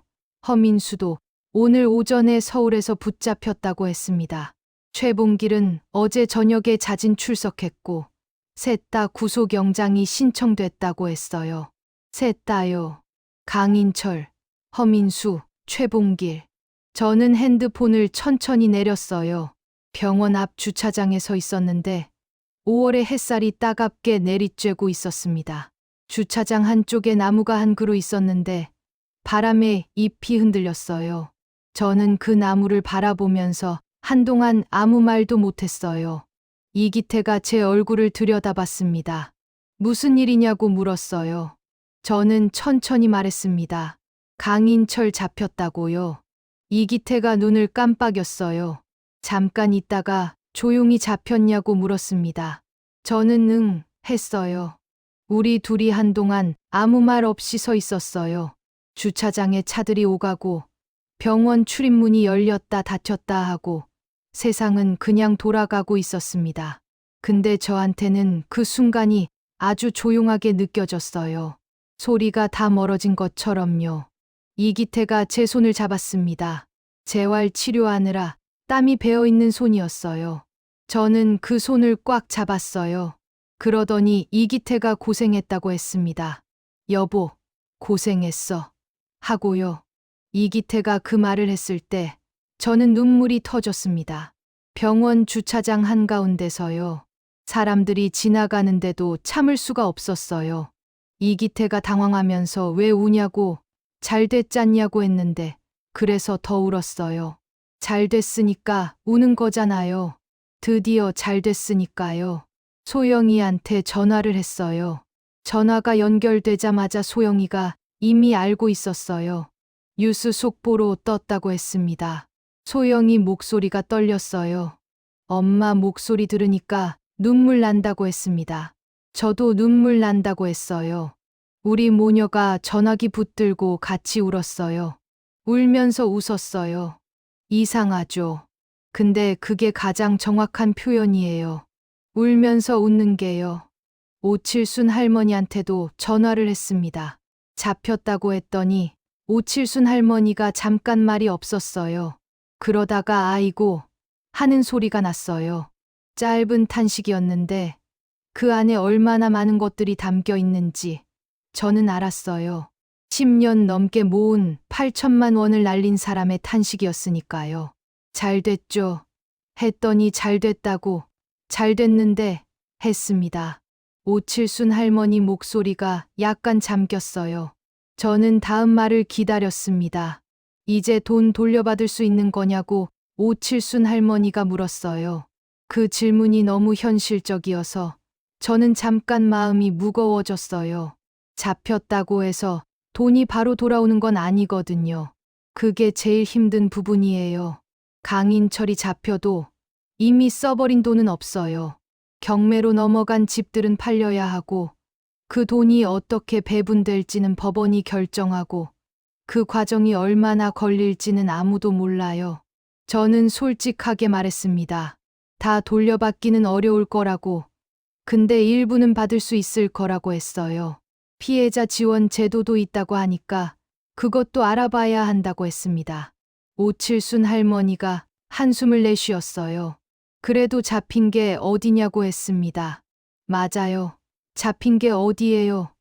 허민수도 오늘 오전에 서울에서 붙잡혔다고 했습니다. 최봉길은 어제 저녁에 자진 출석했고 셋 다 구속영장이 신청됐다고 했어요. 셋 다요. 강인철, 허민수, 최봉길. 저는 핸드폰을 천천히 내렸어요. 병원 앞 주차장에 서 있었는데 5월의 햇살이 따갑게 내리쬐고 있었습니다. 주차장 한쪽에 나무가 한 그루 있었는데 바람에 잎이 흔들렸어요. 저는 그 나무를 바라보면서 한동안 아무 말도 못했어요. 이기태가 제 얼굴을 들여다봤습니다. 무슨 일이냐고 물었어요. 저는 천천히 말했습니다. 강인철 잡혔다고요. 이기태가 눈을 깜빡였어요. 잠깐 있다가 조용히 잡혔냐고 물었습니다. 저는 응 했어요. 우리 둘이 한동안 아무 말 없이 서 있었어요. 주차장에 차들이 오가고 병원 출입문이 열렸다 닫혔다 하고 세상은 그냥 돌아가고 있었습니다. 근데 저한테는 그 순간이 아주 조용하게 느껴졌어요. 소리가 다 멀어진 것처럼요. 이기태가 제 손을 잡았습니다. 재활 치료하느라 땀이 배어있는 손이었어요. 저는 그 손을 꽉 잡았어요. 그러더니 이기태가 고생했다고 했습니다. 여보, 고생했어. 하고요. 이기태가 그 말을 했을 때 저는 눈물이 터졌습니다. 병원 주차장 한가운데서요. 사람들이 지나가는데도 참을 수가 없었어요. 이기태가 당황하면서 왜 우냐고 잘 됐잖냐고 했는데 그래서 더 울었어요. 잘 됐으니까 우는 거잖아요. 드디어 잘 됐으니까요. 소영이한테 전화를 했어요. 전화가 연결되자마자 소영이가 이미 알고 있었어요. 뉴스 속보로 떴다고 했습니다. 소영이 목소리가 떨렸어요. 엄마 목소리 들으니까 눈물 난다고 했습니다. 저도 눈물 난다고 했어요. 우리 모녀가 전화기 붙들고 같이 울었어요. 울면서 웃었어요. 이상하죠. 근데 그게 가장 정확한 표현이에요. 울면서 웃는 게요. 오칠순 할머니한테도 전화를 했습니다. 잡혔다고 했더니 오칠순 할머니가 잠깐 말이 없었어요. 그러다가 아이고 하는 소리가 났어요. 짧은 탄식이었는데 그 안에 얼마나 많은 것들이 담겨 있는지 저는 알았어요. 10년 넘게 모은 8천만 원을 날린 사람의 탄식이었으니까요. 잘 됐죠. 했더니 잘 됐다고, 잘 됐는데 했습니다. 오칠순 할머니 목소리가 약간 잠겼어요. 저는 다음 말을 기다렸습니다. 이제 돈 돌려받을 수 있는 거냐고 오칠순 할머니가 물었어요. 그 질문이 너무 현실적이어서 저는 잠깐 마음이 무거워졌어요. 잡혔다고 해서 돈이 바로 돌아오는 건 아니거든요. 그게 제일 힘든 부분이에요. 강인철이 잡혀도 이미 써버린 돈은 없어요. 경매로 넘어간 집들은 팔려야 하고 그 돈이 어떻게 배분될지는 법원이 결정하고 그 과정이 얼마나 걸릴지는 아무도 몰라요. 저는 솔직하게 말했습니다. 다 돌려받기는 어려울 거라고. 근데 일부는 받을 수 있을 거라고 했어요. 피해자 지원 제도도 있다고 하니까 그것도 알아봐야 한다고 했습니다. 오칠순 할머니가 한숨을 내쉬었어요. 그래도 잡힌 게 어디냐고 했습니다. 맞아요. 잡힌 게 어디예요?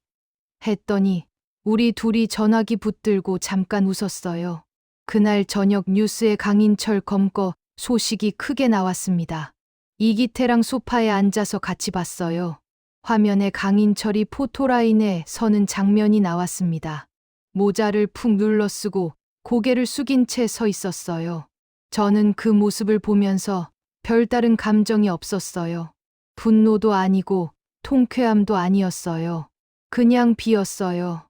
했더니 우리 둘이 전화기 붙들고 잠깐 웃었어요. 그날 저녁 뉴스에 강인철 검거 소식이 크게 나왔습니다. 이기태랑 소파에 앉아서 같이 봤어요. 화면에 강인철이 포토라인에 서는 장면이 나왔습니다. 모자를 푹 눌러 쓰고 고개를 숙인 채 서 있었어요. 저는 그 모습을 보면서 별다른 감정이 없었어요. 분노도 아니고 통쾌함도 아니었어요. 그냥 비었어요.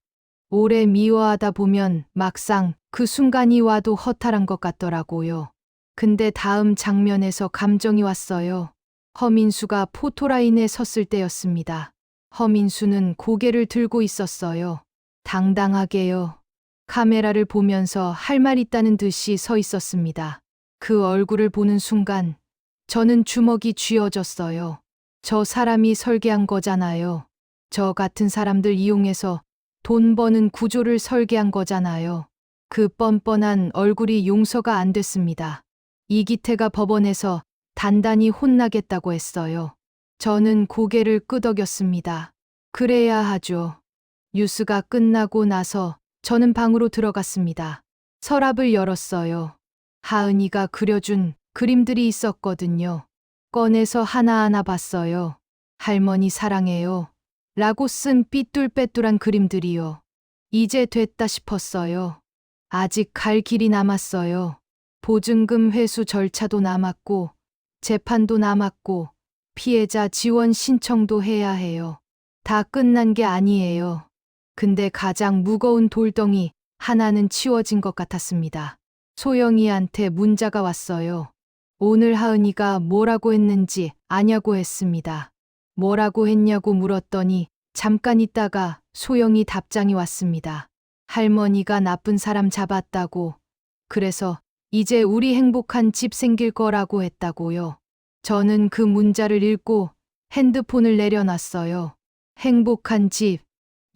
오래 미워하다 보면 막상 그 순간이 와도 허탈한 것 같더라고요. 근데 다음 장면에서 감정이 왔어요. 허민수가 포토라인에 섰을 때였습니다. 허민수는 고개를 들고 있었어요. 당당하게요. 카메라를 보면서 할 말 있다는 듯이 서 있었습니다. 그 얼굴을 보는 순간 저는 주먹이 쥐어졌어요. 저 사람이 설계한 거잖아요. 저 같은 사람들 이용해서 돈 버는 구조를 설계한 거잖아요. 그 뻔뻔한 얼굴이 용서가 안 됐습니다. 이기태가 법원에서 단단히 혼나겠다고 했어요. 저는 고개를 끄덕였습니다. 그래야 하죠. 뉴스가 끝나고 나서 저는 방으로 들어갔습니다. 서랍을 열었어요. 하은이가 그려준 그림들이 있었거든요. 꺼내서 하나하나 봤어요. 할머니 사랑해요. 라고 쓴 삐뚤빼뚤한 그림들이요. 이제 됐다 싶었어요. 아직 갈 길이 남았어요. 보증금 회수 절차도 남았고, 재판도 남았고, 피해자 지원 신청도 해야 해요. 다 끝난 게 아니에요. 근데 가장 무거운 돌덩이 하나는 치워진 것 같았습니다. 소영이한테 문자가 왔어요. 오늘 하은이가 뭐라고 했는지 아냐고 했습니다. 뭐라고 했냐고 물었더니 잠깐 있다가 소영이 답장이 왔습니다. 할머니가 나쁜 사람 잡았다고. 그래서 이제 우리 행복한 집 생길 거라고 했다고요. 저는 그 문자를 읽고 핸드폰을 내려놨어요. 행복한 집.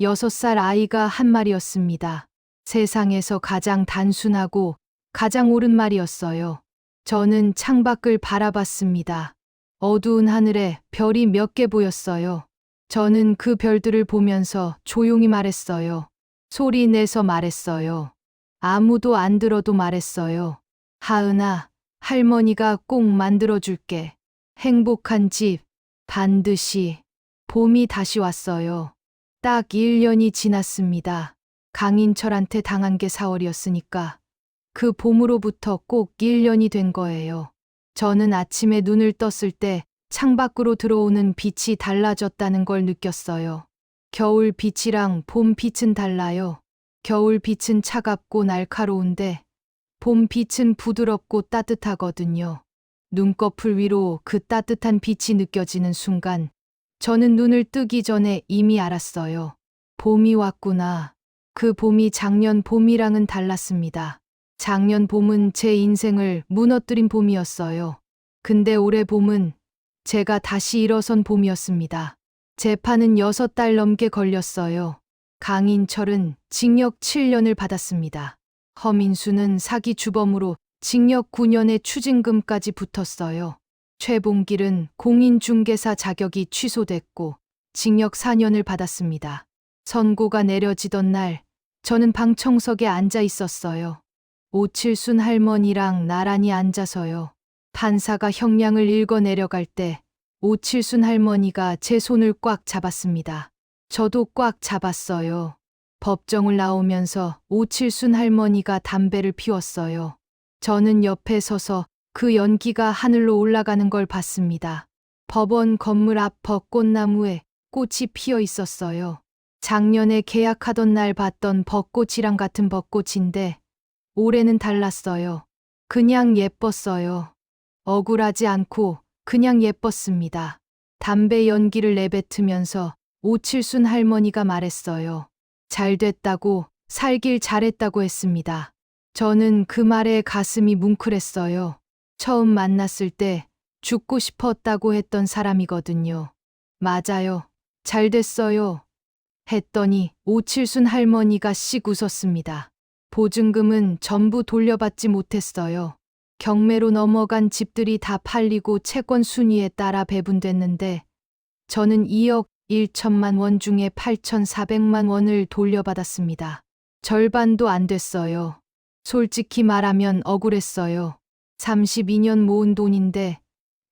6살 아이가 한 말이었습니다. 세상에서 가장 단순하고 가장 옳은 말이었어요. 저는 창밖을 바라봤습니다. 어두운 하늘에 별이 몇 개 보였어요. 저는 그 별들을 보면서 조용히 말했어요. 소리 내서 말했어요. 아무도 안 들어도 말했어요. 하은아, 할머니가 꼭 만들어줄게. 행복한 집, 반드시. 봄이 다시 왔어요. 딱 1년이 지났습니다. 강인철한테 당한 게 4월이었으니까 그 봄으로부터 꼭 1년이 된 거예요. 저는 아침에 눈을 떴을 때 창밖으로 들어오는 빛이 달라졌다는 걸 느꼈어요. 겨울 빛이랑 봄 빛은 달라요. 겨울 빛은 차갑고 날카로운데 봄 빛은 부드럽고 따뜻하거든요. 눈꺼풀 위로 그 따뜻한 빛이 느껴지는 순간 저는 눈을 뜨기 전에 이미 알았어요. 봄이 왔구나. 그 봄이 작년 봄이랑은 달랐습니다. 작년 봄은 제 인생을 무너뜨린 봄이었어요. 근데 올해 봄은 제가 다시 일어선 봄이었습니다. 재판은 6달 넘게 걸렸어요. 강인철은 징역 7년을 받았습니다. 허민수는 사기 주범으로 징역 9년에 추징금까지 붙었어요. 최봉길은 공인중개사 자격이 취소됐고 징역 4년을 받았습니다. 선고가 내려지던 날 저는 방청석에 앉아 있었어요. 오칠순 할머니랑 나란히 앉아서요. 판사가 형량을 읽어 내려갈 때 오칠순 할머니가 제 손을 꽉 잡았습니다. 저도 꽉 잡았어요. 법정을 나오면서 오칠순 할머니가 담배를 피웠어요. 저는 옆에 서서 그 연기가 하늘로 올라가는 걸 봤습니다. 법원 건물 앞 벚꽃나무에 꽃이 피어 있었어요. 작년에 계약하던 날 봤던 벚꽃이랑 같은 벚꽃인데 올해는 달랐어요. 그냥 예뻤어요. 억울하지 않고 그냥 예뻤습니다. 담배 연기를 내뱉으면서 오칠순 할머니가 말했어요. 잘 됐다고, 살길 잘했다고 했습니다. 저는 그 말에 가슴이 뭉클했어요. 처음 만났을 때 죽고 싶었다고 했던 사람이거든요. 맞아요. 잘 됐어요. 했더니 오칠순 할머니가 씩 웃었습니다. 보증금은 전부 돌려받지 못했어요. 경매로 넘어간 집들이 다 팔리고 채권 순위에 따라 배분됐는데 저는 2억 1천만 원 중에 8,400만 원을 돌려받았습니다. 절반도 안 됐어요. 솔직히 말하면 억울했어요. 32년 모은 돈인데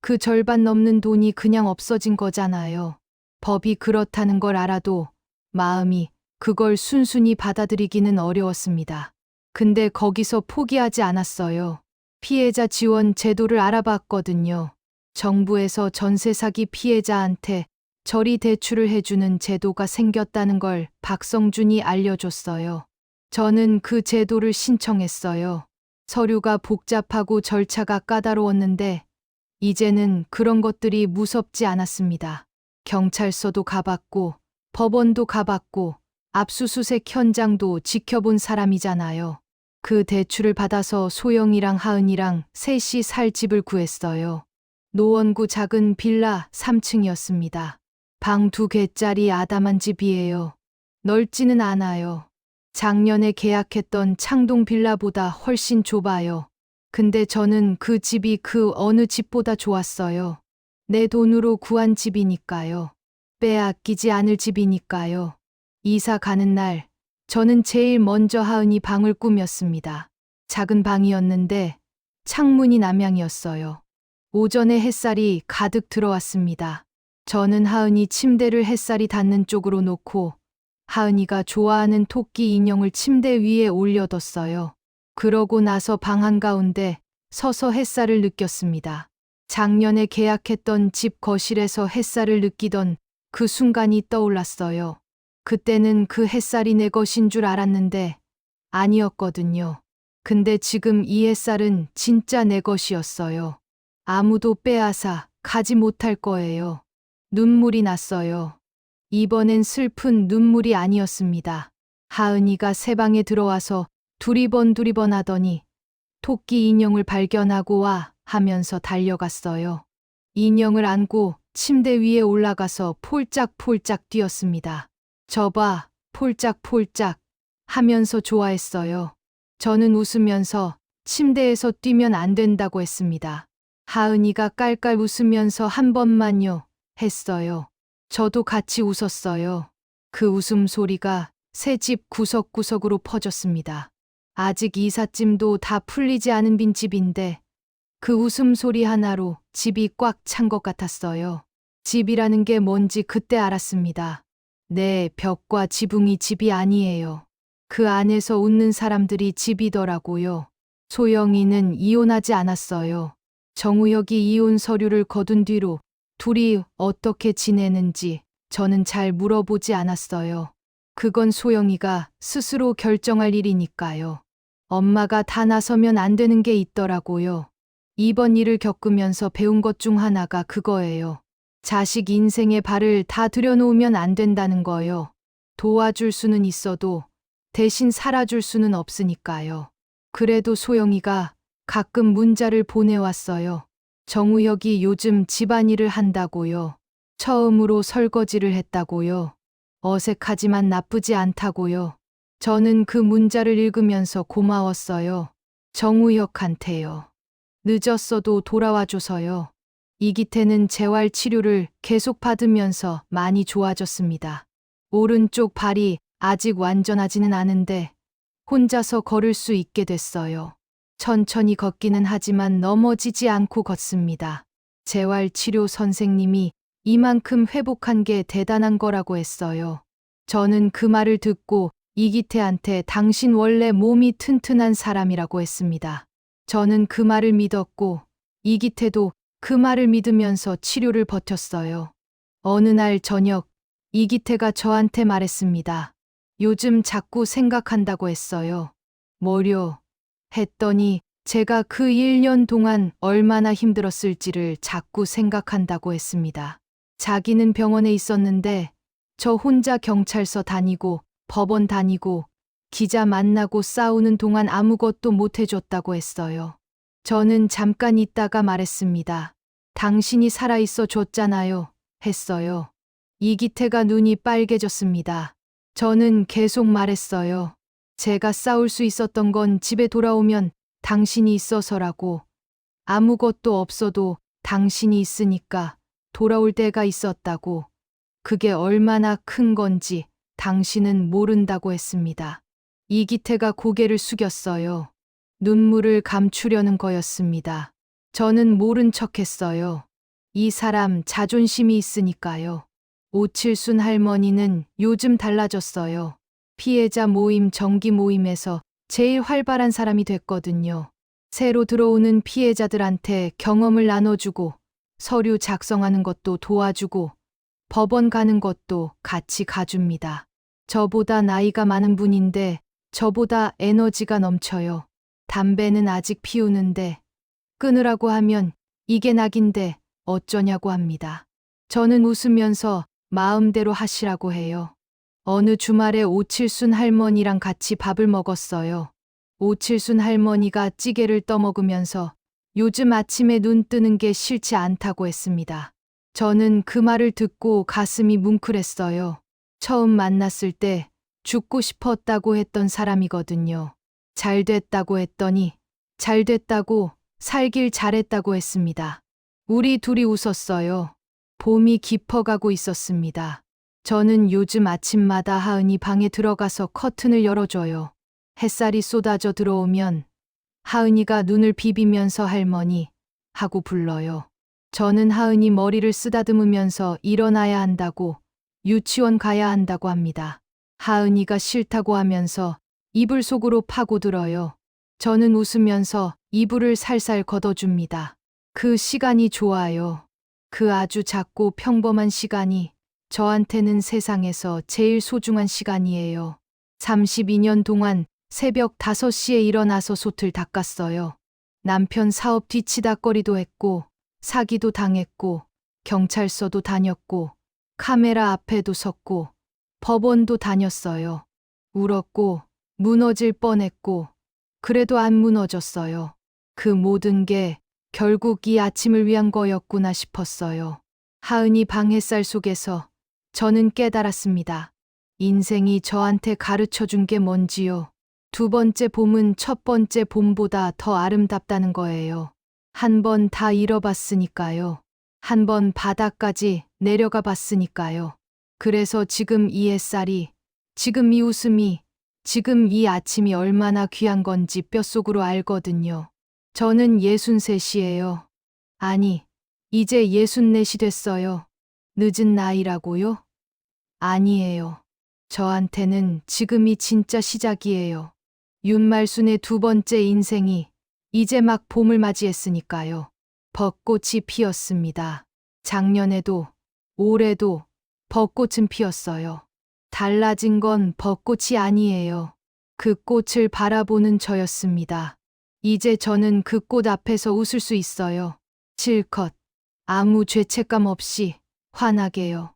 그 절반 넘는 돈이 그냥 없어진 거잖아요. 법이 그렇다는 걸 알아도 마음이 그걸 순순히 받아들이기는 어려웠습니다. 근데 거기서 포기하지 않았어요. 피해자 지원 제도를 알아봤거든요. 정부에서 전세 사기 피해자한테 저리 대출을 해주는 제도가 생겼다는 걸 박성준이 알려줬어요. 저는 그 제도를 신청했어요. 서류가 복잡하고 절차가 까다로웠는데 이제는 그런 것들이 무섭지 않았습니다. 경찰서도 가봤고 법원도 가봤고 압수수색 현장도 지켜본 사람이잖아요. 그 대출을 받아서 소영이랑 하은이랑 셋이 살 집을 구했어요. 노원구 작은 빌라 3층이었습니다. 방 2개짜리 아담한 집이에요. 넓지는 않아요. 작년에 계약했던 창동 빌라보다 훨씬 좁아요. 근데 저는 그 집이 그 어느 집보다 좋았어요. 내 돈으로 구한 집이니까요. 빼앗기지 않을 집이니까요. 이사 가는 날, 저는 제일 먼저 하은이 방을 꾸몄습니다. 작은 방이었는데 창문이 남향이었어요. 오전에 햇살이 가득 들어왔습니다. 저는 하은이 침대를 햇살이 닿는 쪽으로 놓고 하은이가 좋아하는 토끼 인형을 침대 위에 올려뒀어요. 그러고 나서 방 한가운데 서서 햇살을 느꼈습니다. 작년에 계약했던 집 거실에서 햇살을 느끼던 그 순간이 떠올랐어요. 그때는 그 햇살이 내 것인 줄 알았는데 아니었거든요. 근데 지금 이 햇살은 진짜 내 것이었어요. 아무도 빼앗아 가지 못할 거예요. 눈물이 났어요. 이번엔 슬픈 눈물이 아니었습니다. 하은이가 새 방에 들어와서 두리번 하더니 토끼 인형을 발견하고 와 하면서 달려갔어요. 인형을 안고 침대 위에 올라가서 폴짝폴짝 뛰었습니다. 저봐, 폴짝폴짝 하면서 좋아했어요. 저는 웃으면서 침대에서 뛰면 안 된다고 했습니다. 하은이가 깔깔 웃으면서 한 번만요 했어요. 저도 같이 웃었어요. 그 웃음소리가 새 집 구석구석으로 퍼졌습니다. 아직 이삿짐도 다 풀리지 않은 빈집인데 그 웃음소리 하나로 집이 꽉 찬 것 같았어요. 집이라는 게 뭔지 그때 알았습니다. 네, 벽과 지붕이 집이 아니에요. 그 안에서 웃는 사람들이 집이더라고요. 소영이는 이혼하지 않았어요. 정우혁이 이혼 서류를 거둔 뒤로 둘이 어떻게 지내는지 저는 잘 물어보지 않았어요. 그건 소영이가 스스로 결정할 일이니까요. 엄마가 다 나서면 안 되는 게 있더라고요. 이번 일을 겪으면서 배운 것 중 하나가 그거예요. 자식 인생에 발을 다 들여놓으면 안 된다는 거요. 도와줄 수는 있어도 대신 살아줄 수는 없으니까요. 그래도 소영이가 가끔 문자를 보내왔어요. 정우혁이 요즘 집안일을 한다고요. 처음으로 설거지를 했다고요. 어색하지만 나쁘지 않다고요. 저는 그 문자를 읽으면서 고마웠어요. 정우혁한테요. 늦었어도 돌아와줘서요. 이기태는 재활 치료를 계속 받으면서 많이 좋아졌습니다. 오른쪽 발이 아직 완전하지는 않은데 혼자서 걸을 수 있게 됐어요. 천천히 걷기는 하지만 넘어지지 않고 걷습니다. 재활 치료 선생님이 이만큼 회복한 게 대단한 거라고 했어요. 저는 그 말을 듣고 이기태한테 당신 원래 몸이 튼튼한 사람이라고 했습니다. 저는 그 말을 믿었고 이기태도 그 말을 믿으면서 치료를 버텼어요. 어느 날 저녁 이기태가 저한테 말했습니다. 요즘 자꾸 생각한다고 했어요. 뭐려? 했더니 제가 그 1년 동안 얼마나 힘들었을지를 자꾸 생각한다고 했습니다. 자기는 병원에 있었는데 저 혼자 경찰서 다니고 법원 다니고 기자 만나고 싸우는 동안 아무것도 못 해줬다고 했어요. 저는 잠깐 있다가 말했습니다. 당신이 살아있어 줬잖아요. 했어요. 이기태가 눈이 빨개졌습니다. 저는 계속 말했어요. 제가 싸울 수 있었던 건 집에 돌아오면 당신이 있어서라고. 아무것도 없어도 당신이 있으니까 돌아올 때가 있었다고. 그게 얼마나 큰 건지 당신은 모른다고 했습니다. 이기태가 고개를 숙였어요. 눈물을 감추려는 거였습니다. 저는 모른 척했어요. 이 사람 자존심이 있으니까요. 오칠순 할머니는 요즘 달라졌어요. 피해자 모임 정기 모임에서 제일 활발한 사람이 됐거든요. 새로 들어오는 피해자들한테 경험을 나눠주고 서류 작성하는 것도 도와주고 법원 가는 것도 같이 가줍니다. 저보다 나이가 많은 분인데 저보다 에너지가 넘쳐요. 담배는 아직 피우는데 끊으라고 하면 이게 낙인데 어쩌냐고 합니다. 저는 웃으면서 마음대로 하시라고 해요. 어느 주말에 오칠순 할머니랑 같이 밥을 먹었어요. 오칠순 할머니가 찌개를 떠먹으면서 요즘 아침에 눈 뜨는 게 싫지 않다고 했습니다. 저는 그 말을 듣고 가슴이 뭉클했어요. 처음 만났을 때 죽고 싶었다고 했던 사람이거든요. 잘 됐다고 했더니 잘 됐다고 살길 잘했다고 했습니다. 우리 둘이 웃었어요. 봄이 깊어가고 있었습니다. 저는 요즘 아침마다 하은이 방에 들어가서 커튼을 열어줘요. 햇살이 쏟아져 들어오면 하은이가 눈을 비비면서 할머니 하고 불러요. 저는 하은이 머리를 쓰다듬으면서 일어나야 한다고 유치원 가야 한다고 합니다. 하은이가 싫다고 하면서 이불 속으로 파고들어요. 저는 웃으면서 이불을 살살 걷어줍니다. 그 시간이 좋아요. 그 아주 작고 평범한 시간이 저한테는 세상에서 제일 소중한 시간이에요. 32년 동안 새벽 5시에 일어나서 솥을 닦았어요. 남편 사업 뒤치다꺼리도 했고 사기도 당했고 경찰서도 다녔고 카메라 앞에도 섰고 법원도 다녔어요. 울었고 무너질 뻔했고 그래도 안 무너졌어요. 그 모든 게 결국 이 아침을 위한 거였구나 싶었어요. 하은이 방 햇살 속에서 저는 깨달았습니다. 인생이 저한테 가르쳐 준 게 뭔지요. 두 번째 봄은 첫 번째 봄보다 더 아름답다는 거예요. 한 번 다 잃어봤으니까요. 한 번 바다까지 내려가 봤으니까요. 그래서 지금 이 햇살이, 지금 이 웃음이, 지금 이 아침이 얼마나 귀한 건지 뼛속으로 알거든요. 저는 63이에요. 아니, 이제 64이 됐어요. 늦은 나이라고요? 아니에요. 저한테는 지금이 진짜 시작이에요. 윤말순의 두 번째 인생이 이제 막 봄을 맞이했으니까요. 벚꽃이 피었습니다. 작년에도 올해도 벚꽃은 피었어요. 달라진 건 벚꽃이 아니에요. 그 꽃을 바라보는 저였습니다. 이제 저는 그 꽃 앞에서 웃을 수 있어요. 실컷 아무 죄책감 없이 환하게요.